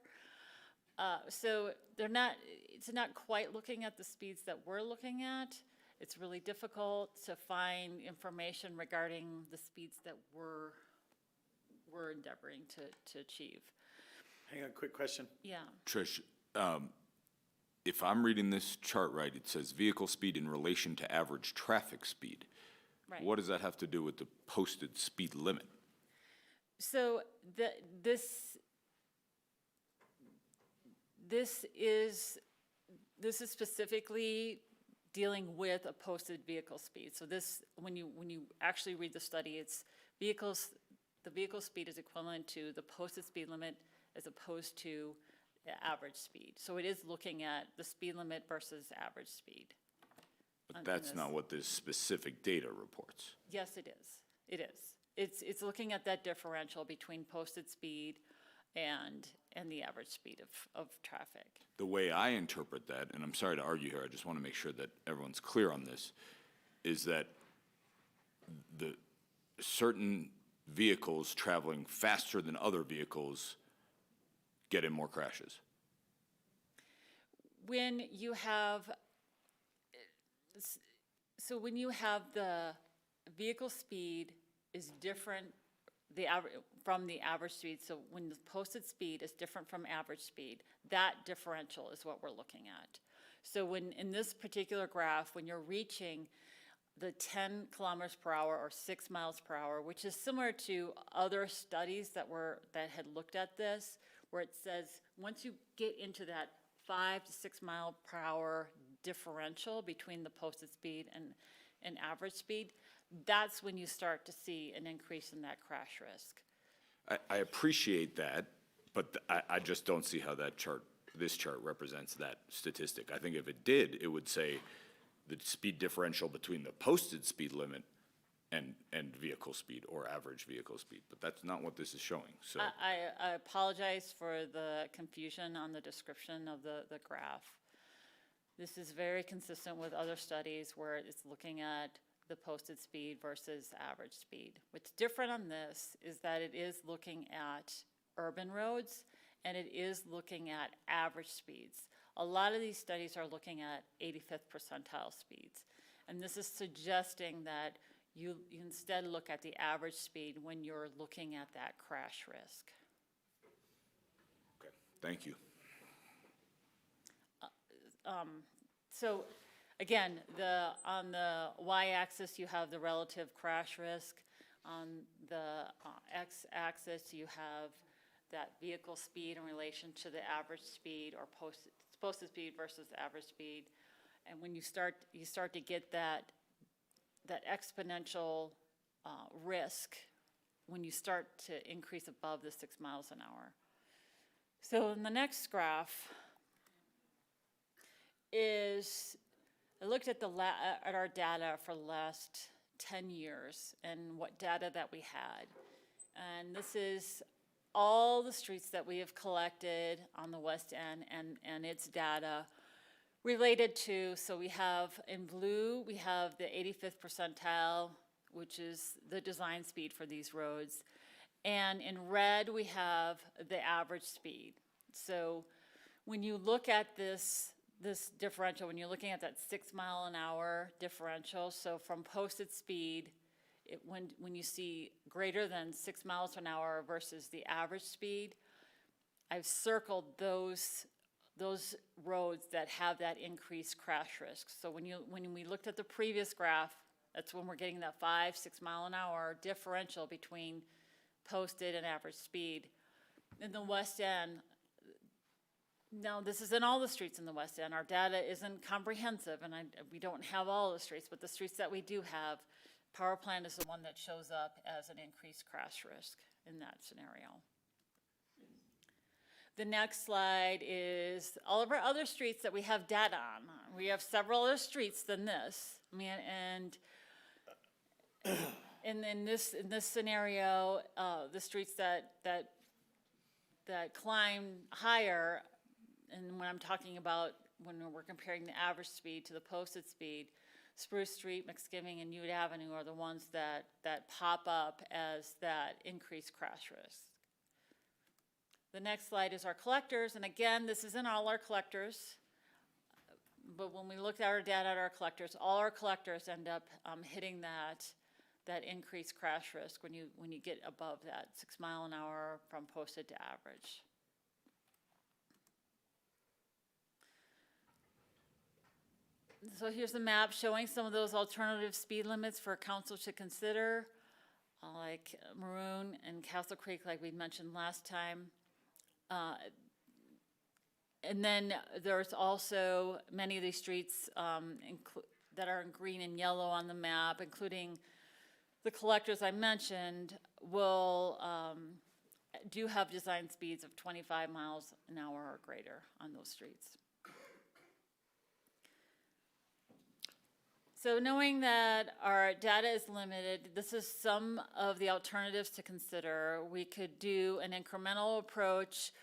So it's not quite looking at the speeds that we're looking at. It's really difficult to find information regarding the speeds that we're endeavoring to achieve. Hang on, quick question. Yeah. Trish, if I'm reading this chart right, it says vehicle speed in relation to average traffic speed. Right. What does that have to do with the posted speed limit? So this is specifically dealing with a posted vehicle speed. So this, when you actually read the study, it's the vehicle speed is equivalent to the posted speed limit as opposed to the average speed. So it is looking at the speed limit versus average speed. But that's not what this specific data reports. Yes, it is. It is. It's looking at that differential between posted speed and the average speed of traffic. The way I interpret that, and I'm sorry to argue here, I just want to make sure that everyone's clear on this, is that the certain vehicles traveling faster than other vehicles get in more crashes. When you have, when you have the vehicle speed is different from the average speed, so when the posted speed is different from average speed, that differential is what we're looking at. So when in this particular graph, when you're reaching the 10 kilometers per hour or 6 miles per hour, which is similar to other studies that had looked at this, where it says once you get into that 5 to 6 mile per hour differential between the posted speed and average speed, that's when you start to see an increase in that crash risk. I appreciate that, but I just don't see how this chart represents that statistic. I think if it did, it would say the speed differential between the posted speed limit and vehicle speed or average vehicle speed, but that's not what this is showing, so. I apologize for the confusion on the description of the graph. This is very consistent with other studies where it's looking at the posted speed versus average speed. What's different on this is that it is looking at urban roads and it is looking at average speeds. A lot of these studies are looking at 85th percentile speeds. And this is suggesting that you instead look at the average speed when you're looking at that crash risk. Okay, thank you. So again, on the y-axis you have the relative crash risk. On the x-axis you have that vehicle speed in relation to the average speed or posted speed versus average speed. And when you start to get that exponential risk when you start to increase above the 6 miles an hour. So in the next graph is, I looked at at our data for the last 10 years and what data that we had. And this is all the streets that we have collected on the West End and its data related to, so we have in blue, we have the 85th percentile, which is the design speed for these roads. And in red, we have the average speed. So when you look at this differential, when you're looking at that 6 mile an hour differential, so from posted speed, when you see greater than 6 miles an hour versus the average speed, I've circled those roads that have that increased crash risk. So when we looked at the previous graph, that's when we're getting that 5-6 mile an hour differential between posted and average speed. In the West End, now this isn't all the streets in the West End. Our data isn't comprehensive, and we don't have all the streets, but the streets that we do have, power plant is the one that shows up as an increased crash risk in that scenario. The next slide is all of our other streets that we have data on. We have several other streets than this. I mean, and in this scenario, the streets that climb higher, and when I'm talking about when we're comparing the average speed to the posted speed, Spruce Street, McSkimming, and Ute Avenue are the ones that pop up as that increased crash risk. The next slide is our collectors, and again, this isn't all our collectors, but when we looked at our data at our collectors, all our collectors end up hitting that increased crash risk when you get above that 6 mile an hour from posted to average. So here's the map showing some of those alternative speed limits for council to consider, like Maroon and Castle Creek, like we mentioned last time. And then there's also many of these streets that are in green and yellow on the map, including the collectors I mentioned, do have design speeds of 25 miles an hour or greater on those streets. So knowing that our data is limited, this is some of the alternatives to consider. We could do an incremental approach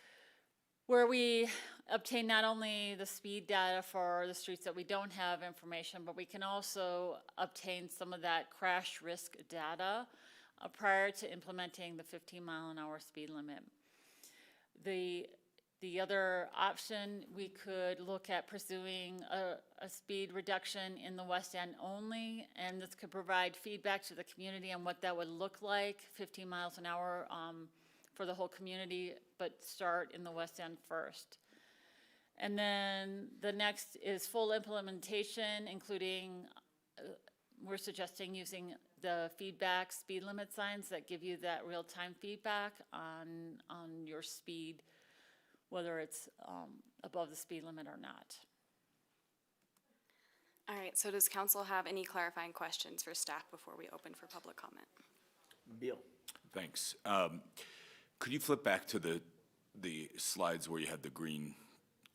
where we obtain not only the speed data for the streets that we don't have information, but we can also obtain some of that crash risk data prior to implementing the 15 mile an hour speed limit. The other option, we could look at pursuing a speed reduction in the West End only, and this could provide feedback to the community on what that would look like, 15 miles an hour for the whole community, but start in the West End first. And then the next is full implementation, including, we're suggesting using the feedback speed limit signs that give you that real-time feedback on your speed, whether it's above the speed limit or not. All right, so does council have any clarifying questions for staff before we open for public comment? Bill. Thanks. Could you flip back to the slides where you had the green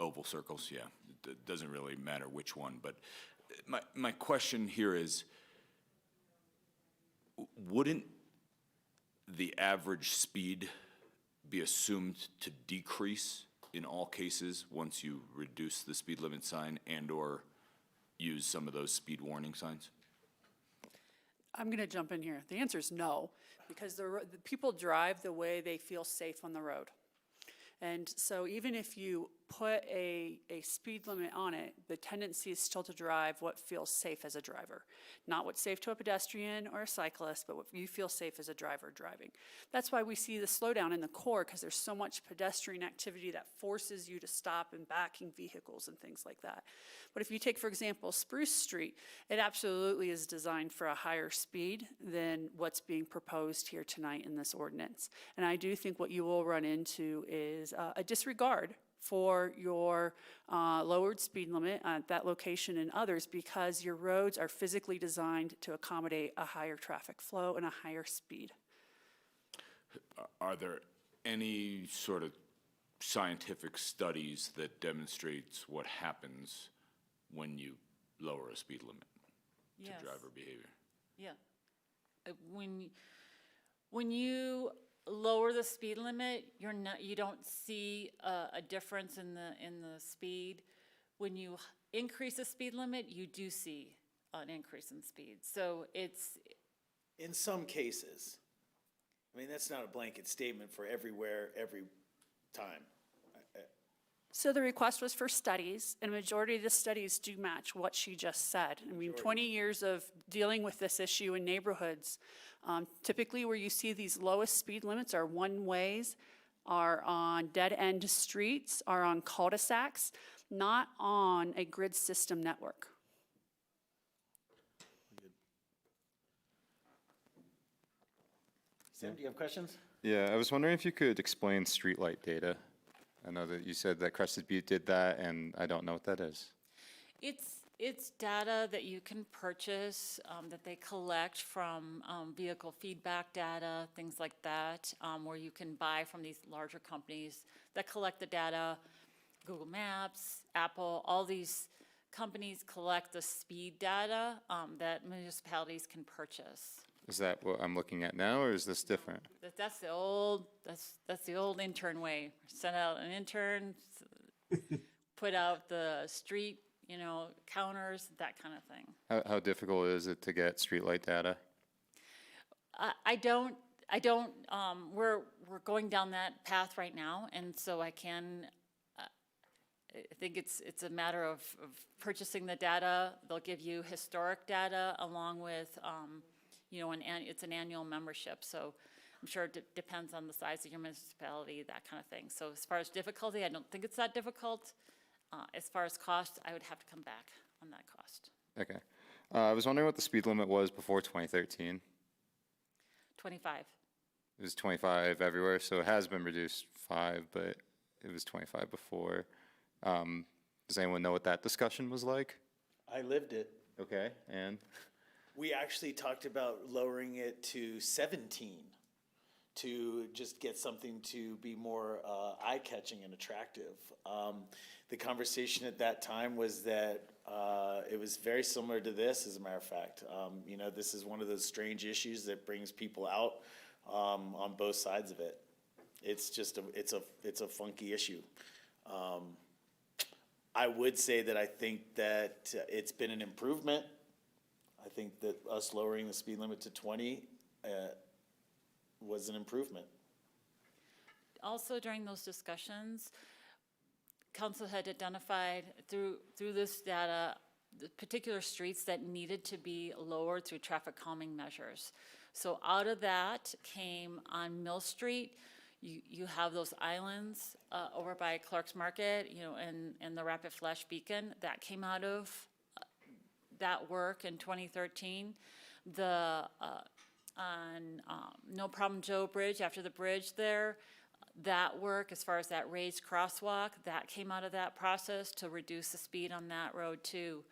oval circles? Yeah, it doesn't really matter which one, but my question here is, wouldn't the average speed be assumed to decrease in all cases once you reduce the speed limit sign and/or use some of those speed warning signs? I'm going to jump in here. The answer is no, because the people drive the way they feel safe on the road. And so even if you put a speed limit on it, the tendency is still to drive what feels safe as a driver. Not what's safe to a pedestrian or a cyclist, but what you feel safe as a driver driving. That's why we see the slowdown in the core, because there's so much pedestrian activity that forces you to stop and backing vehicles and things like that. But if you take, for example, Spruce Street, it absolutely is designed for a higher speed than what's being proposed here tonight in this ordinance. And I do think what you will run into is a disregard for your lowered speed limit at that location and others, because your roads are physically designed to accommodate a higher traffic flow and a higher speed. Are there any sort of scientific studies that demonstrates what happens when you lower a speed limit to Yes. driver behavior? Yeah. When you lower the speed limit, you don't see a difference in the speed. When you increase the speed limit, you do see an increase in speed. So it's In some cases. I mean, that's not a blanket statement for everywhere, every time. So the request was for studies, and a majority of the studies do match what she just said. I mean, 20 years of dealing with this issue in neighborhoods, typically where you see these lowest speed limits are one-ways, are on dead-end streets, are on cul-de-sacs, not on a grid system network. Sam, do you have questions? Yeah, I was wondering if you could explain streetlight data. I know that you said that Crested Butte did that, and I don't know what that is. It's data that you can purchase, that they collect from vehicle feedback data, things like that, where you can buy from these larger companies that collect the data. Google Maps, Apple, all these companies collect the speed data that municipalities can purchase. Is that what I'm looking at now, or is this different? That's the old intern way. Send out an intern, put out the street, counters, that kind of thing. How difficult is it to get streetlight data? We're going down that path right now, and so I think it's a matter of purchasing the data. They'll give you historic data along with, it's an annual membership, so I'm sure it depends on the size of your municipality, that kind of thing. So as far as difficulty, I don't think it's that difficult. As far as cost, I would have to come back on that cost. Okay. I was wondering what the speed limit was before 2013. 25. It was 25 everywhere, so it has been reduced 5, but it was 25 before. Does anyone know what that discussion was like? I lived it. Okay, and? We actually talked about lowering it to 17 to just get something to be more eye-catching and attractive. The conversation at that time was that it was very similar to this, as a matter of fact. This is one of those strange issues that brings people out on both sides of it. It's just it's a funky issue. I would say that I think that it's been an improvement. I think that us lowering the speed limit to 20 was an improvement. Also, during those discussions, council had identified through this data the particular streets that needed to be lowered through traffic calming measures. So out of that came on Mill Street, you have those islands over by Clark's Market, and the Rapid Flash Beacon that came out of that work in 2013. On No Problem Joe Bridge, after the bridge there, that work, as far as that raised crosswalk, that came out of that process to reduce the speed on that road too.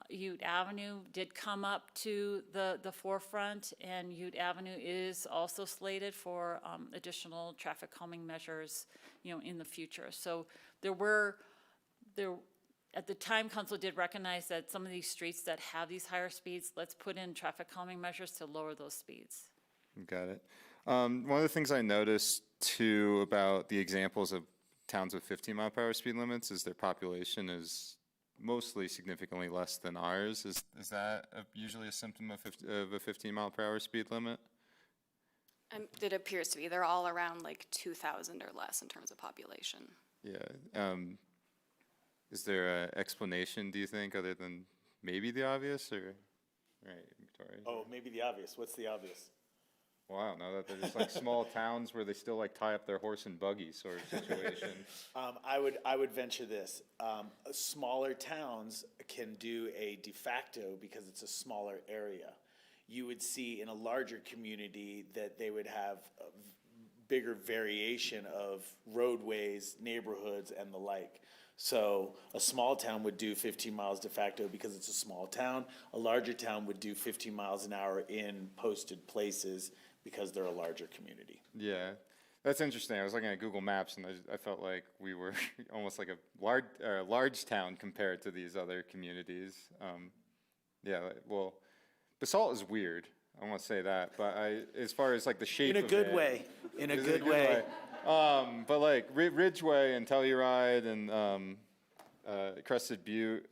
Ute Avenue did come up to the forefront, and Ute Avenue is also slated for additional traffic calming measures, in the future. So at the time, council did recognize that some of these streets that have these higher speeds, let's put in traffic calming measures to lower those speeds. Got it. One of the things I noticed too about the examples of towns with 15 mile per hour speed limits is their population is mostly significantly less than ours. Is that usually a symptom of a 15 mile per hour speed limit? It appears to be. They're all around like 2,000 or less in terms of population. Yeah. Is there an explanation, do you think, other than maybe the obvious, or, right, Victoria? Oh, maybe the obvious. What's the obvious? Well, I don't know, that they're just like small towns where they still like tie up their horse and buggy sort of situation. I would venture this. Smaller towns can do a de facto because it's a smaller area. You would see in a larger community that they would have a bigger variation of roadways, neighborhoods, and the like. So a small town would do 15 miles de facto because it's a small town. A larger town would do 15 miles an hour in posted places because they're a larger community. Yeah, that's interesting. I was looking at Google Maps and I felt like we were almost like a large town compared to these other communities. Yeah, well, Basalt is weird. I want to say that, but as far as like the shape In a good way. In a good way. But like Ridgway and Telluride and Crested Butte,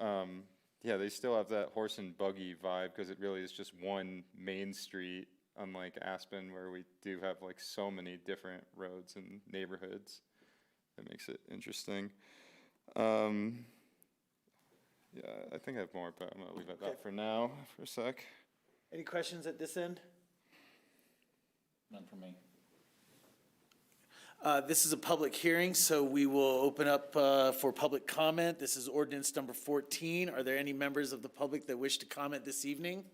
yeah, they still have that horse and buggy vibe because it really is just one main street, unlike Aspen where we do have like so many different roads and neighborhoods. That makes it interesting. Yeah, I think I have more, but I'm gonna leave it at that for now, for a sec. Any questions at this end? None for me. This is a public hearing, so we will open up for public comment. This is ordinance number 14. Are there any members of the public that wish to comment this evening?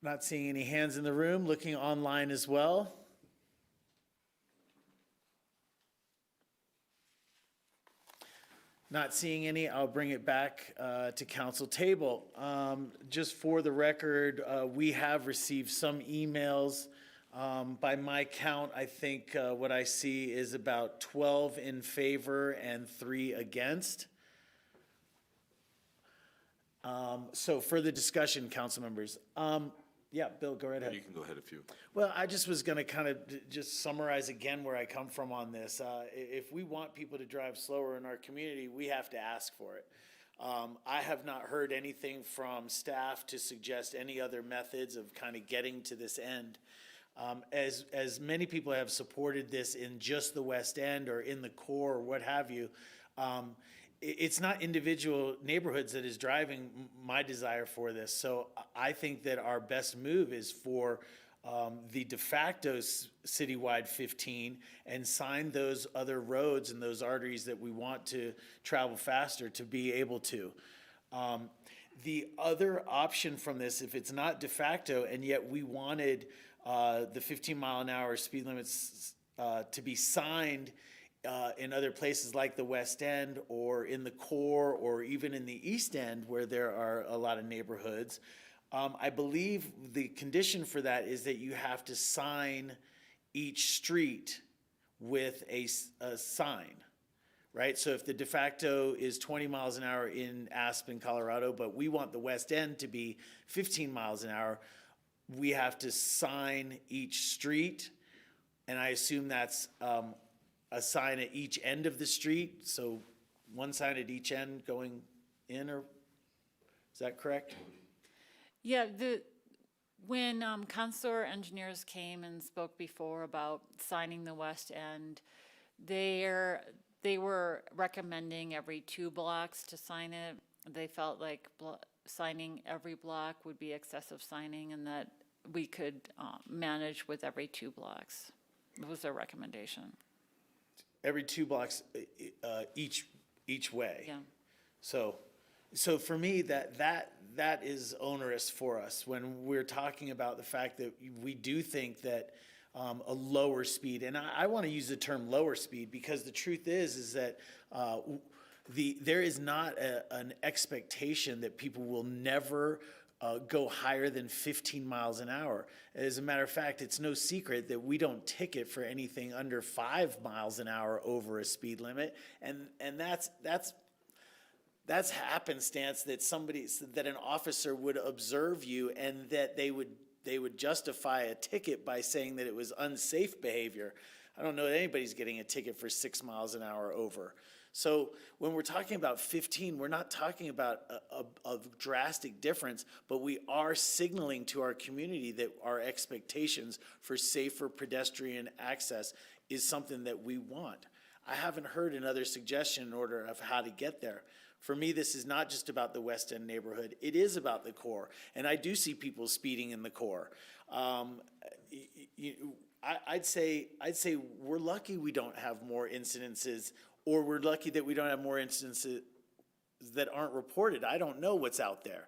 Not seeing any hands in the room. Looking online as well. Not seeing any, I'll bring it back to council table. Just for the record, we have received some emails. By my count, I think what I see is about 12 in favor and 3 against. So further discussion, council members. Yeah, Bill, go right ahead. You can go ahead if you. Well, I just was going to kind of just summarize again where I come from on this. If we want people to drive slower in our community, we have to ask for it. I have not heard anything from staff to suggest any other methods of kind of getting to this end. As many people have supported this in just the West End or in the core or what have you, it's not individual neighborhoods that is driving my desire for this. So I think that our best move is for the de facto citywide 15 and sign those other roads and those arteries that we want to travel faster to be able to. The other option from this, if it's not de facto and yet we wanted the 15 mile an hour speed limits to be signed in other places like the West End or in the core or even in the East End where there are a lot of neighborhoods, I believe the condition for that is that you have to sign each street with a sign, right? So if the de facto is 20 miles an hour in Aspen, Colorado, but we want the West End to be 15 miles an hour, we have to sign each street, and I assume that's a sign at each end of the street, so one sign at each end going in, or is that correct? Yeah, when consular engineers came and spoke before about signing the West End, they were recommending every 2 blocks to sign it. They felt like signing every block would be excessive signing and that we could manage with every 2 blocks. It was their recommendation. Every 2 blocks each way. Yeah. So for me, that is onerous for us when we're talking about the fact that we do think that a lower speed, and I want to use the term lower speed because the truth is that there is not an expectation that people will never go higher than 15 miles an hour. As a matter of fact, it's no secret that we don't ticket for anything under 5 miles an hour over a speed limit, and that's happenstance that an officer would observe you and that they would justify a ticket by saying that it was unsafe behavior. I don't know that anybody's getting a ticket for 6 miles an hour over. So when we're talking about 15, we're not talking about a drastic difference, but we are signaling to our community that our expectations for safer pedestrian access is something that we want. I haven't heard another suggestion in order of how to get there. For me, this is not just about the West End neighborhood. It is about the core, and I do see people speeding in the core. I'd say we're lucky we don't have more incidences, or we're lucky that we don't have more instances that aren't reported. I don't know what's out there.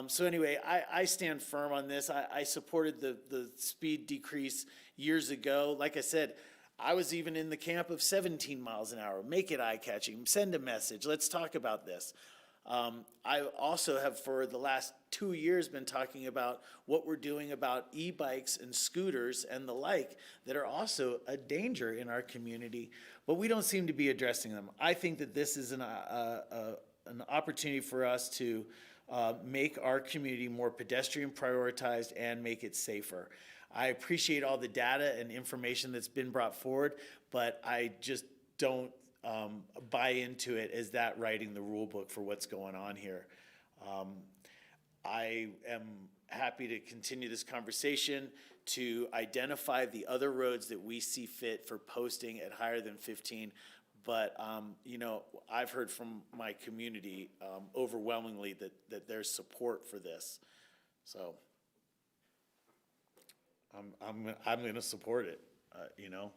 So anyway, I stand firm on this. I supported the speed decrease years ago. Like I said, I was even in the camp of 17 miles an hour. Make it eye-catching. Send a message. Let's talk about this. I also have, for the last 2 years, been talking about what we're doing about e-bikes and scooters and the like that are also a danger in our community, but we don't seem to be addressing them. I think that this is an opportunity for us to make our community more pedestrian prioritized and make it safer. I appreciate all the data and information that's been brought forward, but I just don't buy into it as that writing the rule book for what's going on here. I am happy to continue this conversation to identify the other roads that we see fit for posting at higher than 15. But, you know, I've heard from my community overwhelmingly that there's support for this. So I'm going to support it, you know.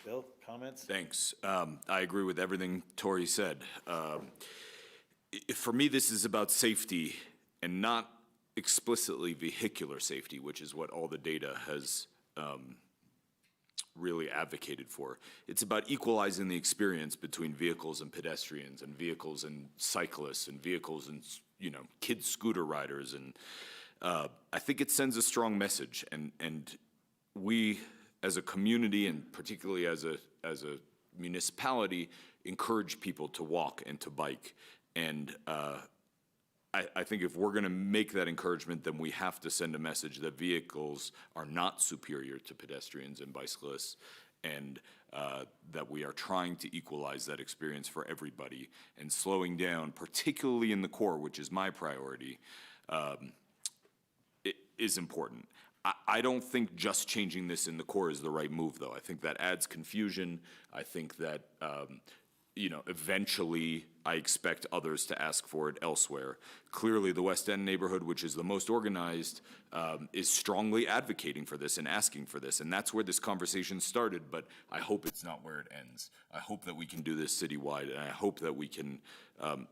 Bill, comments? Thanks. I agree with everything Tori said. For me, this is about safety and not explicitly vehicular safety, which is what all the data has really advocated for. It's about equalizing the experience between vehicles and pedestrians and vehicles and cyclists and vehicles and, you know, kids scooter riders. And I think it sends a strong message. And we, as a community and particularly as a municipality, encourage people to walk and to bike. And I think if we're going to make that encouragement, then we have to send a message that vehicles are not superior to pedestrians and bicyclists, and that we are trying to equalize that experience for everybody. And slowing down, particularly in the core, which is my priority, it is important. I don't think just changing this in the core is the right move, though. I think that adds confusion. I think that, you know, eventually I expect others to ask for it elsewhere. Clearly, the West End neighborhood, which is the most organized, is strongly advocating for this and asking for this. And that's where this conversation started, but I hope it's not where it ends. I hope that we can do this citywide, and I hope that we can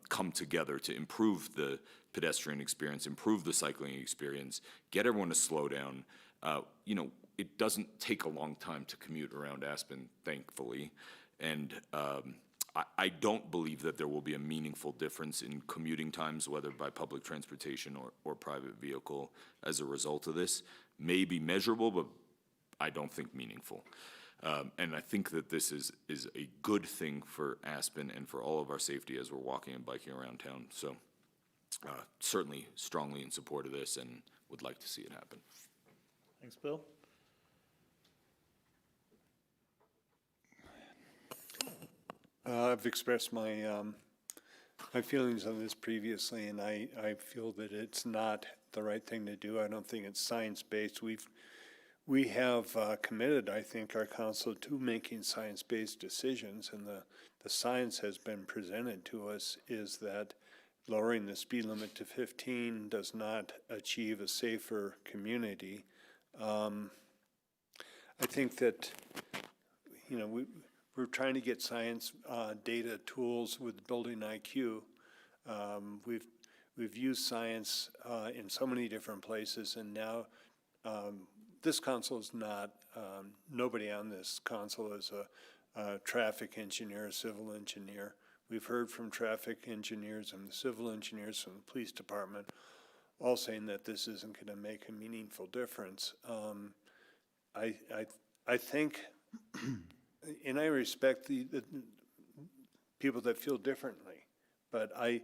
come together to improve the pedestrian experience, improve the cycling experience, get everyone to slow down. You know, it doesn't take a long time to commute around Aspen, thankfully. And I don't believe that there will be a meaningful difference in commuting times, whether by public transportation or private vehicle, as a result of this. May be measurable, but I don't think meaningful. And I think that this is a good thing for Aspen and for all of our safety as we're walking and biking around town. So certainly strongly in support of this and would like to see it happen. Thanks, Bill. I've expressed my my feelings on this previously, and I feel that it's not the right thing to do. I don't think it's science-based. We have committed, I think, our council to making science-based decisions, and the science has been presented to us is that lowering the speed limit to 15 does not achieve a safer community. I think that, you know, we're trying to get science data tools with Building IQ. We've used science in so many different places, and now this council is not, nobody on this council is a traffic engineer, a civil engineer. We've heard from traffic engineers and the civil engineers from the police department, all saying that this isn't going to make a meaningful difference. I think, and I respect the people that feel differently, but I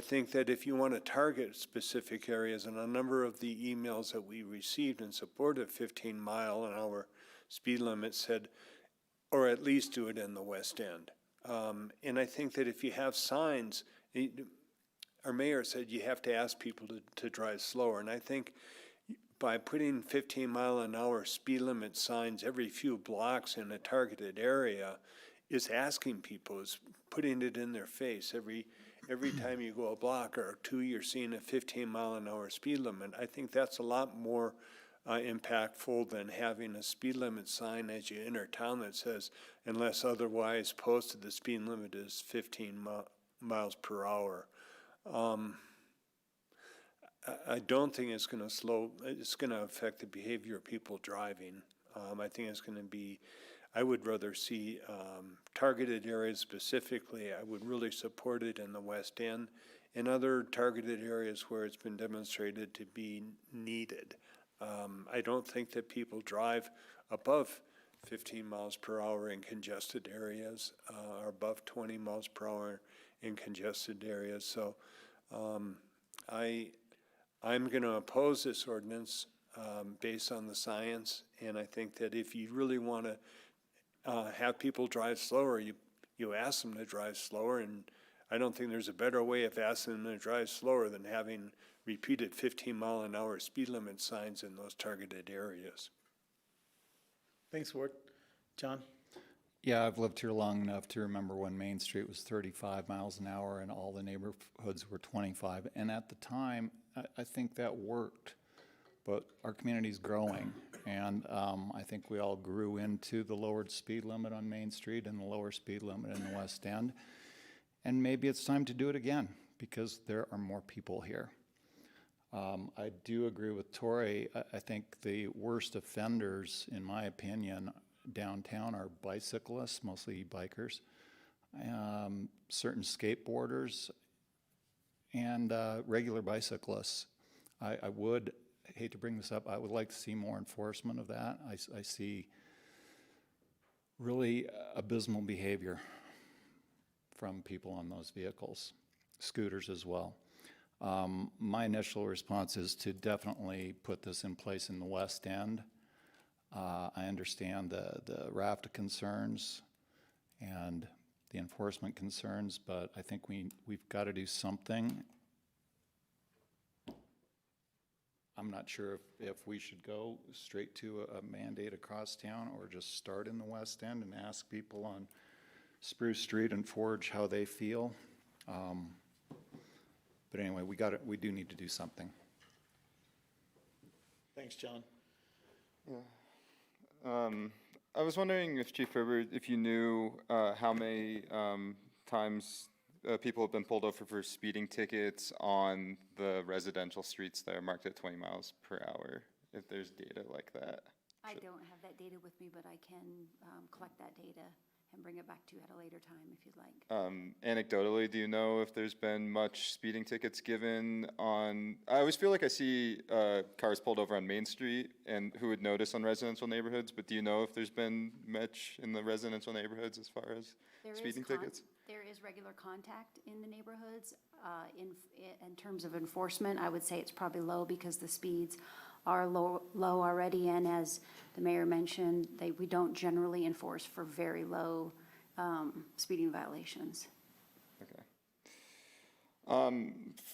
think that if you want to target specific areas, and a number of the emails that we received in support of 15-mile-an-hour speed limit said, or at least do it in the West End. And I think that if you have signs, our mayor said you have to ask people to drive slower. And I think by putting 15-mile-an-hour speed limit signs every few blocks in a targeted area is asking people, is putting it in their face. Every time you go a block or two, you're seeing a 15-mile-an-hour speed limit. I think that's a lot more impactful than having a speed limit sign as you enter town that says, unless otherwise posted, the speed limit is 15 miles per hour. I don't think it's going to affect the behavior of people driving. I think it's going to be, I would rather see targeted areas specifically. I would really support it in the West End and other targeted areas where it's been demonstrated to be needed. I don't think that people drive above 15 miles per hour in congested areas, or above 20 miles per hour in congested areas. So I'm going to oppose this ordinance based on the science, and I think that if you really want to have people drive slower, you ask them to drive slower, and I don't think there's a better way of asking them to drive slower than having repeated 15-mile-an-hour speed limit signs in those targeted areas. Thanks, Ward. John? Yeah, I've lived here long enough to remember when Main Street was 35 miles an hour and all the neighborhoods were 25. And at the time, I think that worked. But our community's growing, and I think we all grew into the lowered speed limit on Main Street and the lower speed limit in the West End. And maybe it's time to do it again because there are more people here. I do agree with Tori. I think the worst offenders, in my opinion, downtown are bicyclists, mostly bikers, certain skateboarders, and regular bicyclists. I would hate to bring this up. I would like to see more enforcement of that. I see really abysmal behavior from people on those vehicles, scooters as well. My initial response is to definitely put this in place in the West End. I understand the RAFTA concerns and the enforcement concerns, but I think we've got to do something. I'm not sure if we should go straight to a mandate across town or just start in the West End and ask people on Spruce Street and Forge how they feel. But anyway, we do need to do something. Thanks, John. Yeah. I was wondering if Chief Herbert, if you knew how many times people have been pulled over for speeding tickets on the residential streets that are marked at 20 miles per hour, if there's data like that. I don't have that data with me, but I can collect that data and bring it back to you at a later time if you'd like. Anecdotally, do you know if there's been much speeding tickets given on, I always feel like I see cars pulled over on Main Street and who would notice on residential neighborhoods, but do you know if there's been much in the residential neighborhoods as far as speeding tickets? There is regular contact in the neighborhoods. In terms of enforcement, I would say it's probably low because the speeds are low already, and as the mayor mentioned, we don't generally enforce for very low speeding violations. Okay.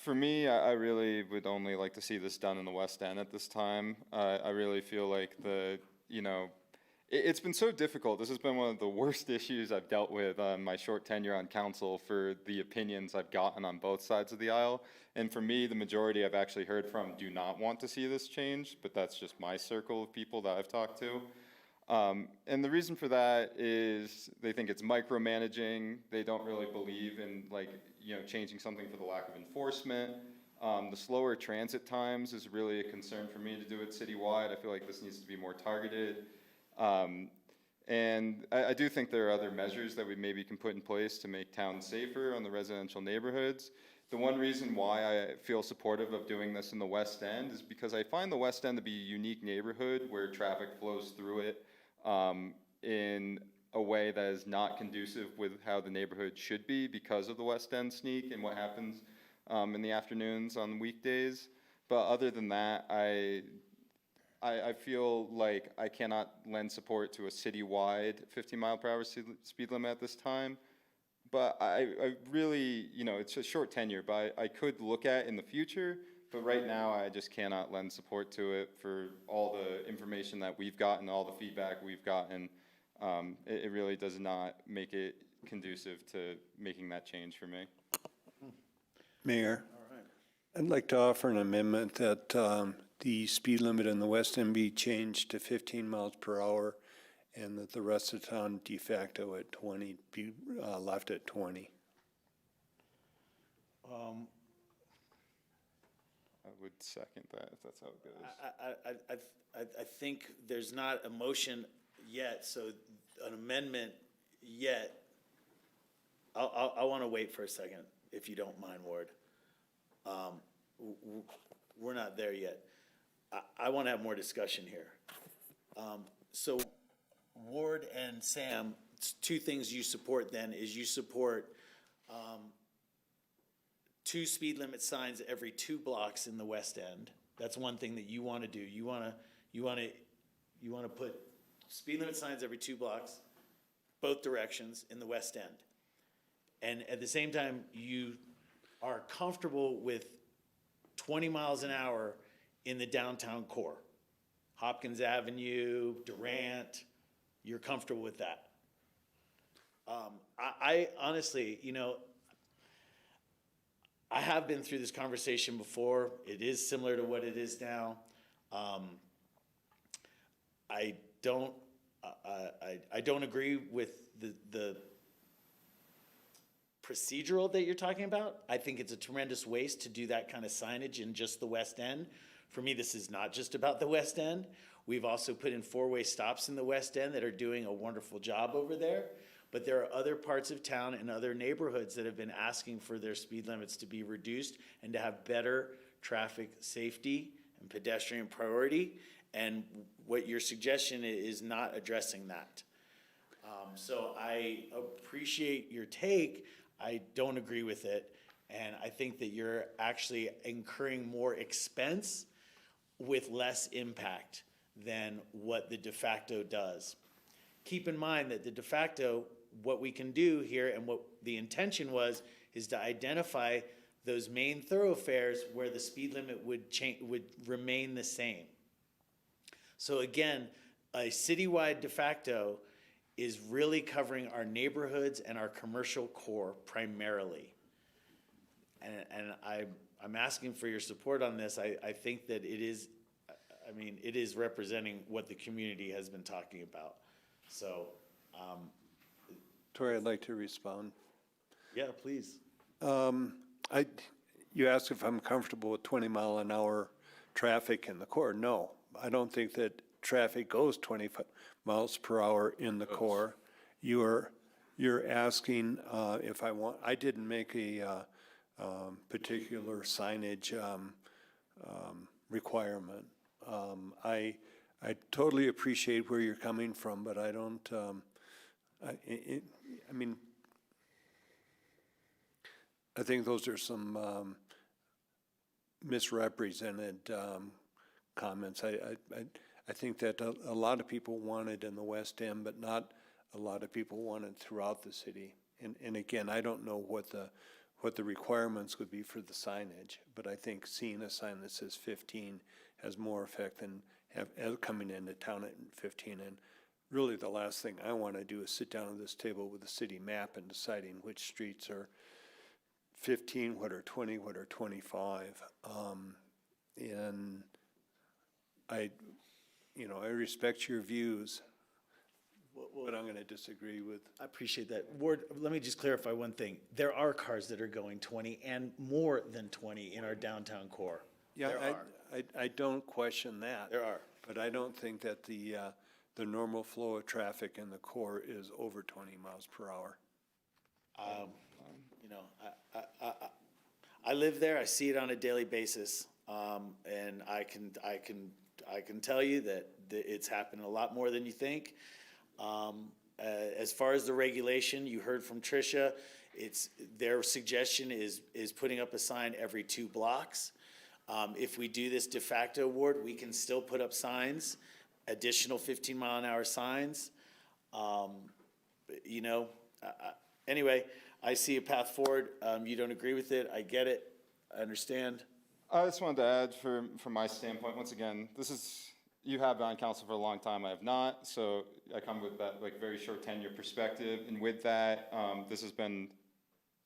For me, I really would only like to see this done in the West End at this time. I really feel like it's been so difficult. This has been one of the worst issues I've dealt with on my short tenure on council for the opinions I've gotten on both sides of the aisle. And for me, the majority I've actually heard from do not want to see this change, but that's just my circle of people that I've talked to. And the reason for that is they think it's micromanaging. They don't really believe in changing something for the lack of enforcement. The slower transit times is really a concern for me to do it citywide. I feel like this needs to be more targeted. And I do think there are other measures that we maybe can put in place to make towns safer on the residential neighborhoods. The one reason why I feel supportive of doing this in the West End is because I find the West End to be a unique neighborhood where traffic flows through it in a way that is not conducive with how the neighborhood should be because of the West End sneak and what happens in the afternoons on weekdays. But other than that, I feel like I cannot lend support to a citywide 50-mile-per-hour speed limit at this time. But I really, it's a short tenure, but I could look at in the future. But right now, I just cannot lend support to it for all the information that we've gotten, all the feedback we've gotten. It really does not make it conducive to making that change for me. Mayor, I'd like to offer an amendment that the speed limit in the West End be changed to 15 miles per hour and that the rest of town de facto at 20, be left at 20. I would second that if that's how it goes. I think there's not a motion yet, so an amendment yet. I want to wait for a second, if you don't mind, Ward. We're not there yet. I want to have more discussion here. So Ward and Sam, two things you support then is you support 2 speed limit signs every 2 blocks in the West End. That's one thing that you want to do. You want to put speed limit signs every 2 blocks, both directions in the West End. And at the same time, you are comfortable with 20 miles an hour in the downtown core. Hopkins Avenue, Durant, you're comfortable with that. I honestly, I have been through this conversation before. It is similar to what it is now. I don't agree with the procedural that you're talking about. I think it's a tremendous waste to do that kind of signage in just the West End. For me, this is not just about the West End. We've also put in 4-way stops in the West End that are doing a wonderful job over there. But there are other parts of town and other neighborhoods that have been asking for their speed limits to be reduced and to have better traffic safety and pedestrian priority. And what your suggestion is not addressing that. So I appreciate your take. I don't agree with it. And I think that you're actually incurring more expense with less impact than what the de facto does. Keep in mind that the de facto, what we can do here and what the intention was, is to identify those main thoroughfares where the speed limit would remain the same. So again, a citywide de facto is really covering our neighborhoods and our commercial core primarily. And I'm asking for your support on this. I think that it is representing what the community has been talking about. So, Tori, I'd like to respond. Yeah, please. You asked if I'm comfortable with 20-mile-an-hour traffic in the core. No, I don't think that traffic goes 25 miles per hour in the core. You're asking if I didn't make a particular signage requirement. I totally appreciate where you're coming from, but I don't, I think those are some misrepresented comments. I think that a lot of people want it in the West End, but not a lot of people want it throughout the city. And again, I don't know what the requirements would be for the signage, but I think seeing a sign that says 15 has more effect than coming into town at 15. And really the last thing I want to do is sit down at this table with a city map and deciding which streets are 15, what are 20, what are 25. And I respect your views, but I'm going to disagree with. I appreciate that. Ward, let me just clarify one thing. There are cars that are going 20 and more than 20 in our downtown core. Yeah, I don't question that. There are. But I don't think that the the normal flow of traffic in the core is over 20 miles per hour. You know, I live there, I see it on a daily basis, and I can tell you that it's happening a lot more than you think. As far as the regulation, you heard from Tricia, their suggestion is putting up a sign every 2 blocks. If we do this de facto award, we can still put up signs, additional 15-mile-an-hour signs. You know, anyway, I see a path forward. You don't agree with it. I get it. I understand. I just wanted to add from my standpoint, once again, you have been on council for a long time, I have not, so I come with that like very short tenure perspective, and with that, it's been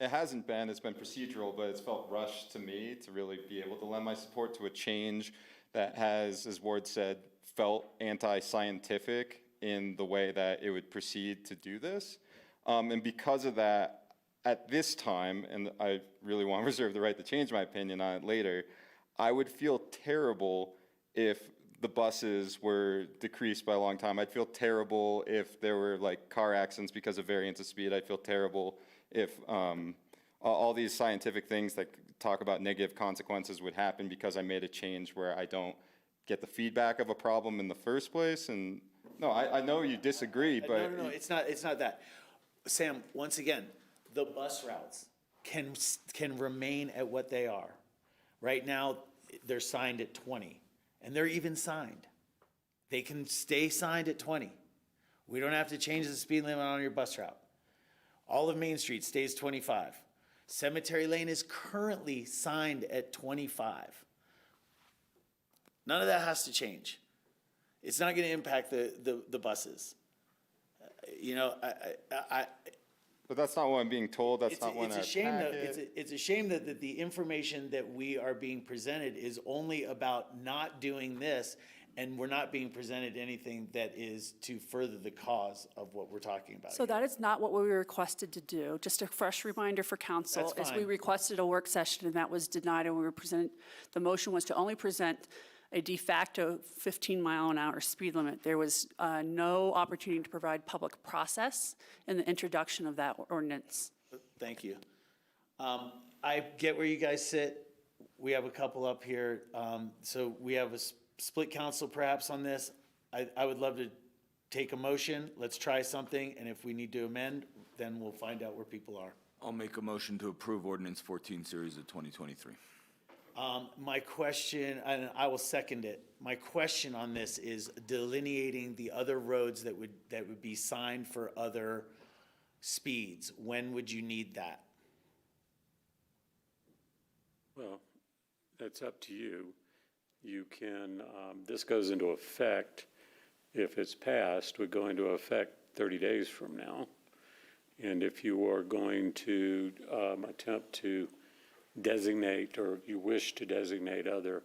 procedural, but it's felt rushed to me to really be able to lend my support to a change that has, as Ward said, felt anti-scientific in the way that it would proceed to do this. And because of that, at this time, and I really want to reserve the right to change my opinion on it later, I would feel terrible if the buses were decreased by a long time. I'd feel terrible if there were like car accidents because of variance of speed. I'd feel terrible if all these scientific things that talk about negative consequences would happen because I made a change where I don't get the feedback of a problem in the first place. And no, I know you disagree, but No, it's not that. Sam, once again, the bus routes can remain at what they are. Right now, they're signed at 20, and they're even signed. They can stay signed at 20. We don't have to change the speed limit on your bus route. All of Main Street stays 25. Cemetery Lane is currently signed at 25. None of that has to change. It's not going to impact the buses. You know, but that's not what I'm being told. That's not what it's a shame it's a shame that the information that we are being presented is only about not doing this, and we're not being presented anything that is to further the cause of what we're talking about. So that is not what we were requested to do. Just a fresh reminder for council That's is we fine. requested a work session and that was denied, and the motion was to only present a de facto 15-mile-an-hour speed limit. There was no opportunity to provide public process in the introduction of that ordinance. Thank you. I get where you guys sit. We have a couple up here. So we have a split council perhaps on this. I would love to take a motion. Let's try something. And if we need to amend, then we'll find out where people are. I'll make a motion to approve ordinance 14 series of 2023. My question, and I will second it. My question on this is delineating the other roads that would be signed for other speeds. When would you need that? Well, that's up to you. You can, this goes into effect, if it's passed, would go into effect 30 days from now. And if you are going to attempt to designate, or you wish to designate other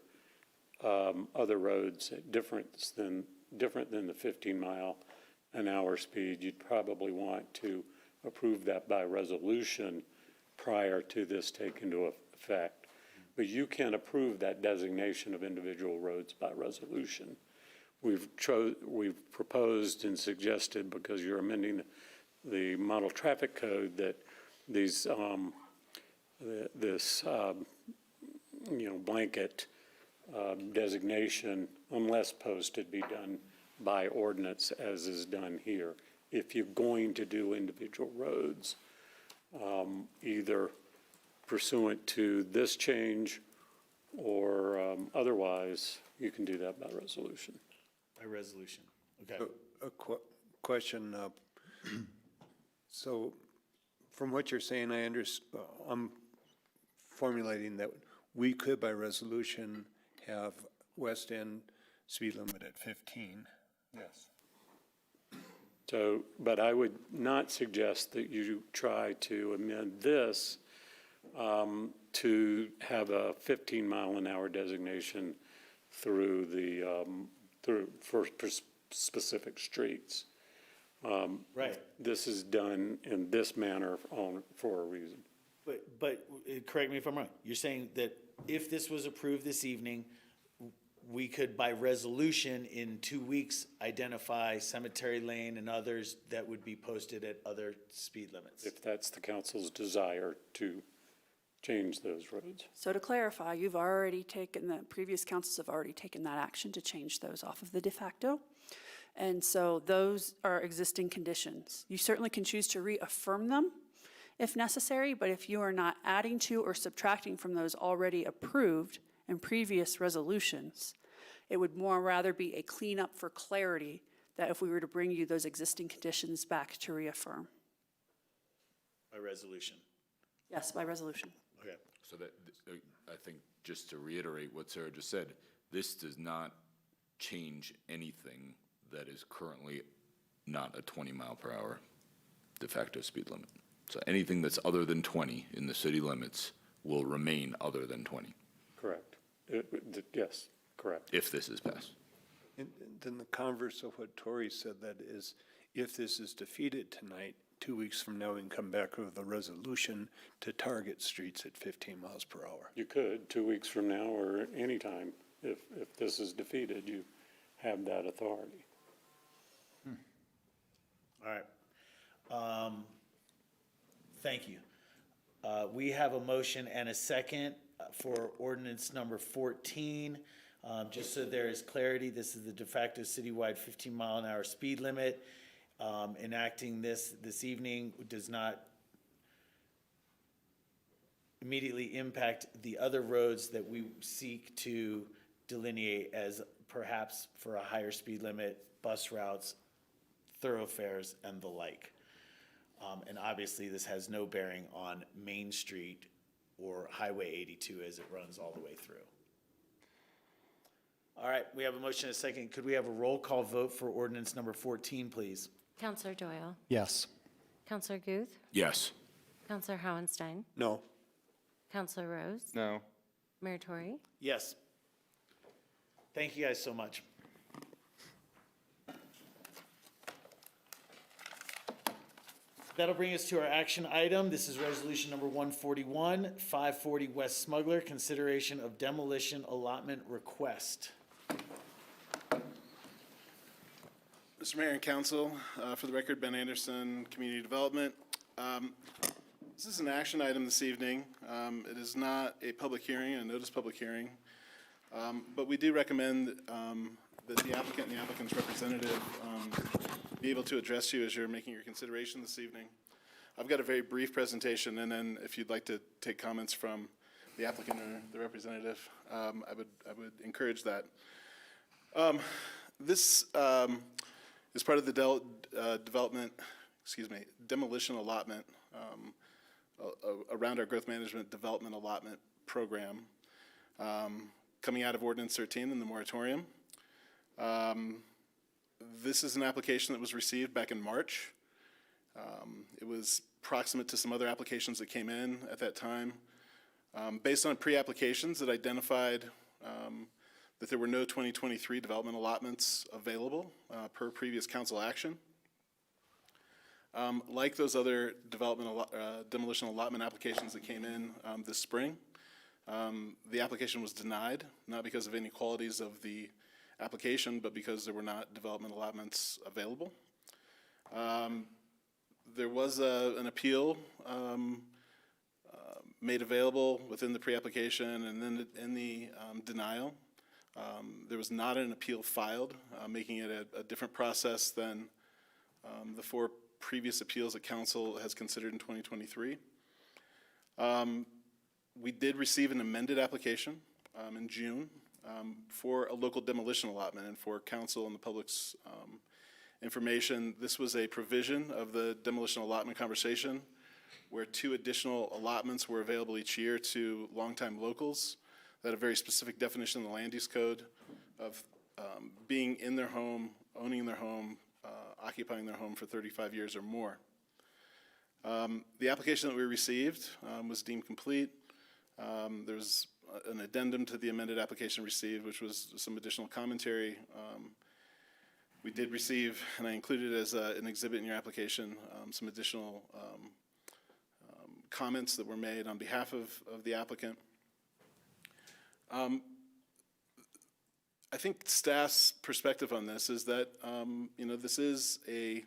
roads different than the 15-mile-an-hour speed, you'd probably want to approve that by resolution prior to this taking into effect. But you can approve that designation of individual roads by resolution. We've proposed and suggested, because you're amending the model traffic code, that these blanket designation, unless posted, be done by ordinance as is done here. If you're going to do individual roads, either pursuant to this change or otherwise, you can do that by resolution. By resolution, okay. A question. So from what you're saying, I'm formulating that we could, by resolution, have West End speed limit at 15. Yes. So, but I would not suggest that you try to amend this to have a 15-mile-an-hour designation through for specific streets. Right. This is done in this manner for a reason. But correct me if I'm wrong. You're saying that if this was approved this evening, we could, by resolution, in 2 weeks, identify Cemetery Lane and others that would be posted at other speed limits. If that's the council's desire to change those roads. So to clarify, you've already taken, the previous councils have already taken that action to change those off of the de facto. And so those are existing conditions. You certainly can choose to reaffirm them if necessary, but if you are not adding to or subtracting from those already approved in previous resolutions, it would more rather be a cleanup for clarity that if we were to bring you those existing conditions back to reaffirm. By resolution. Yes, by resolution. Okay. So that, I think, just to reiterate what Sarah just said, this does not change anything that is currently not a 20-mile-per-hour de facto speed limit. So anything that's other than 20 in the city limits will remain other than 20. Correct. Yes, correct. If this is passed. And then the converse of what Tori said, that is, if this is defeated tonight, 2 weeks from now, we can come back with a resolution to target streets at 15 miles per hour. You could, 2 weeks from now or any time, if this is defeated, you have that authority. All right. Thank you. We have a motion and a second for ordinance number 14. Just so there is clarity, this is the de facto citywide 15-mile-an-hour speed limit. Enacting this evening does not immediately impact the other roads that we seek to delineate as perhaps for a higher speed limit, bus routes, thoroughfares, and the like. And obviously, this has no bearing on Main Street or Highway 82 as it runs all the way through. All right, we have a motion and a second. Could we have a roll call vote for ordinance number 14, please? Counselor Doyle? Yes. Counselor Guth? Yes. Counselor Howenstein? No. Counselor Rose? No. Mayor Tory? Yes. Thank you guys so much. That'll bring us to our action item. This is resolution number 141, 540 West Smuggler, consideration of demolition allotment request. Mr. Mayor and Council, for the record, Ben Anderson, Community Development. This is an action item this evening. It is not a public hearing, a notice public hearing, but we do recommend that the applicant and the applicant's representative be able to address you as you're making your consideration this evening. I've got a very brief presentation, and then if you'd like to take comments from the applicant or the representative, I would encourage that. This is part of the demolition allotment around our growth management development allotment program, coming out of Ordinance 13 in the moratorium. This is an application that was received back in March. It was proximate to some other applications that came in at that time. Based on pre-applications that identified that there were no 2023 development allotments available per previous council action. Like those other demolition allotment applications that came in this spring, the application was denied, not because of inequalities of the application, but because there were not development allotments available. There was an appeal made available within the pre-application, and then in the denial, there was not an appeal filed, making it a different process than the 4 previous appeals that council has considered in 2023. We did receive an amended application in June for a local demolition allotment, and for council and the public's information, this was a provision of the demolition allotment conversation where 2 additional allotments were available each year to longtime locals that had a very specific definition in the land use code of being in their home, owning their home, occupying their home for 35 years or more. The application that we received was deemed complete. There was an addendum to the amended application received, which was some additional commentary. We did receive, and I included as an exhibit in your application, some additional comments that were made on behalf of the applicant. I think staff's perspective on this is that, this is a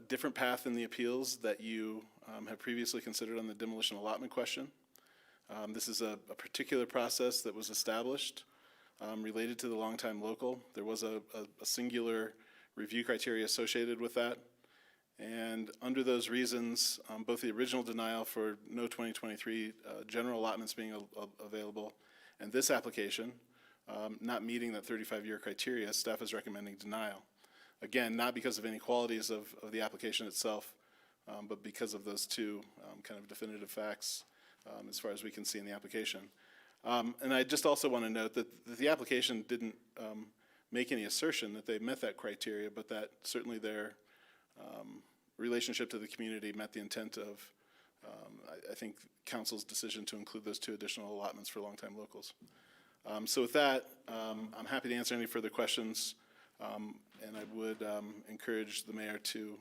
different path in the appeals that you have previously considered on the demolition allotment question. This is a particular process that was established related to the longtime local. There was a singular review criteria associated with that. And under those reasons, both the original denial for no 2023 general allotments being available and this application not meeting that 35-year criteria, staff is recommending denial. Again, not because of inequalities of the application itself, but because of those two kind of definitive facts as far as we can see in the application. And I just also want to note that the application didn't make any assertion that they met that criteria, but that certainly their relationship to the community met the intent of, I think, council's decision to include those two additional allotments for longtime locals. So with that, I'm happy to answer any further questions, and I would encourage the mayor to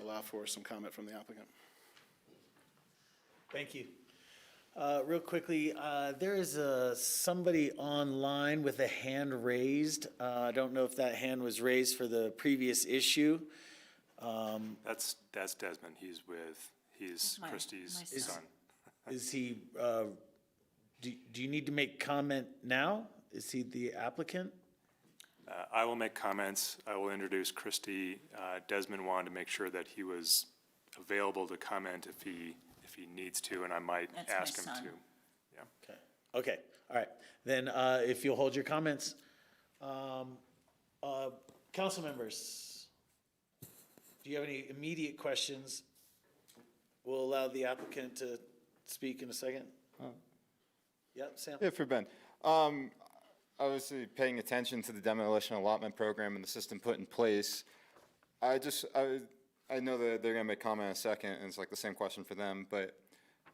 allow for some comment from the applicant. Thank you. Real quickly, there is somebody online with a hand raised. I don't know if that hand was raised for the previous issue. That's Desmond. He's Christie's son. Is he, do you need to make comment now? Is he the applicant? I will make comments. I will introduce Christie. Desmond wanted to make sure that he was available to comment if he needs to, and I might ask him to. Yeah. Okay. All right. Then if you'll hold your comments. Council members, do you have any immediate questions? We'll allow the applicant to speak in a second. Yep, Sam. Yeah, for Ben. Obviously, paying attention to the demolition allotment program and the system put in place, I know that they're going to make comment in a second, and it's like the same question for them, but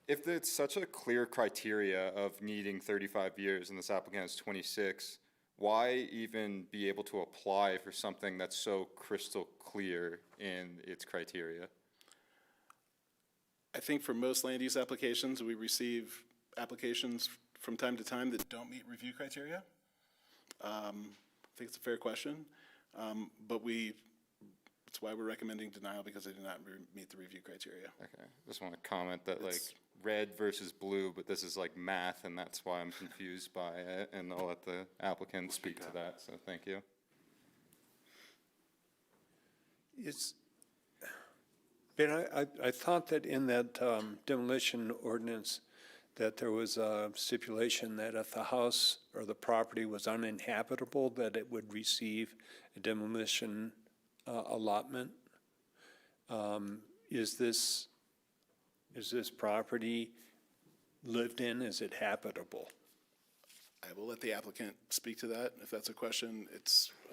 if it's such a clear criteria of needing 35 years and this applicant is 26, why even be able to apply for something that's so crystal clear in its criteria? I think for most land use applications, we receive applications from time to time that don't meet review criteria. I think it's a fair question, but that's why we're recommending denial, because they do not meet the review criteria. Okay, just want to comment that like red versus blue, but this is like math, and that's why I'm confused by it, and I'll let the applicant speak to that, so thank you. Ben, I thought that in that demolition ordinance that there was a stipulation that if the house or the property was uninhabitable, that it would receive a demolition allotment. Is this property lived in? Is it habitable? I will let the applicant speak to that. If that's a question,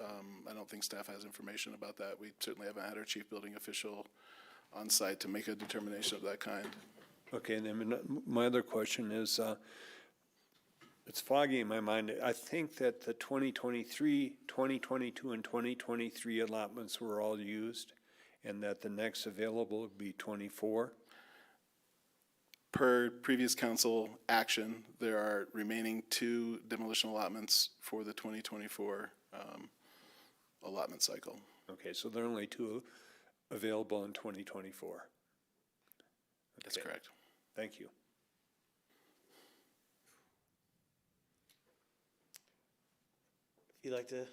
I don't think staff has information about that. We certainly haven't had our chief building official on site to make a determination of that kind. Okay, and then my other question is, it's foggy in my mind. I think that the 2023, 2022, and 2023 allotments were all used, and that the next available would be 24. Per previous council action, there are remaining 2 demolition allotments for the 2024 allotment cycle. Okay, so there are only 2 available in 2024. That's correct. Thank you. If you'd like to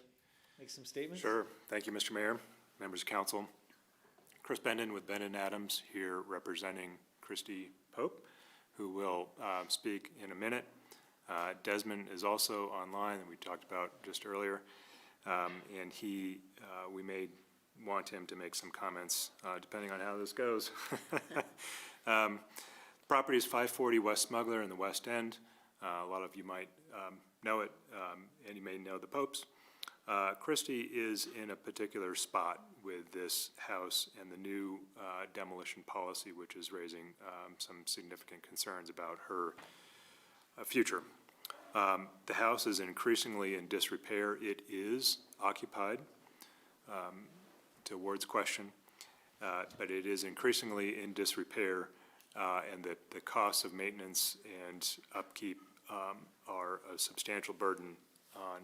make some statements? Sure. Thank you, Mr. Mayor, members of council. Chris Bendon with Bendon Adams here representing Christie Pope, who will speak in a minute. Desmond is also online, that we talked about just earlier, and we may want him to make some comments depending on how this goes. Property is 540 West Smuggler in the West End. A lot of you might know it, and you may know the Popes. Christie is in a particular spot with this house and the new demolition policy, which is raising some significant concerns about her future. The house is increasingly in disrepair. It is occupied, to Ward's question, but it is increasingly in disrepair, and that the costs of maintenance and upkeep are a substantial burden on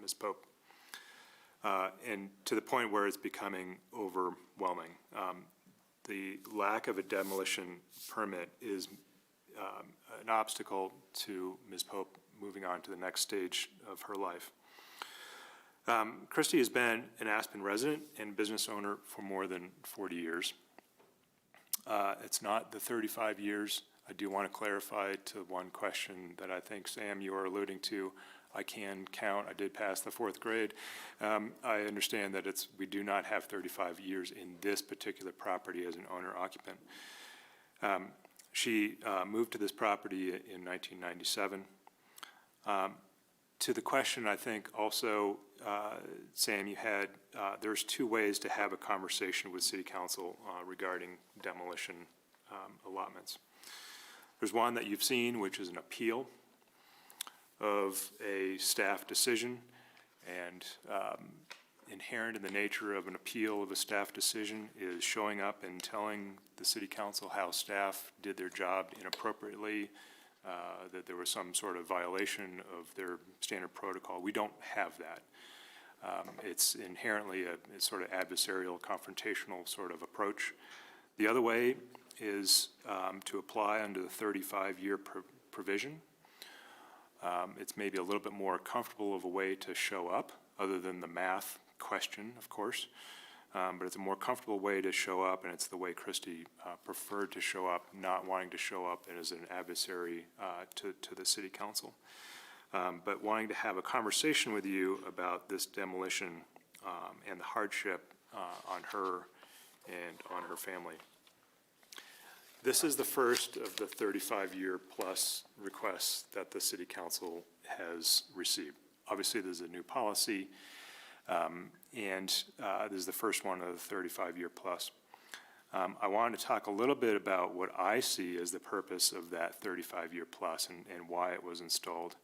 Ms. Pope. And to the point where it's becoming overwhelming. The lack of a demolition permit is an obstacle to Ms. Pope moving on to the next stage of her life. Christy has been an Aspen resident and business owner for more than 40 years. It's not the 35 years. I do want to clarify to one question that I think, Sam, you are alluding to. I can count. I did pass the 4th grade. I understand that we do not have 35 years in this particular property as an owner-occupant. She moved to this property in 1997. To the question, I think also, Sam, you had, there's 2 ways to have a conversation with City Council regarding demolition allotments. There's one that you've seen, which is an appeal of a staff decision, and inherent in the nature of an appeal of a staff decision is showing up and telling the City Council how staff did their job inappropriately, that there was some sort of violation of their standard protocol. We don't have that. It's inherently a sort of adversarial, confrontational sort of approach. The other way is to apply under the 35-year provision. It's maybe a little bit more comfortable of a way to show up, other than the math question, of course. But it's a more comfortable way to show up, and it's the way Christy preferred to show up, not wanting to show up as an adversary to the City Council. But wanting to have a conversation with you about this demolition and the hardship on her and on her family. This is the first of the 35-year plus requests that the City Council has received. Obviously, there's a new policy, and this is the first one of the 35-year plus. I wanted to talk a little bit about what I see as the purpose of that 35-year plus and why it was installed.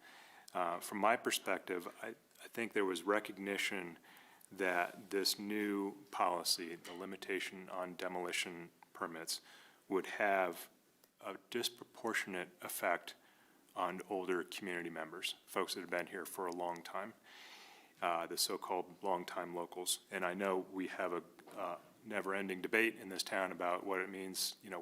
From my perspective, I think there was recognition that this new policy, the limitation on demolition permits, would have a disproportionate effect on older community members, folks that have been here for a long time, the so-called long-time locals. And I know we have a never-ending debate in this town about what it means, you know,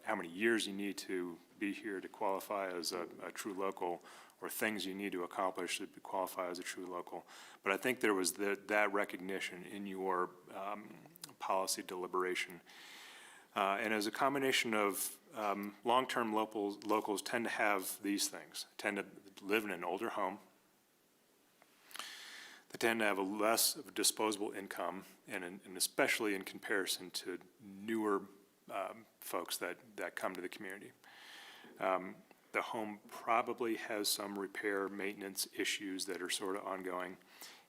how many years you need to be here to qualify as a true local, or things you need to accomplish to qualify as a true local. But I think there was that recognition in your policy deliberation. And as a combination of long-term locals tend to have these things, tend to live in an older home, they tend to have a less of a disposable income, and especially in comparison to newer folks that come to the community. The home probably has some repair maintenance issues that are sort of ongoing,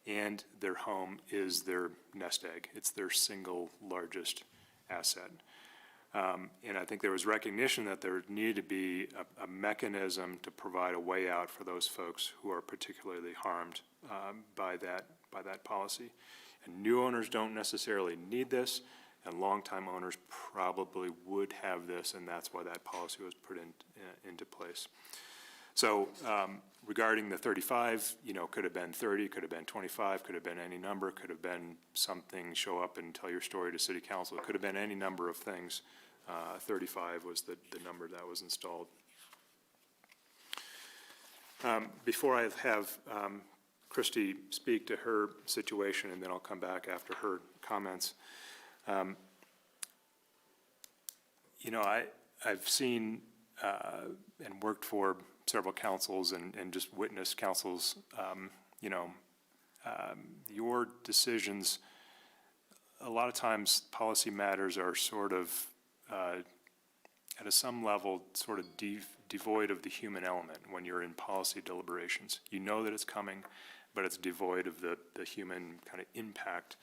and their home is their nest egg. It's their single largest asset. And I think there was recognition that there needed to be a mechanism to provide a way out for those folks who are particularly harmed by that policy. And new owners don't necessarily need this, and longtime owners probably would have this, and that's why that policy was put into place. So regarding the 35, you know, could have been 30, could have been 25, could have been any number, could have been something, show up and tell your story to City Council. It could have been any number of things. 35 was the number that was installed. Before I have Christy speak to her situation, and then I'll come back after her comments. You know, I've seen and worked for several councils and just witnessed councils, you know, your decisions, a lot of times policy matters are sort of, at some level, sort of devoid of the human element when you're in policy deliberations. You know that it's coming, but it's devoid of the human kind of impact.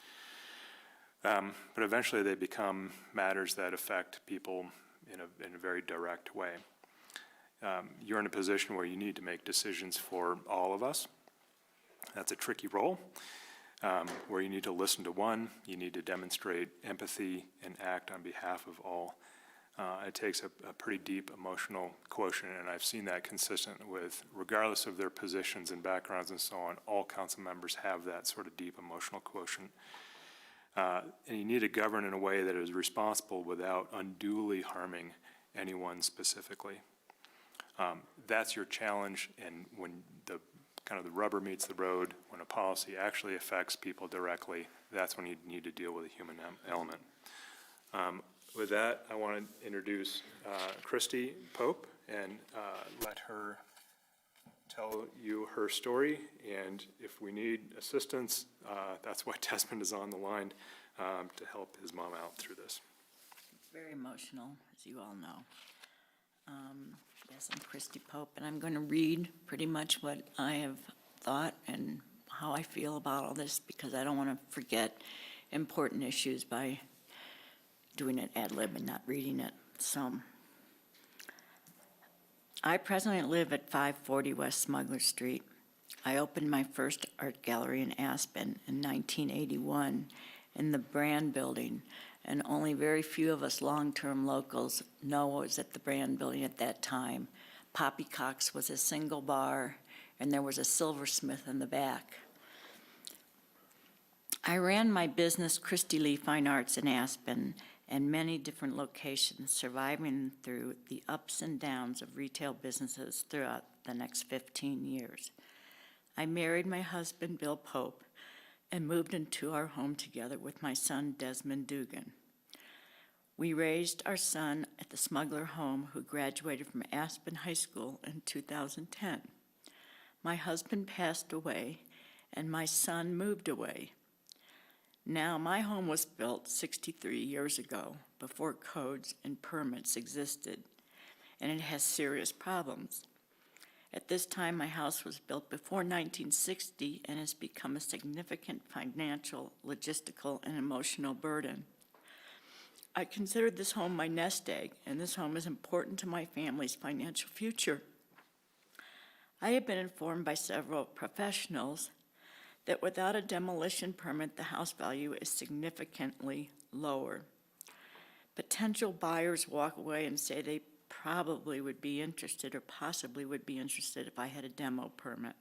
But eventually they become matters that affect people in a very direct way. You're in a position where you need to make decisions for all of us. That's a tricky role, where you need to listen to one, you need to demonstrate empathy and act on behalf of all. It takes a pretty deep emotional quotient, and I've seen that consistent with, regardless of their positions and backgrounds and so on, all council members have that sort of deep emotional quotient. And you need to govern in a way that is responsible without unduly harming anyone specifically. That's your challenge, and when the rubber meets the road, when a policy actually affects people directly, that's when you need to deal with a human element. With that, I want to introduce Christy Pope and let her tell you her story, and if we need assistance, that's why Desmond is on the line to help his mom out through this. Very emotional, as you all know. Yes, I'm Christy Pope, and I'm going to read pretty much what I have thought and how I feel about all this, because I don't want to forget important issues by doing it ad lib and not reading it. So, I presently live at 540 West Smuggler Street. I opened my first art gallery in Aspen in 1981 in the Brand Building, and only very few of us long-term locals know what was at the Brand Building at that time. Poppycock's was a single bar, and there was a silversmith in the back. I ran my business, Christy Lee Fine Arts, in Aspen, and many different locations, surviving through the ups and downs of retail businesses throughout the next 15 years. I married my husband, Bill Pope, and moved into our home together with my son, Desmond Dugan. We raised our son at the Smuggler home, who graduated from Aspen High School in 2010. My husband passed away, and my son moved away. Now, my home was built 63 years ago, before codes and permits existed, and it has serious problems. At this time, my house was built before 1960 and has become a significant financial, logistical, and emotional burden. I consider this home my nest egg, and this home is important to my family's financial future. I have been informed by several professionals that without a demolition permit, the house value is significantly lower. Potential buyers walk away and say they probably would be interested or possibly would be interested if I had a demo permit.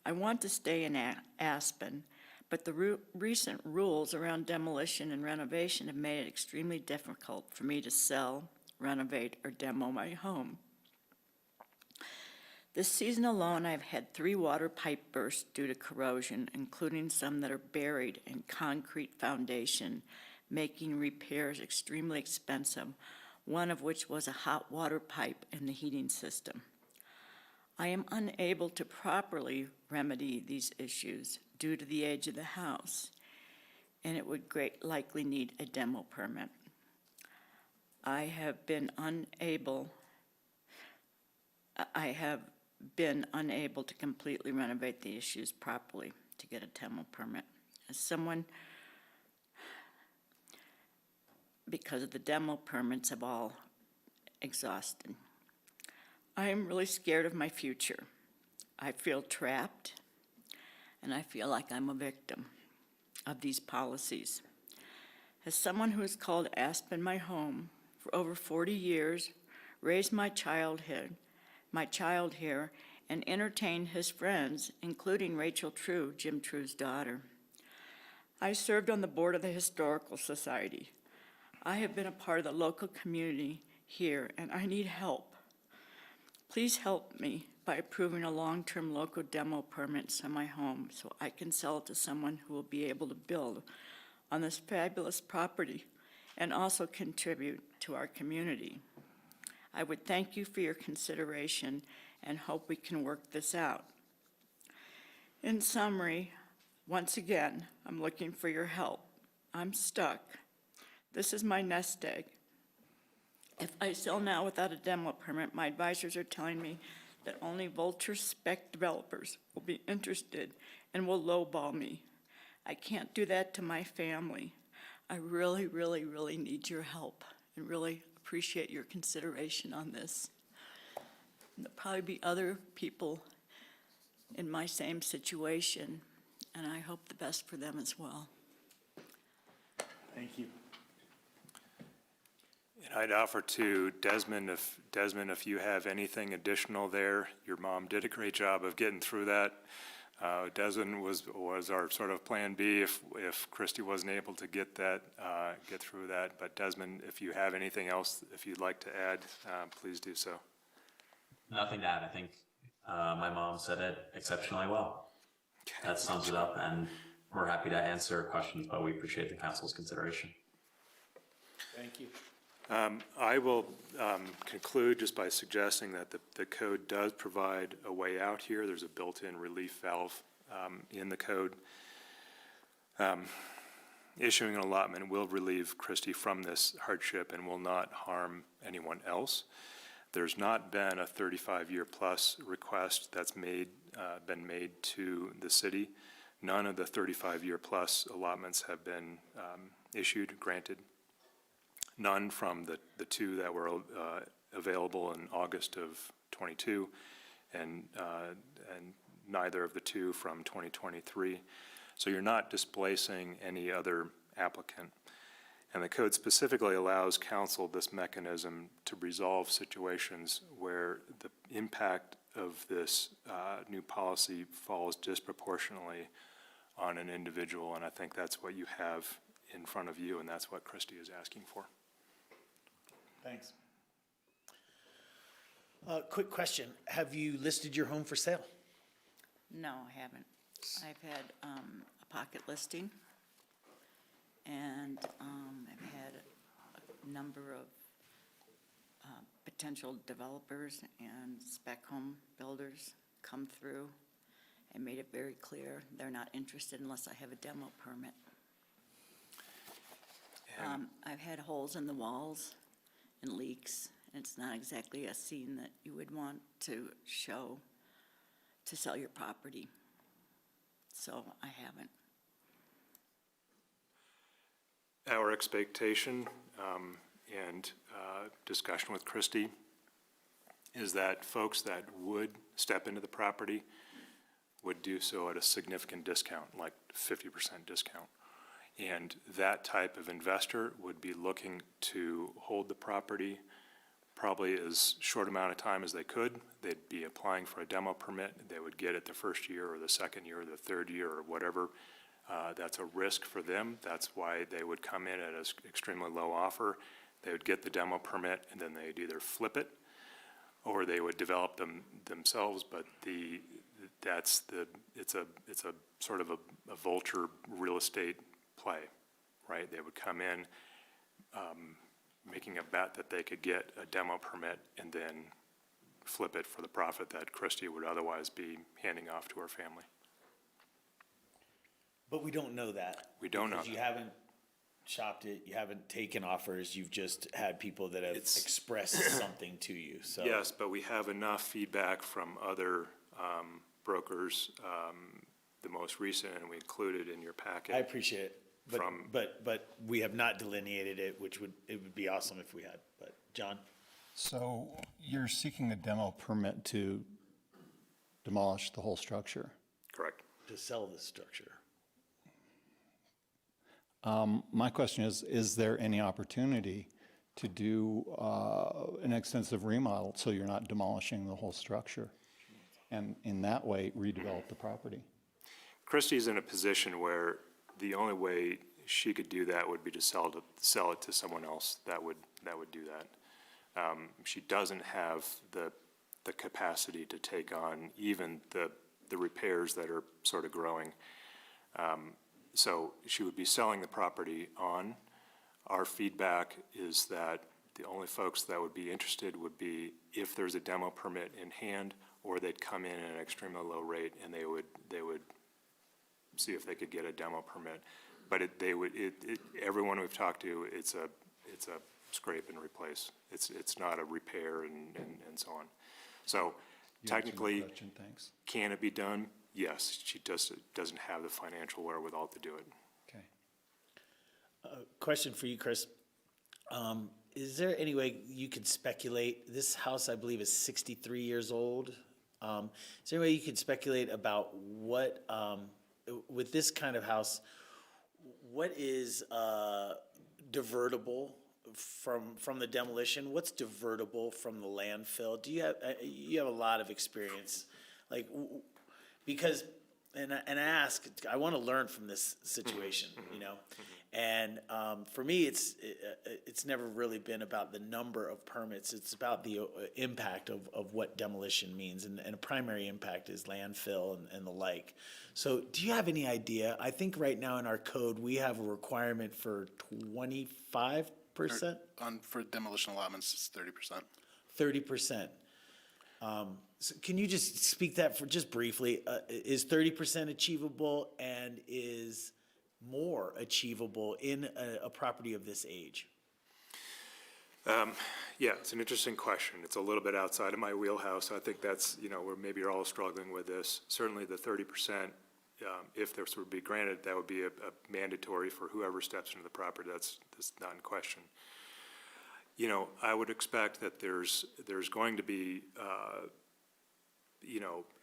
I want to stay in Aspen, but the recent rules around demolition and renovation have made it extremely difficult for me to sell, renovate, or demo my home. This season alone, I've had 3 water pipe bursts due to corrosion, including some that are buried in concrete foundation, making repairs extremely expensive, one of which was a hot water pipe in the heating system. I am unable to properly remedy these issues due to the age of the house, and it would likely need a demo permit. I have been unable to completely renovate the issues properly to get a demo permit. As someone, because of the demo permits have all exhausted. I am really scared of my future. I feel trapped, and I feel like I'm a victim of these policies. As someone who has called Aspen my home for over 40 years, raised my child here, and entertained his friends, including Rachel True, Jim True's daughter. I served on the board of the Historical Society. I have been a part of the local community here, and I need help. Please help me by approving a long-term local demo permit to my home so I can sell it to someone who will be able to build on this fabulous property and also contribute to our community. I would thank you for your consideration and hope we can work this out. In summary, once again, I'm looking for your help. I'm stuck. This is my nest egg. If I sell now without a demo permit, my advisors are telling me that only vulture spec developers will be interested and will lowball me. I can't do that to my family. I really, really, really need your help and really appreciate your consideration on this. There'll probably be other people in my same situation, and I hope the best for them as well. Thank you. And I'd offer to Desmond, if you have anything additional there, your mom did a great job of getting through that. Desmond was our sort of plan B if Christie wasn't able to get through that. But Desmond, if you have anything else, if you'd like to add, please do so. Nothing to add. I think my mom said it exceptionally well. That sums it up, and we're happy to answer questions, but we appreciate the council's consideration. Thank you. I will conclude just by suggesting that the code does provide a way out here. There's a built-in relief valve in the code. Issuing an allotment will relieve Christie from this hardship and will not harm anyone else. There's not been a 35-year plus request that's been made to the city. None of the 35-year plus allotments have been granted. None from the two that were available in August of 22, and neither of the two from 2023. So you're not displacing any other applicant. And the code specifically allows council this mechanism to resolve situations where the impact of this new policy falls disproportionately on an individual, and I think that's what you have in front of you, and that's what Christie is asking for. Thanks. Quick question. Have you listed your home for sale? No, I haven't. I've had a pocket listing, and I've had a number of potential developers and spec home builders come through and made it very clear they're not interested unless I have a demo permit. I've had holes in the walls and leaks. It's not exactly a scene that you would want to show to sell your property. So I haven't. Our expectation and discussion with Christie is that folks that would step into the property would do so at a significant discount, like 50% discount. And that type of investor would be looking to hold the property probably as short amount of time as they could. They'd be applying for a demo permit. They would get it the first year or the second year or the third year or whatever. That's a risk for them. That's why they would come in at an extremely low offer. They would get the demo permit, and then they'd either flip it or they would develop them themselves. But it's a sort of a vulture real estate play, right? They would come in making a bet that they could get a demo permit and then flip it for the profit that Christie would otherwise be handing off to her family. But we don't know that. We don't know because you haven't shopped it, you haven't taken offers, you've just had people that have expressed something to you, so. Yes, but we have enough feedback from other brokers, the most recent, and we included in your packet. I appreciate it, but we have not delineated it, it would be awesome if we had, but John? So you're seeking a demo permit to demolish the whole structure? Correct. To sell the structure. My question is there any opportunity to do an extensive remodel so you're not demolishing the whole structure? And in that way, redevelop the property? Christie's in a position where the only way she could do that would be to sell it to someone else that would do that. She doesn't have the capacity to take on even the repairs that are sort of growing. So she would be selling the property on. Our feedback is that the only folks that would be interested would be if there's a demo permit in hand, or they'd come in at an extremely low rate and they would see if they could get a demo permit. But everyone we've talked to, it's a scrape and replace. It's not a repair and so on. So technically, can it be done? Yes, she doesn't have the financial wherewithal to do it. Okay. Question for you, Chris. Is there any way you could speculate, this house I believe is 63 years old. Is there any way you could speculate about what, with this kind of house, what is divertible from the demolition? What's divertible from the landfill? Do you have a lot of experience, like, because, and I ask, I want to learn from this situation, you know? And for me, it's never really been about the number of permits. It's about the impact of what demolition means, and a primary impact is landfill and the like. So, do you have any idea? I think right now in our code we have a requirement for 25%. For demolition allotments, it's 30%. 30%. So can you just speak that for just briefly? Is 30% achievable, and is more achievable in a property of this age? Yeah, it's an interesting question. It's a little bit outside of my wheelhouse. I think that's, where maybe you're all struggling with this. Certainly the 30%, if this would be granted, that would be a mandatory for whoever steps into the property. That's not in question. I would expect that there's going to be,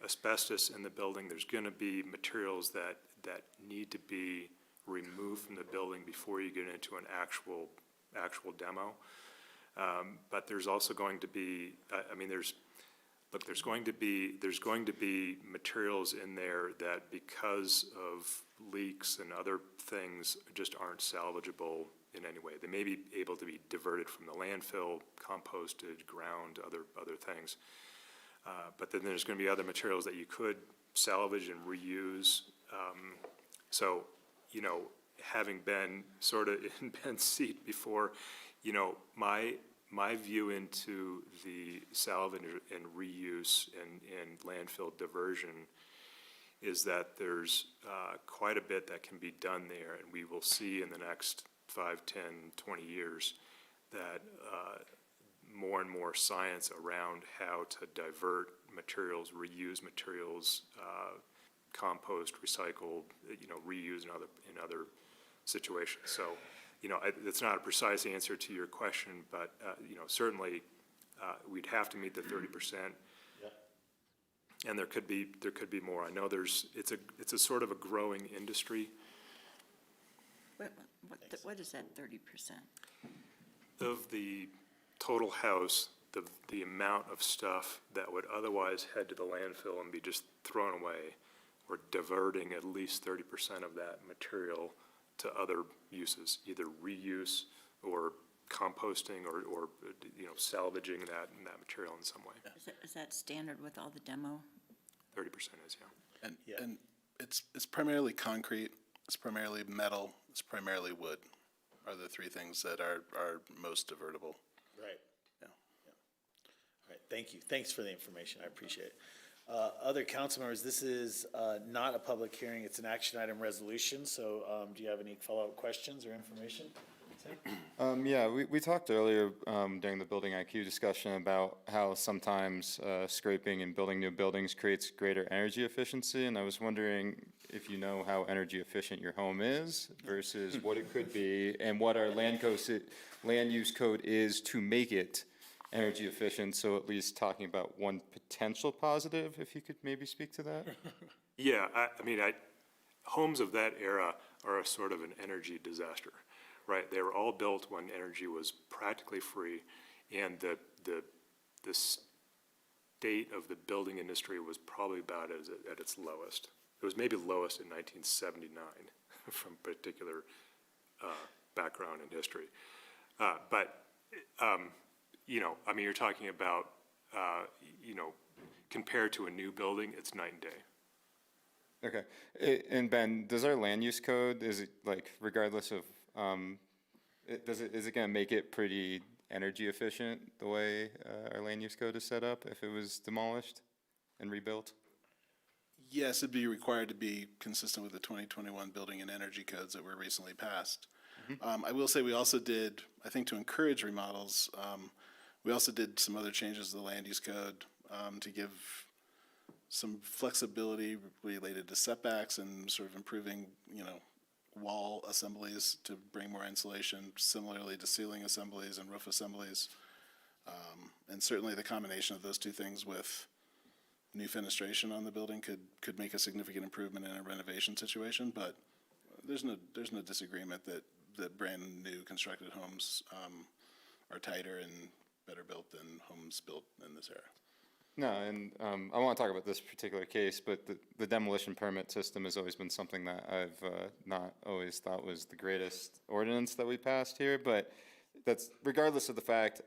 asbestos in the building. There's going to be materials that need to be removed from the building before you get into an actual demo. But there's also going to be, there's going to be materials in there that, because of leaks and other things, just aren't salvageable in any way. They may be able to be diverted from the landfill, composted, ground, other things. But then there's going to be other materials that you could salvage and reuse. So, having been sort of in Ben's seat before, my view into the salvage and reuse and landfill diversion is that there's quite a bit that can be done there, and we will see in the next 5, 10, 20 years that more and more science around how to divert materials, reuse materials, compost, recycle, reuse in other situations. So, it's not a precise answer to your question, but certainly we'd have to meet the 30%. And there could be more. I know it's a sort of a growing industry. What is that 30%? Of the total house, the amount of stuff that would otherwise head to the landfill and be just thrown away, we're diverting at least 30% of that material to other uses, either reuse or composting or salvaging that material in some way. Is that standard with all the demo? 30% is, yeah. And it's primarily concrete, it's primarily metal, it's primarily wood are the three things that are most divertible. Right. Yeah. All right, thank you. Thanks for the information. I appreciate it. Other council members, this is not a public hearing. It's an action item resolution. So do you have any follow-up questions or information? Yeah, we talked earlier during the building IQ discussion about how sometimes scraping and building new buildings creates greater energy efficiency, and I was wondering if you know how energy efficient your home is versus what it could be, and what our land use code is to make it energy efficient. So at least talking about one potential positive, if you could maybe speak to that. Yeah, homes of that era are a sort of an energy disaster. Right, they were all built when energy was practically free, and the state of the building industry was probably about at its lowest. It was maybe lowest in 1979 from particular background in history. But you're talking about, compared to a new building, it's night and day. Okay, and Ben, does our land use code, is it like regardless of is it going to make it pretty energy efficient the way our land use code is set up if it was demolished and rebuilt? Yes, it'd be required to be consistent with the 2021 building and energy codes that were recently passed. I will say we also did, I think to encourage remodels, we also did some other changes to the land use code to give some flexibility related to setbacks and sort of improving, wall assemblies to bring more insulation, similarly to ceiling assemblies and roof assemblies. And certainly the combination of those two things with new fenestration on the building could make a significant improvement in a renovation situation, but there's no disagreement that brand new constructed homes are tighter and better built than homes built in this era. No, and I want to talk about this particular case, but the demolition permit system has always been something that I've not always thought was the greatest ordinance that we passed here, but that's regardless of the fact.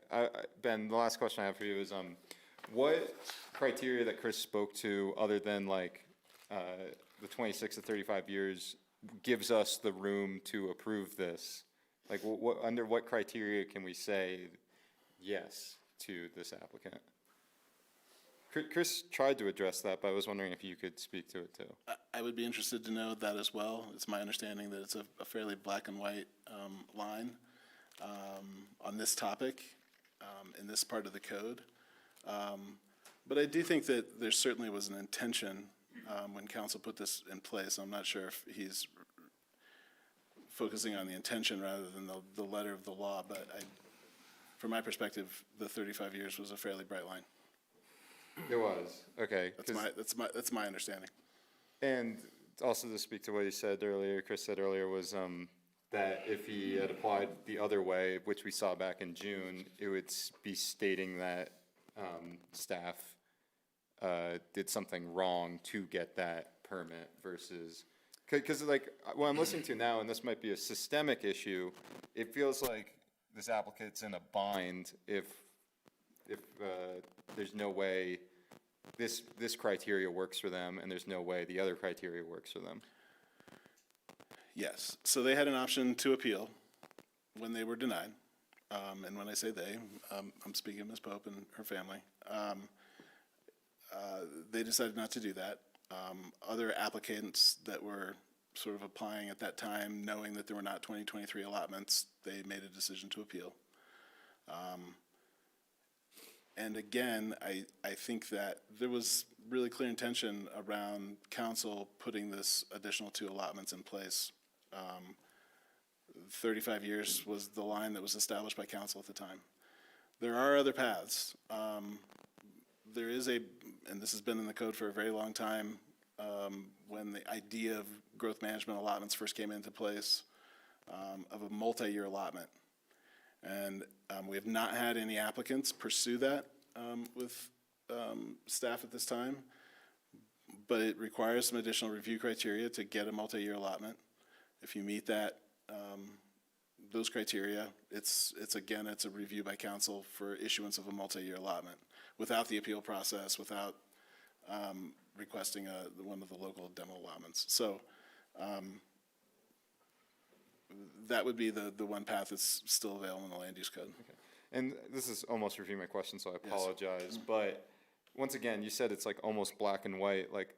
Ben, the last question I have for you is what criteria that Chris spoke to, other than like the 26 to 35 years, gives us the room to approve this? Like, under what criteria can we say yes to this applicant? Chris tried to address that, but I was wondering if you could speak to it too. I would be interested to know that as well. It's my understanding that it's a fairly black and white line on this topic in this part of the code. But I do think that there certainly was an intention when council put this in place. I'm not sure if he's focusing on the intention rather than the letter of the law, but from my perspective, the 35 years was a fairly bright line. It was, okay. That's my understanding. And also to speak to what he said earlier, Chris said earlier, was that if he had applied the other way, which we saw back in June, it would be stating that staff did something wrong to get that permit versus, because like what I'm listening to now, and this might be a systemic issue, it feels like this applicant's in a bind if there's no way this criteria works for them, and there's no way the other criteria works for them. Yes, so they had an option to appeal when they were denied. And when I say they, I'm speaking of Ms. Pope and her family. They decided not to do that. Other applicants that were sort of applying at that time, knowing that there were not 2023 allotments, they made a decision to appeal. And again, I think that there was really clear intention around council putting this additional 2 allotments in place. 35 years was the line that was established by council at the time. There are other paths. There is and this has been in the code for a very long time, when the idea of growth management allotments first came into place, of a multi-year allotment. And we have not had any applicants pursue that with staff at this time, but it requires some additional review criteria to get a multi-year allotment. If you meet that, those criteria, it's a review by council for issuance of a multi-year allotment without the appeal process, without requesting one of the local demo allotments. So that would be the one path that's still available in the land use code. Okay. And this is almost reviewing my question, so I apologize. But once again, you said it's like almost black and white. Like,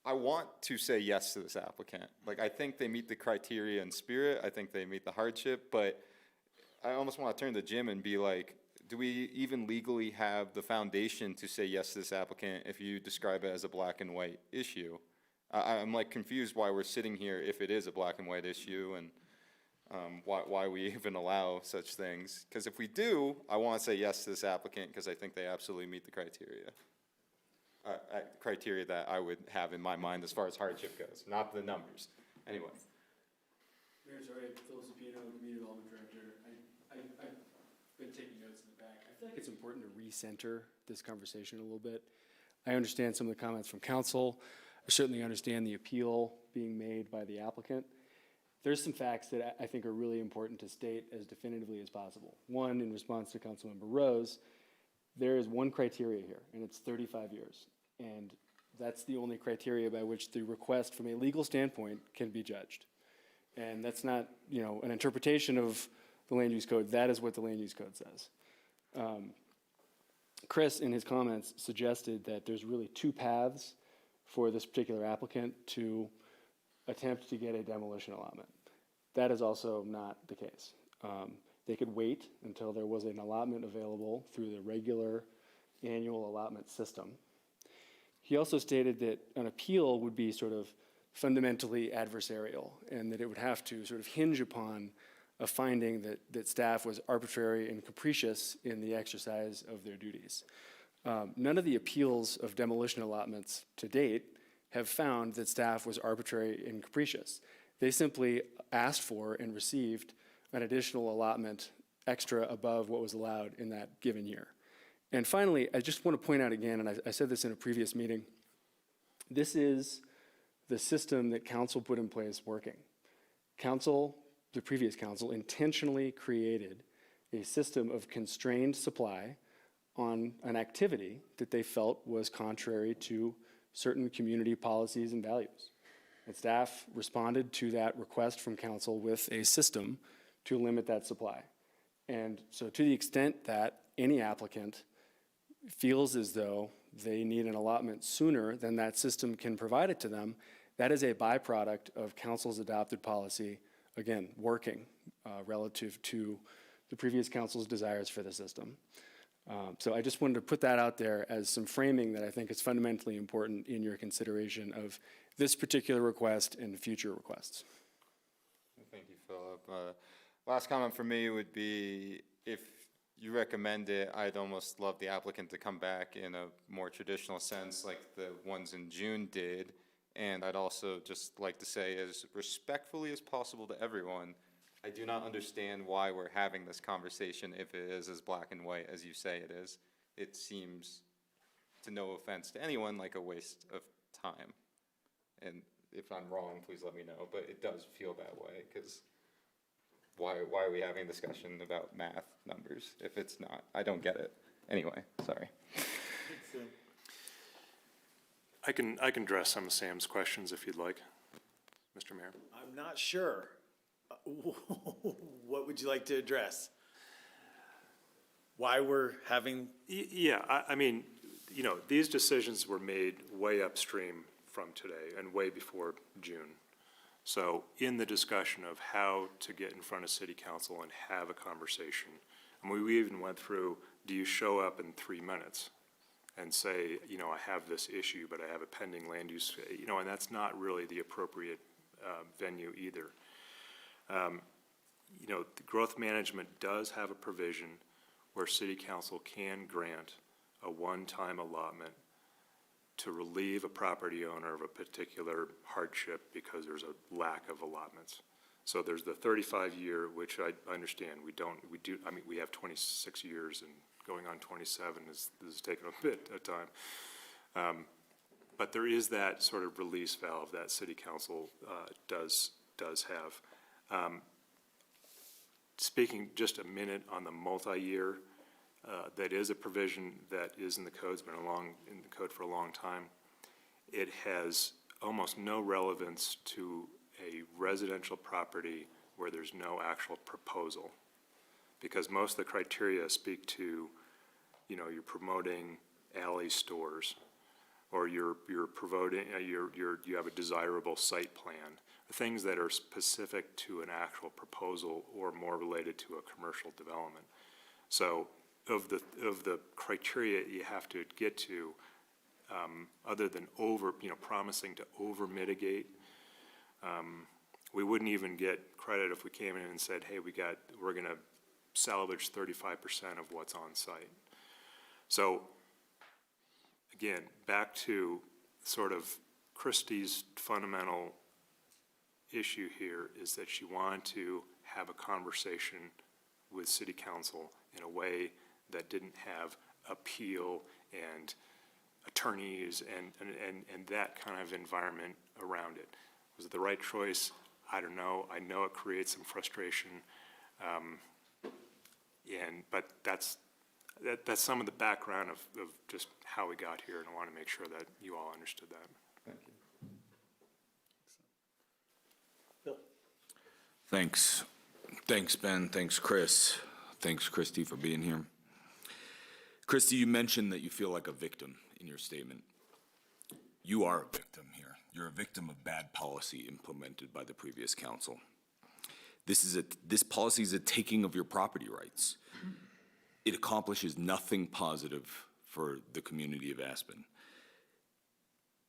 I want to say yes to this applicant. Like, I think they meet the criteria in spirit. I think they meet the hardship, but I almost want to turn to Jim and be like, do we even legally have the foundation to say yes to this applicant if you describe it as a black and white issue? I'm like confused why we're sitting here if it is a black and white issue, and why we even allow such things. Because if we do, I want to say yes to this applicant because I think they absolutely meet the criteria. Criteria that I would have in my mind as far as hardship goes, not the numbers. Anyway. Mayor, sorry, Phil Supino, Community Development Director. I've been taking notes in the back. I feel like it's important to recenter this conversation a little bit. I understand some of the comments from council. I certainly understand the appeal being made by the applicant. There's some facts that I think are really important to state as definitively as possible. One, in response to Councilmember Rose, there is one criteria here, and it's 35 years. And that's the only criteria by which the request from a legal standpoint can be judged. And that's not, an interpretation of the land use code. That is what the land use code says. Chris, in his comments, suggested that there's really 2 paths for this particular applicant to attempt to get a demolition allotment. That is also not the case. They could wait until there was an allotment available through the regular annual allotment system. He also stated that an appeal would be sort of fundamentally adversarial, and that it would have to sort of hinge upon a finding that staff was arbitrary and capricious in the exercise of their duties. None of the appeals of demolition allotments to date have found that staff was arbitrary and capricious. They simply asked for and received an additional allotment extra above what was allowed in that given year. And finally, I just want to point out again, and I said this in a previous meeting, this is the system that council put in place working. Council, the previous council, intentionally created a system of constrained supply on an activity that they felt was contrary to certain community policies and values. And staff responded to that request from council with a system to limit that supply. And so to the extent that any applicant feels as though they need an allotment sooner than that system can provide it to them, that is a byproduct of council's adopted policy, again, working relative to the previous council's desires for the system. So I just wanted to put that out there as some framing that I think is fundamentally important in your consideration of this particular request and future requests. Thank you, Philip. Last comment for me would be, if you recommend it, I'd almost love the applicant to come back in a more traditional sense like the ones in June did. And I'd also just like to say, as respectfully as possible to everyone, I do not understand why we're having this conversation if it is as black and white as you say it is. It seems, to no offense to anyone, like a waste of time. And if I'm wrong, please let me know, but it does feel that way, because why are we having a discussion about math numbers if it's not? I don't get it. Anyway, sorry. I can address some of Sam's questions if you'd like, Mr. Mayor. I'm not sure. What would you like to address? Why we're having? Yeah, I mean, you know, these decisions were made way upstream from today and way before June. So in the discussion of how to get in front of city council and have a conversation, and we even went through, do you show up in 3 minutes and say, you know, I have this issue, but I have a pending land use, you know, and that's not really the appropriate venue either. You know, the growth management does have a provision where city council can grant a one-time allotment to relieve a property owner of a particular hardship because there's a lack of allotments. So there's the 35-year, which I understand we have 26 years and going on 27 is taking a bit of time. But there is that sort of release valve that city council does have. Speaking just a minute on the multi-year, that is a provision that is in the code, it's been in the code for a long time. It has almost no relevance to a residential property where there's no actual proposal, because most of the criteria speak to, you know, you're promoting alley stores, or you're promoting, you have a desirable site plan, things that are specific to an actual proposal or more related to a commercial development. So of the criteria you have to get to, other than promising to over mitigate, we wouldn't even get credit if we came in and said, hey, we're gonna salvage 35% of what's on site. So again, back to sort of Christie's fundamental issue here is that she wanted to have a conversation with city council in a way that didn't have appeal and attorneys and that kind of environment around it. Was it the right choice? I don't know. I know it creates some frustration, but that's some of the background of just how we got here, and I want to make sure that you all understood that. Thank you. Bill. Thanks. Thanks, Ben. Thanks, Chris. Thanks, Christy, for being here. Christy, you mentioned that you feel like a victim in your statement. You are a victim here. You're a victim of bad policy implemented by the previous council. This policy is a taking of your property rights. It accomplishes nothing positive for the community of Aspen.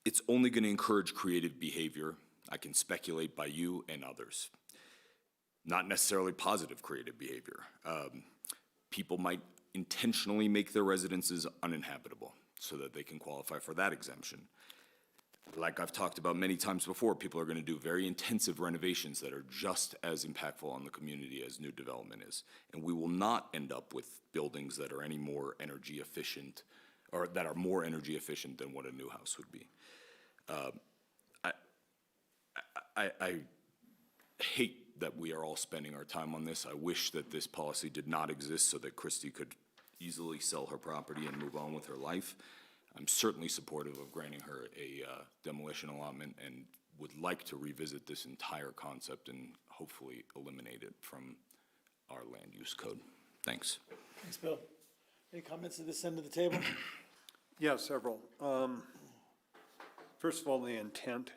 It's only going to encourage creative behavior, I can speculate, by you and others. Not necessarily positive creative behavior. People might intentionally make their residences uninhabitable so that they can qualify for that exemption. like I've talked about many times before, people are going to do very intensive renovations that are just as impactful on the community as new development is. And we will not end up with buildings that are any more energy efficient, or that are more energy efficient than what a new house would be. I hate that we are all spending our time on this. I wish that this policy did not exist so that Christy could easily sell her property and move on with her life. I'm certainly supportive of granting her a demolition allotment and would like to revisit this entire concept and hopefully eliminate it from our land use code. Thanks. Thanks, Bill. Any comments at this end of the table? Yeah, several. First of all, the intent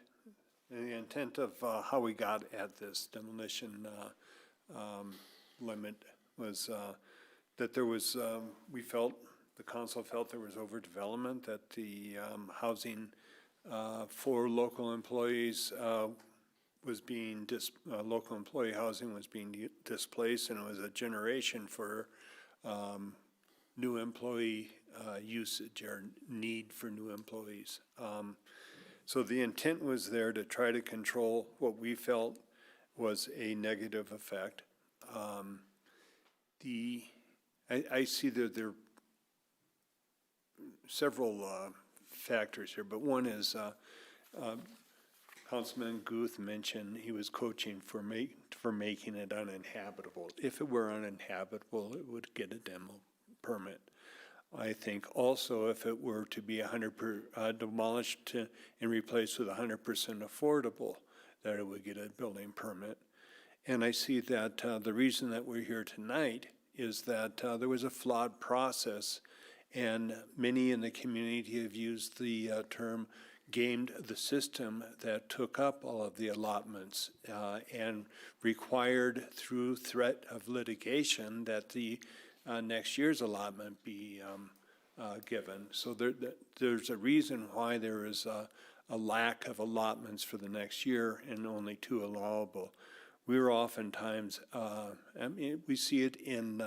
of how we got at this demolition limit was that there was, the council felt there was overdevelopment, that the housing for local employees was being, local employee housing was being displaced, and it was a generation for new employee usage or need for new employees. So the intent was there to try to control what we felt was a negative effect. I see that there are several factors here, but one is Councilman Guth mentioned he was coaching for making it uninhabitable. If it were uninhabitable, it would get a demo permit. I think also if it were to be demolished and replaced with 100% affordable, that it would get a building permit. And I see that the reason that we're here tonight is that there was a flawed process, and many in the community have used the term gamed the system that took up all of the allotments and required through threat of litigation that the next year's allotment be given. So there's a reason why there is a lack of allotments for the next year and only 2 allowable. We're oftentimes, we see it in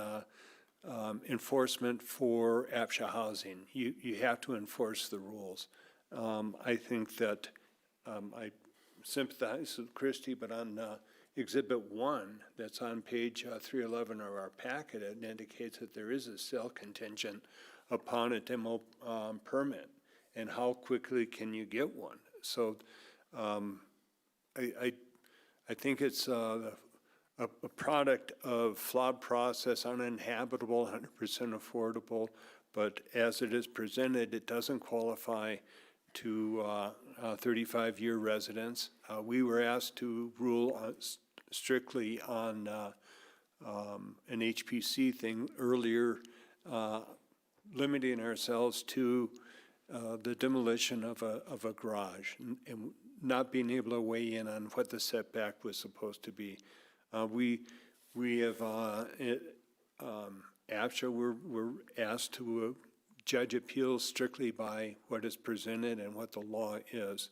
enforcement for APCHA housing. You have to enforce the rules. I think that I sympathize with Christy, but on Exhibit 1, that's on page 311 of our packet, it indicates that there is a sale contingent upon a demo permit, and how quickly can you get one? So I think it's a product of flawed process, uninhabitable, 100% affordable, but as it is presented, it doesn't qualify to 35-year residents. We were asked to rule strictly on an HPC thing earlier, limiting ourselves to the demolition of a garage and not being able to weigh in on what the setback was supposed to be. We have APCHA, we're asked to judge appeals strictly by what is presented and what the law is.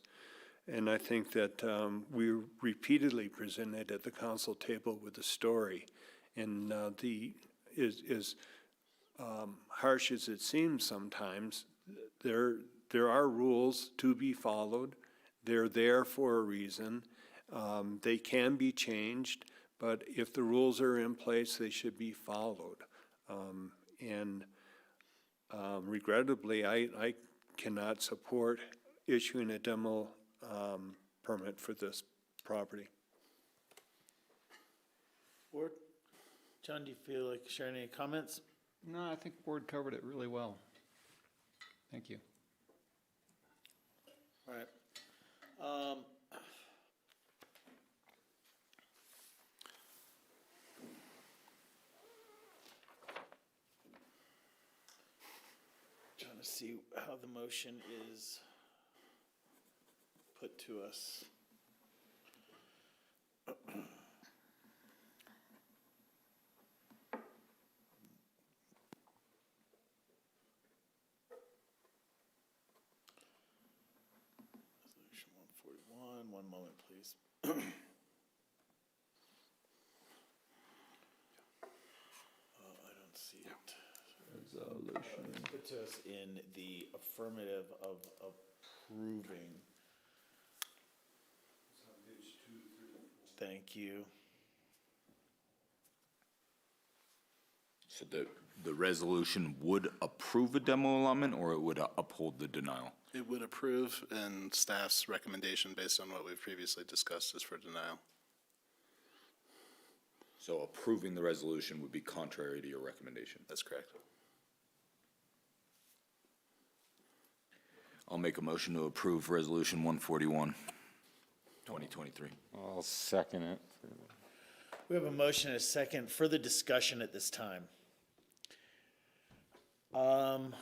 And I think that we're repeatedly presented at the council table with a story. And as harsh as it seems sometimes, there are rules to be followed. They're there for a reason. They can be changed, but if the rules are in place, they should be followed. Regrettably, I cannot support issuing a demo permit for this property. Board? John, do you feel like sharing any comments? No, I think the board covered it really well. Thank you. All right. Trying to see how the motion is put to us. Resolution 141, one moment, please. I don't see it. Resolution. Put to us in the affirmative of approving Thank you. So the resolution would approve a demo allotment, or it would uphold the denial? It would approve, and staff's recommendation based on what we've previously discussed is for denial. So approving the resolution would be contrary to your recommendation? That's correct. I'll make a motion to approve Resolution 141, 2023. I'll second it. We have a motion and a second. Further discussion at this time? I'll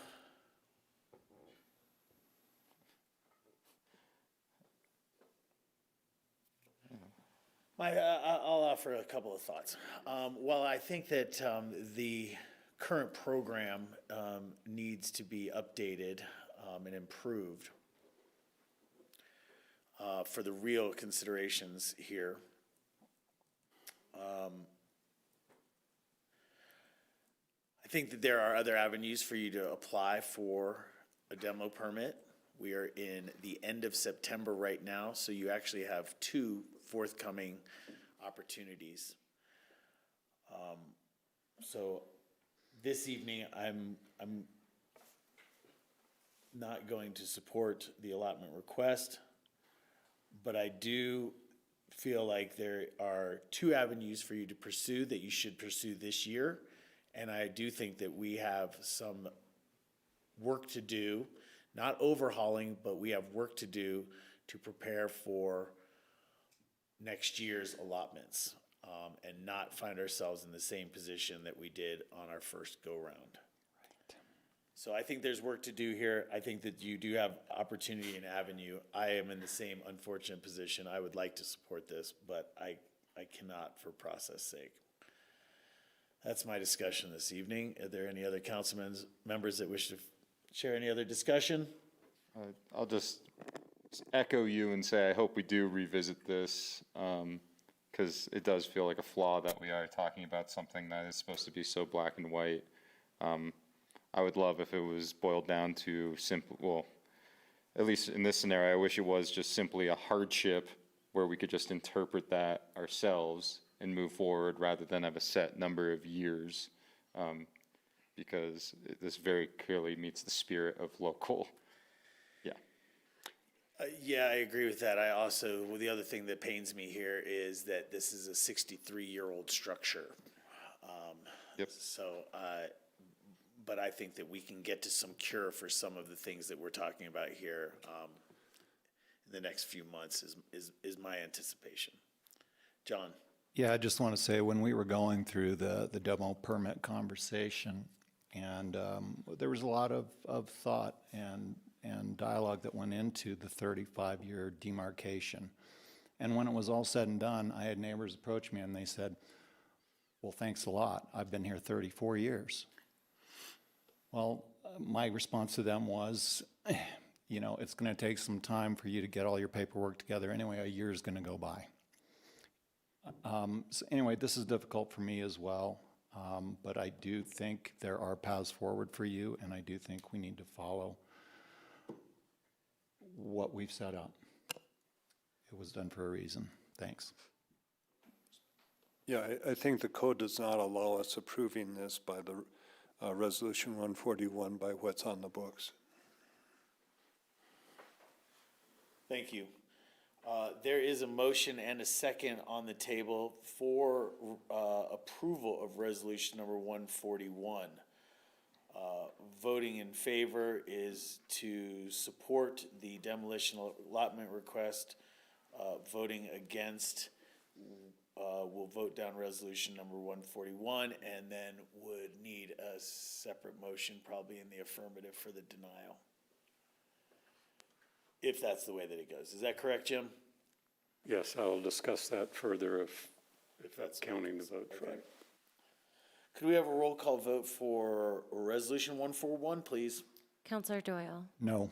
offer a couple of thoughts. While I think that the current program needs to be updated and improved for the real considerations here, I think that there are other avenues for you to apply for a demo permit. We are in the end of September right now, so you actually have 2 forthcoming opportunities. So this evening, I'm not going to support the allotment request, but I do feel like there are 2 avenues for you to pursue that you should pursue this year. And I do think that we have some work to do, not overhauling, but we have work to do to prepare for next year's allotments and not find ourselves in the same position that we did on our first go-round. So I think there's work to do here. I think that you do have opportunity and avenue. I am in the same unfortunate position. I would like to support this, but I cannot for process sake. That's my discussion this evening. Are there any other council members that wish to share any other discussion? I'll just echo you and say I hope we do revisit this, because it does feel like a flaw that we are talking about something that is supposed to be so black and white. I would love if it was boiled down to simple, well, at least in this scenario, I wish it was just simply a hardship where we could just interpret that ourselves and move forward rather than have a set number of years, because this very clearly meets the spirit of local. Yeah, I agree with that. I also, well, the other thing that pains me here is that this is a 63-year-old structure. Yep. So, but I think that we can get to some cure for some of the things that we're talking about here in the next few months is my anticipation. John? Yeah, I just want to say, when we were going through the demo permit conversation, and there was a lot of thought and dialogue that went into the 35-year demarcation. And when it was all said and done, I had neighbors approach me and they said, well, thanks a lot. I've been here 34 years. Well, my response to them was, you know, it's going to take some time for you to get all your paperwork together. Anyway, a year is going to go by. So anyway, this is difficult for me as well, but I do think there are paths forward for you, and I do think we need to follow what we've set up. It was done for a reason. Thanks. Yeah, I think the code does not allow us approving this by the Resolution 141 by what's on the books. Thank you. There is a motion and a second on the table for approval of resolution number 141. Voting in favor is to support the demolition allotment request. Voting against will vote down resolution number 141 and then would need a separate motion, probably in the affirmative, for the denial. If that's the way that it goes. Is that correct, Jim? Yes, I'll discuss that further if that's counting the votes, Okay. right? Could we have a roll call vote for resolution 141, please? Counselor Doyle? No.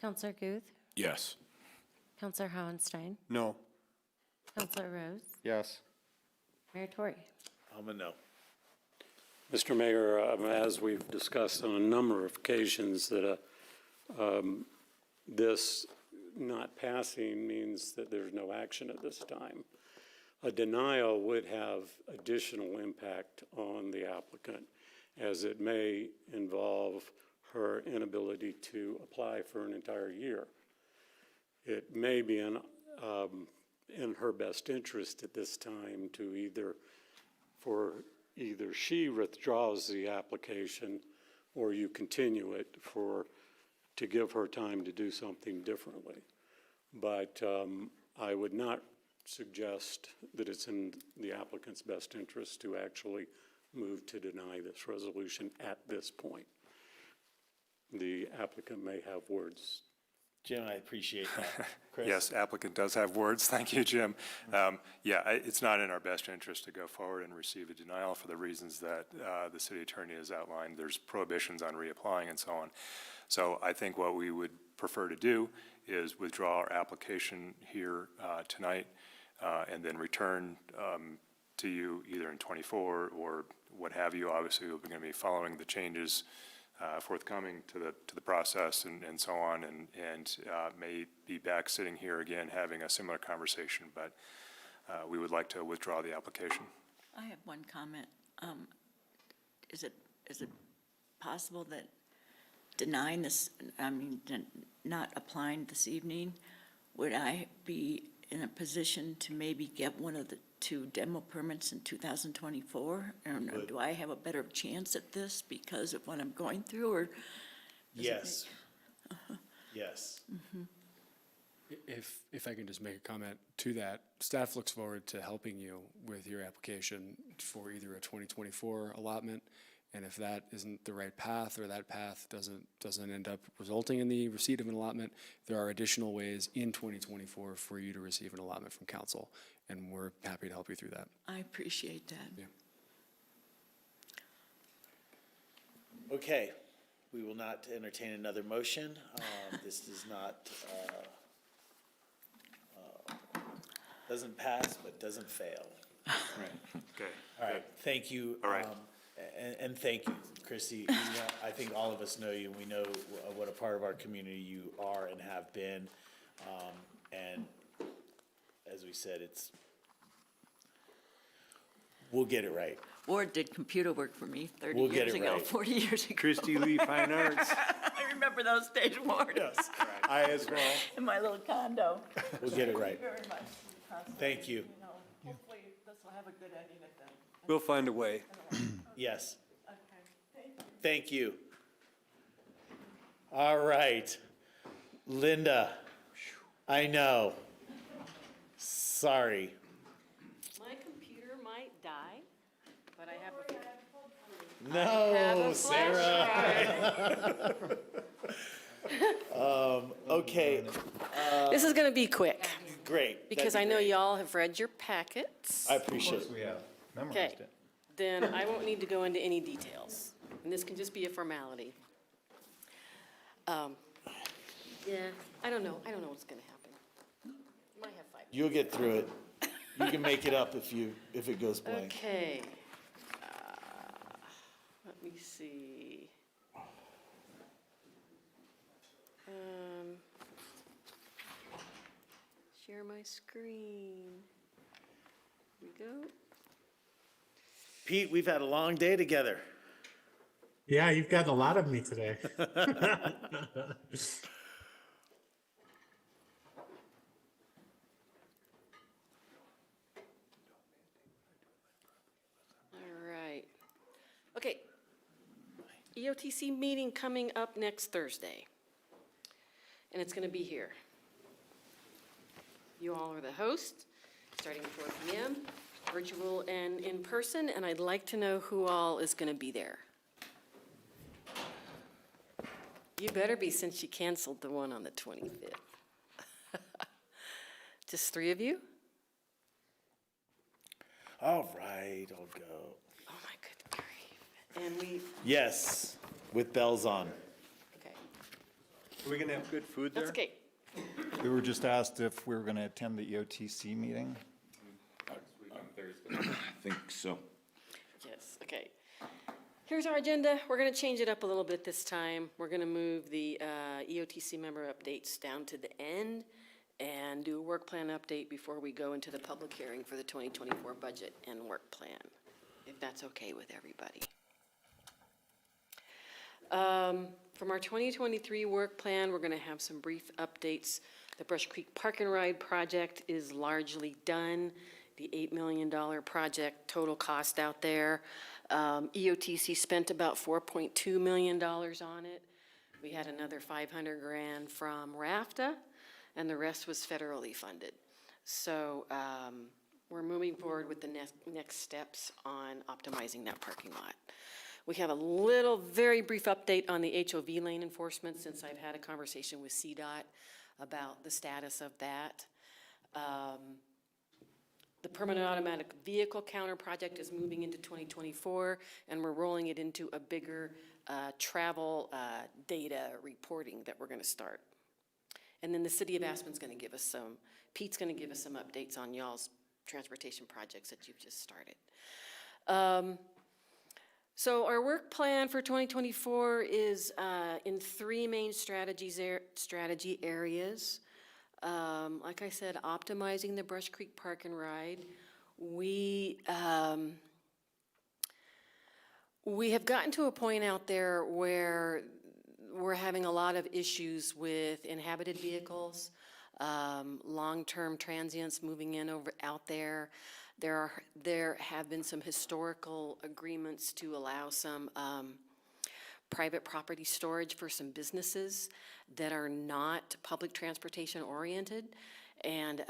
Counselor Guth? Yes. Counselor Hohenstein? No. Counselor Rose? Yes. Mayor Tory? I'm a no. Mr. Mayor, as we've discussed on a number of occasions, that this not passing means that there's no action at this time. A denial would have additional impact on the applicant, as it may involve her inability to apply for an entire year. It may be in her best interest at this time to either she withdraws the application or you continue it to give her time to do something differently. But I would not suggest that it's in the applicant's best interest to actually move to deny this resolution at this point. The applicant may have words. Jim, I appreciate that. Chris? Yes, applicant does have words. Thank you, Jim. It's not in our best interest to go forward and receive a denial for the reasons that the city attorney has outlined. There's prohibitions on reapplying and so on. So I think what we would prefer to do is withdraw our application here tonight and then return to you either in 24 or what have you. Obviously, we're going to be following the changes forthcoming to the process and so on, and may be back sitting here again having a similar conversation, but we would like to withdraw the application. I have one comment. Is it possible that denying this, not applying this evening, would I be in a position to maybe get one of the 2 demo permits in 2024? Or do I have a better chance at this because of what I'm going through, or? Yes. Yes. Mm-hmm. If I can just make a comment to that, staff looks forward to helping you with your application for either a 2024 allotment, and if that isn't the right path or that path doesn't end up resulting in the receipt of an allotment, there are additional ways in 2024 for you to receive an allotment from council, and we're happy to help you through that. I appreciate that. Yeah. Okay, we will not entertain another motion. This does not, doesn't pass, but doesn't fail. Right. Okay. All right, thank you. All right. And thank you, Chrissy. I think all of us know you, and we know what a part of our community you are and have been. And as we said, we'll get it right. Ward did computer work for me 30 We'll get years it ago, right. 40 years ago. Christy Lee Fine Arts. I remember those days, Ward. Yes, I as well. In my little condo. We'll get it right. Thank you very much. Thank you. Hopefully this will have a good ending at the end. We'll find a way. Yes. Okay, Thank you. All right. Linda, I know. Sorry. My computer might die, but I have a. No, Sarah. Okay. This is going to be quick, Great. because I know y'all have read your packets. I appreciate it. We have Okay, memorized it. then I won't need to go into any details, and this can just be a formality. Yeah, I don't know what's going to happen. Might have 5 minutes. You'll get through it. You can make it up if it goes blank. Okay. Let me see. Share my screen. Here we go. Pete, we've had a long day together. Yeah, you've got a lot of me today. All right. Okay. EOTC meeting coming up next Thursday. And it's going to be here. You all are the host, starting at 4 p.m., virtual and in person, and I'd like to know who all is going to be there. You better be, since you canceled the one on the 25th. Just 3 of you? All right, I'll go. Oh, my good grief. And we, Yes, with bells on. okay, Are we going to have good food there? that's okay. We were just asked if we were going to attend the EOTC meeting. I think so. Yes, okay. Here's our agenda. We're going to change it up a little bit this time. We're going to move the EOTC member updates down to the end and do a work plan update before we go into the public hearing for the 2024 budget and work plan, if that's okay with everybody. From our 2023 work plan, we're going to have some brief updates. The Brush Creek Park and Ride project is largely done. The $8 million project total cost out there. EOTC spent about $4.2 million on it. We had another $500,000 from RAFTA, and the rest was federally funded. So we're moving forward with the next steps on optimizing that parking lot. We have a little, very brief update on the HOV lane enforcement since I've had a conversation with CDOT about the status of that. The permanent automatic vehicle counter project is moving into 2024, and we're rolling it into a bigger travel data reporting that we're going to start. And then the city of Aspen's going to give us Pete's going to give us some updates on y'all's transportation projects that you've just started. So our work plan for 2024 is in 3 main strategy areas. Like I said, optimizing the Brush Creek Park and Ride. We have gotten to a point out there where we're having a lot of issues with inhabited vehicles, long-term transients moving in out there. There have been some historical agreements to allow some private property storage for some businesses that are not public transportation oriented, and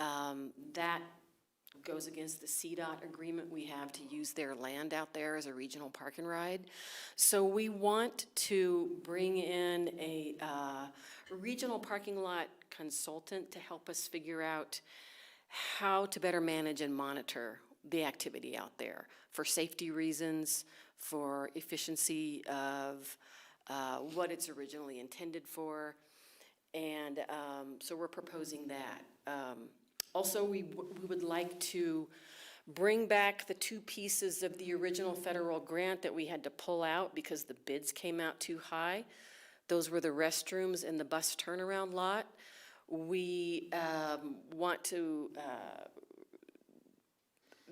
that goes against the CDOT agreement we have to use their land out there as a regional park and ride. So we want to bring in a regional parking lot consultant to help us figure out how to better manage and monitor the activity out there for safety reasons, for efficiency of what it's originally intended for. And so we're proposing that. Also, we would like to bring back the 2 pieces of the original federal grant that we had to pull out because the bids came out too high. Those were the restrooms and the bus turnaround lot. We want to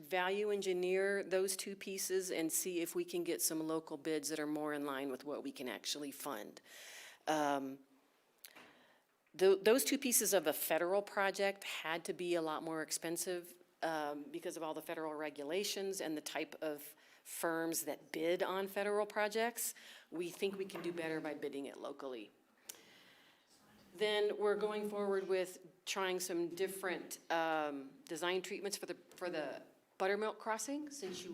value engineer those 2 pieces and see if we can get some local bids that are more in line with what we can actually fund. Those 2 pieces of a federal project had to be a lot more expensive because of all the federal regulations and the type of firms that bid on federal projects. We think we can do better by bidding it locally. Then we're going forward with trying some different design treatments for the buttermilk crossing, since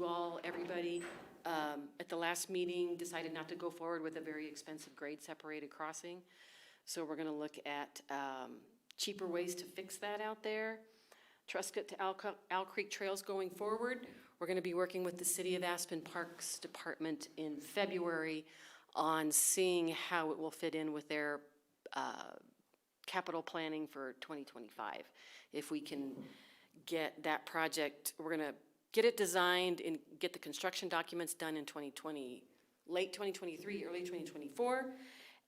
everybody at the last meeting decided not to go forward with a very expensive grade separated crossing. So we're going to look at cheaper ways to fix that out there. Truscott to Owl Creek Trails going forward. We're going to be working with the City of Aspen Parks Department in February on seeing how it will fit in with their capital planning for 2025. If we can get that project, we're going to get it designed and get the construction documents done in 2020, late 2023, early 2024,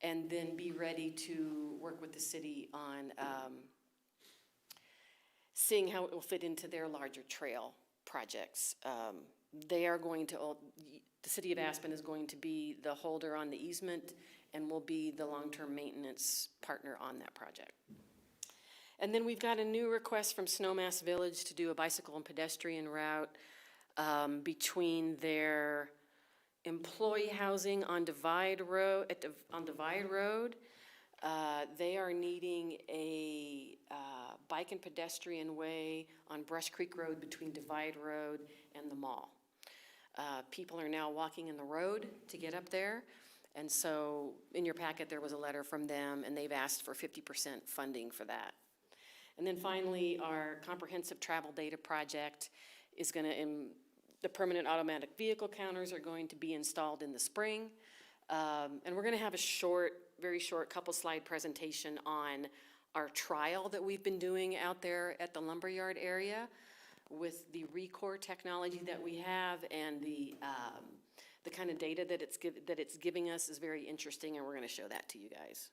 and then be ready to work with the city on seeing how it will fit into their larger trail projects. They are going to, the City of Aspen is going to be the holder on the easement and will be the long-term maintenance partner on that project. And then we've got a new request from Snowmass Village to do a bicycle and pedestrian route between their employee housing on Divide Road. They are needing a bike and pedestrian way on Brush Creek Road between Divide Road and the mall. People are now walking in the road to get up there. And so in your packet, there was a letter from them, and they've asked for 50% funding for that. And then finally, our comprehensive travel data project is going to, the permanent automatic vehicle counters are going to be installed in the spring. And we're going to have a very short couple slide presentation on our trial that we've been doing out there at the lumberyard area with the Recore technology that we have, and the kind of data that it's giving us is very interesting, and we're going to show that to you guys.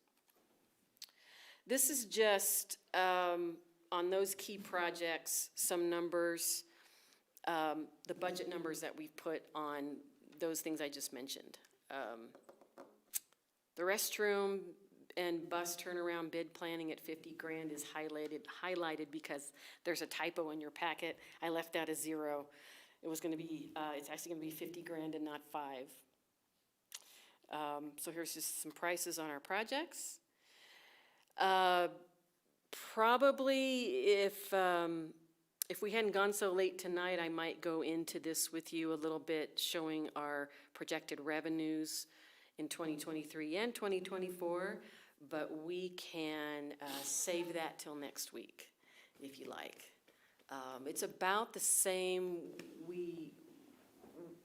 This is just on those key projects, some numbers, the budget numbers that we've put on those things I just mentioned. The restroom and bus turnaround bid planning at 50 grand is highlighted because there's a typo in your packet. I left out a 0. It was gonna be, it's actually gonna be 50 grand and not 5. So here's just some prices on our projects. Probably if we hadn't gone so late tonight, I might go into this with you a little bit, showing our projected revenues in 2023 and 2024, but we can save that till next week, if you like. It's about the same.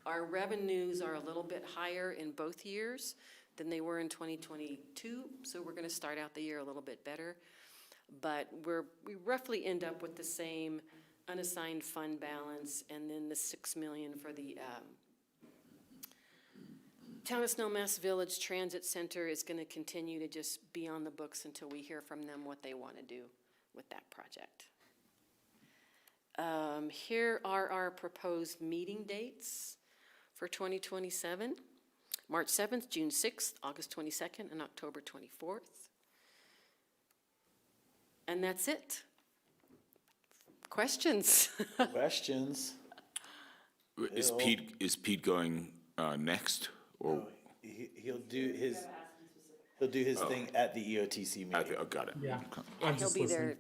Our revenues are a little bit higher in both years than they were in 2022, so we're gonna start out the year a little bit better. But we roughly end up with the same unassigned fund balance, and then the $6 million for the Town of Snowmass Village Transit Center is gonna continue to just be on the books until we hear from them what they wanna do with that project. Here are our proposed meeting dates for 2027. March 7th, June 6th, August 22nd, and October 24th. And that's it. Questions? Questions? Is Pete going next, or? He'll do his thing at the EOTC meeting. Oh, got it. Yeah. And he'll be there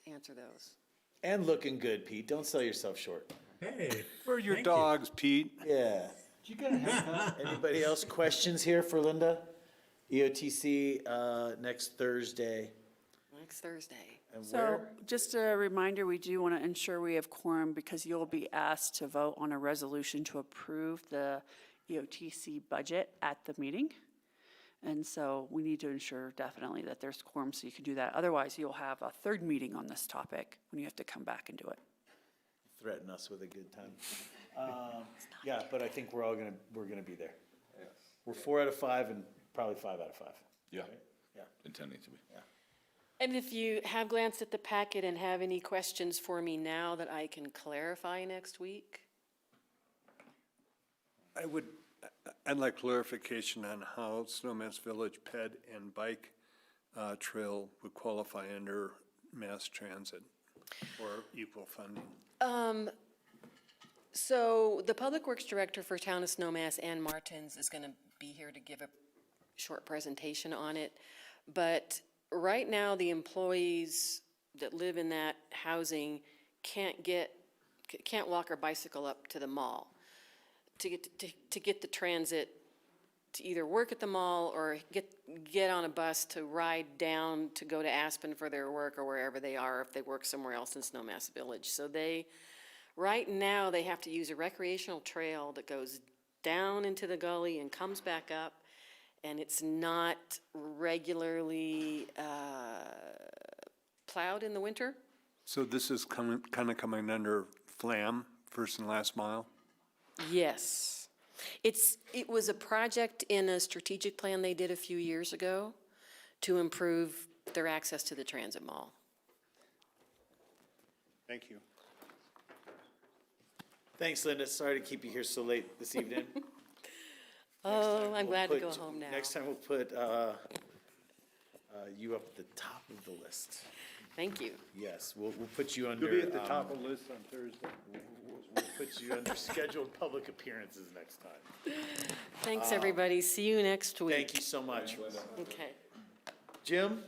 to answer those. And looking good, Pete. Don't sell yourself short. Hey. Where are your dogs, Pete? Yeah. Did you get a haircut? Anybody else questions here for Linda? EOTC next Thursday. Next Thursday. And So where? just a reminder, we do want to ensure we have quorum because you'll be asked to vote on a resolution to approve the EOTC budget at the meeting. And so we need to ensure definitely that there's quorum so you can do that. Otherwise, you'll have a third meeting on this topic when you have to come back and do it. Threaten us with a good time. Yeah, but I think we're gonna be there. We're 4 out of 5 and probably 5 out of 5. Yeah. Yeah. Intending to be. Yeah. And if you have glanced at the packet and have any questions for me now that I can clarify next week. I'd like clarification on how Snowmass Village Ped and Bike Trail would qualify under mass transit or equal funding. So the Public Works Director for Town of Snowmass, Ann Martins, is going to be here to give a short presentation on it. But right now, the employees that live in that housing can't walk or bicycle up to the mall to get the transit to either work at the mall or get on a bus to ride down to go to Aspen for their work or wherever they are if they work somewhere else in Snowmass Village. So right now, they have to use a recreational trail that goes down into the gully and comes back up, and it's not regularly plowed in the winter. So this is kind of coming under FLAM, first and last mile? Yes. It was a project in a strategic plan they did a few years ago to improve their access to the transit mall. Thank you. Thanks, Linda. Sorry to keep you here so late this evening. Oh, I'm glad to go home now. Next time we'll put you up at the top of the list. Thank you. Yes, we'll put you under. You'll be at the top of the list on Thursday. We'll put you under scheduled public appearances next time. Thanks, everybody. See you next week. Thank you so much. Okay. Jim?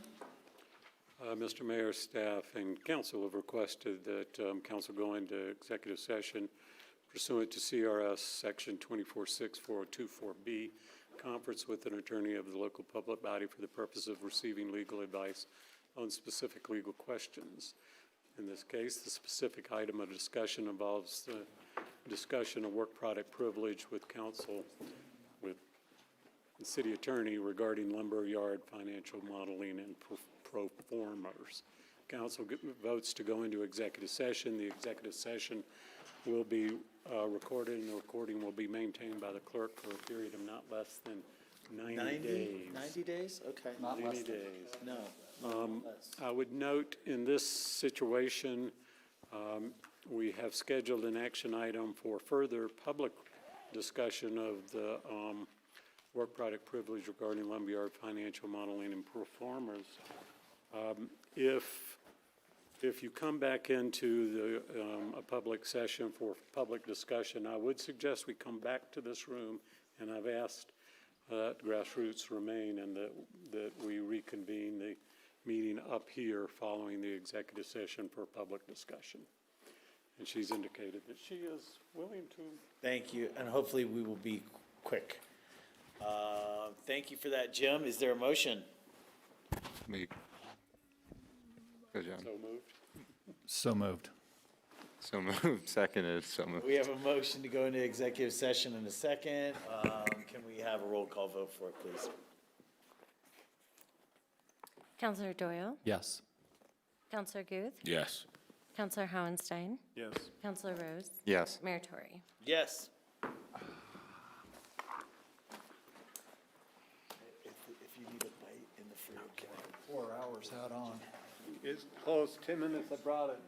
Mr. Mayor, staff, and council have requested that council go into executive session pursuant to CRS Section 246402-4B, conference with an attorney of the local public body for the purpose of receiving legal advice on specific legal questions. In this case, the specific item of discussion involves the discussion of work product privilege with council, with the city attorney regarding lumberyard financial modeling and pro formers. Council votes to go into executive session. The executive session will be recorded, and the recording will be maintained by the clerk for a period of not less than 90 days. 90 days? Okay. 90 days. No. I would note in this situation, we have scheduled an action item for further public discussion of the work product privilege regarding lumberyard financial modeling and performers. If you come back into a public session for public discussion, I would suggest we come back to this room, and I've asked that grassroots remain and that we reconvene the meeting up here following the executive session for public discussion. And she's indicated that she is willing to. Thank you, and hopefully we will be quick. Thank you for that, Jim. Is there a motion? Me. Good job. So moved. So moved. So moved. Seconded. So moved. We have a motion to go into executive session in a second. Can we have a roll call vote for it, please? Counselor Doyle? Yes. Counselor Guth? Yes. Counselor Howenstein? Yes. Counselor Rose? Yes. Mayor Tory? Yes. If you need a bite in the fridge. 4 hours out on. It's close, 10 minutes, I brought it.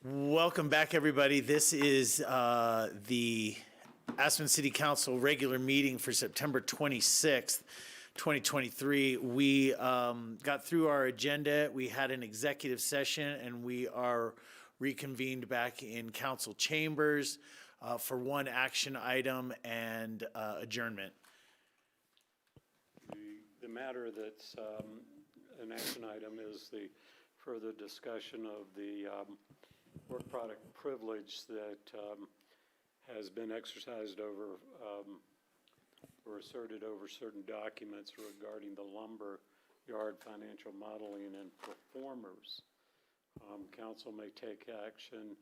Welcome back, everybody. This is the Aspen City Council regular meeting for September 26th, 2023. We got through our agenda. We had an executive session, and we are reconvened back in council chambers for one action item and adjournment. The matter that's an action item is the further discussion of the work product privilege that has been exercised over or asserted over certain documents regarding the lumber yard financial modeling and performers. Council may take action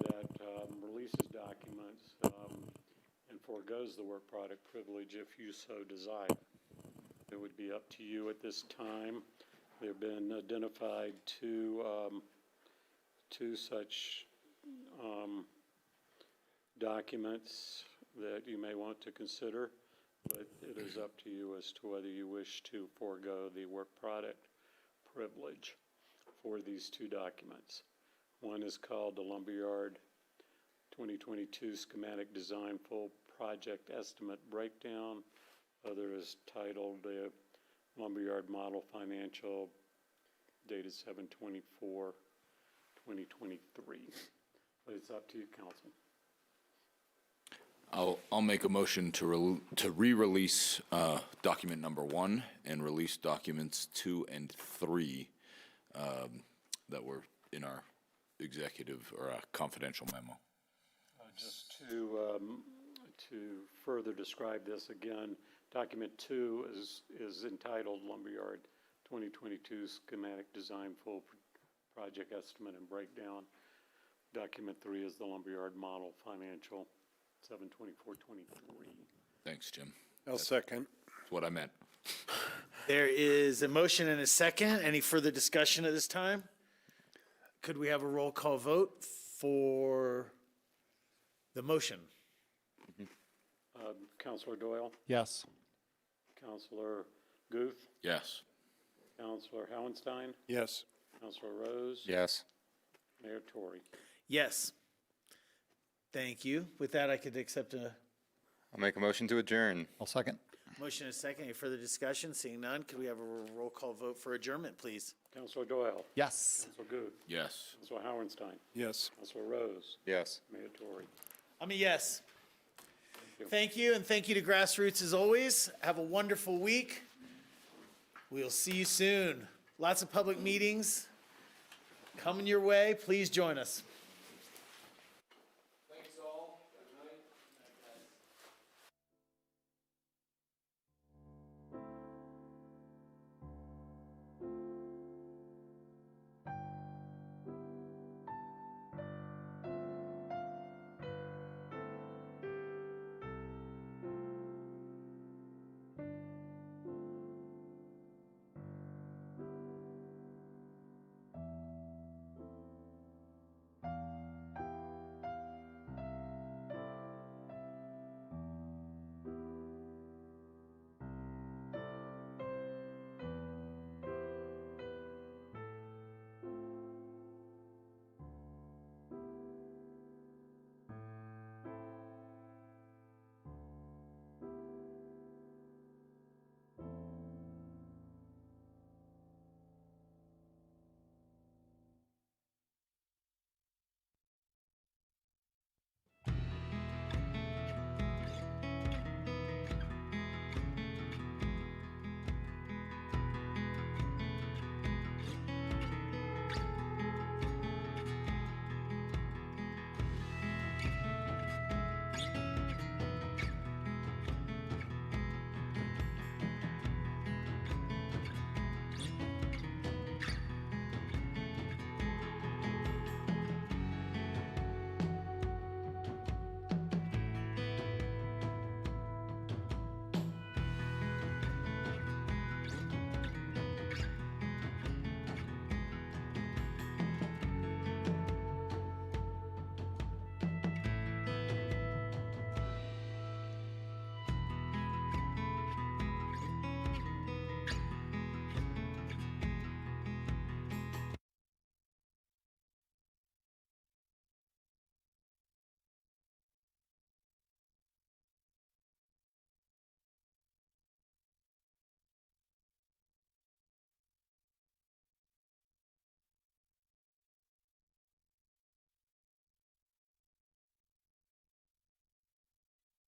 that releases documents and forgoes the work product privilege if you so desire. It would be up to you at this time. There have been identified two such documents that you may want to consider, but it is up to you as to whether you wish to forego the work product privilege for these two documents. One is called the Lumberyard 2022 Schematic Design Full Project Estimate Breakdown. Other is titled the Lumberyard Model Financial, dated 7/24/2023. But it's up to you, council. I'll make a motion to re-release document number 1 and release documents 2 and 3 that were in our executive or confidential memo. Just to further describe this again, document 2 is entitled Lumberyard 2022 Schematic Design Full Project Estimate and Breakdown. Document 3 is the Lumberyard Model Financial 7/24/23. Thanks, Jim. I'll second. That's what I meant. There is a motion and a second. Any further discussion at this time? Could we have a roll call vote for the motion? Councilor Doyle, Yes. Councilor Guth, Yes. Councilor Howenstein, Yes. Councilor Rose, Yes. Mayor Tory. Yes. Thank you. With that, I could accept a I'll make a motion to adjourn. I'll second. motion and a second. Any further discussion? Seeing none, could we have a roll call vote for adjournment, please? Councilor Doyle, Yes. Councilor Guth, Yes. Councilor Howenstein, Yes. Councilor Rose, Yes. Mayor Tory. I'm a yes. you. Thank you, and thank you to Grassroots as always. Have a wonderful week. We'll see you soon. Lots of public meetings coming your way. Please join us.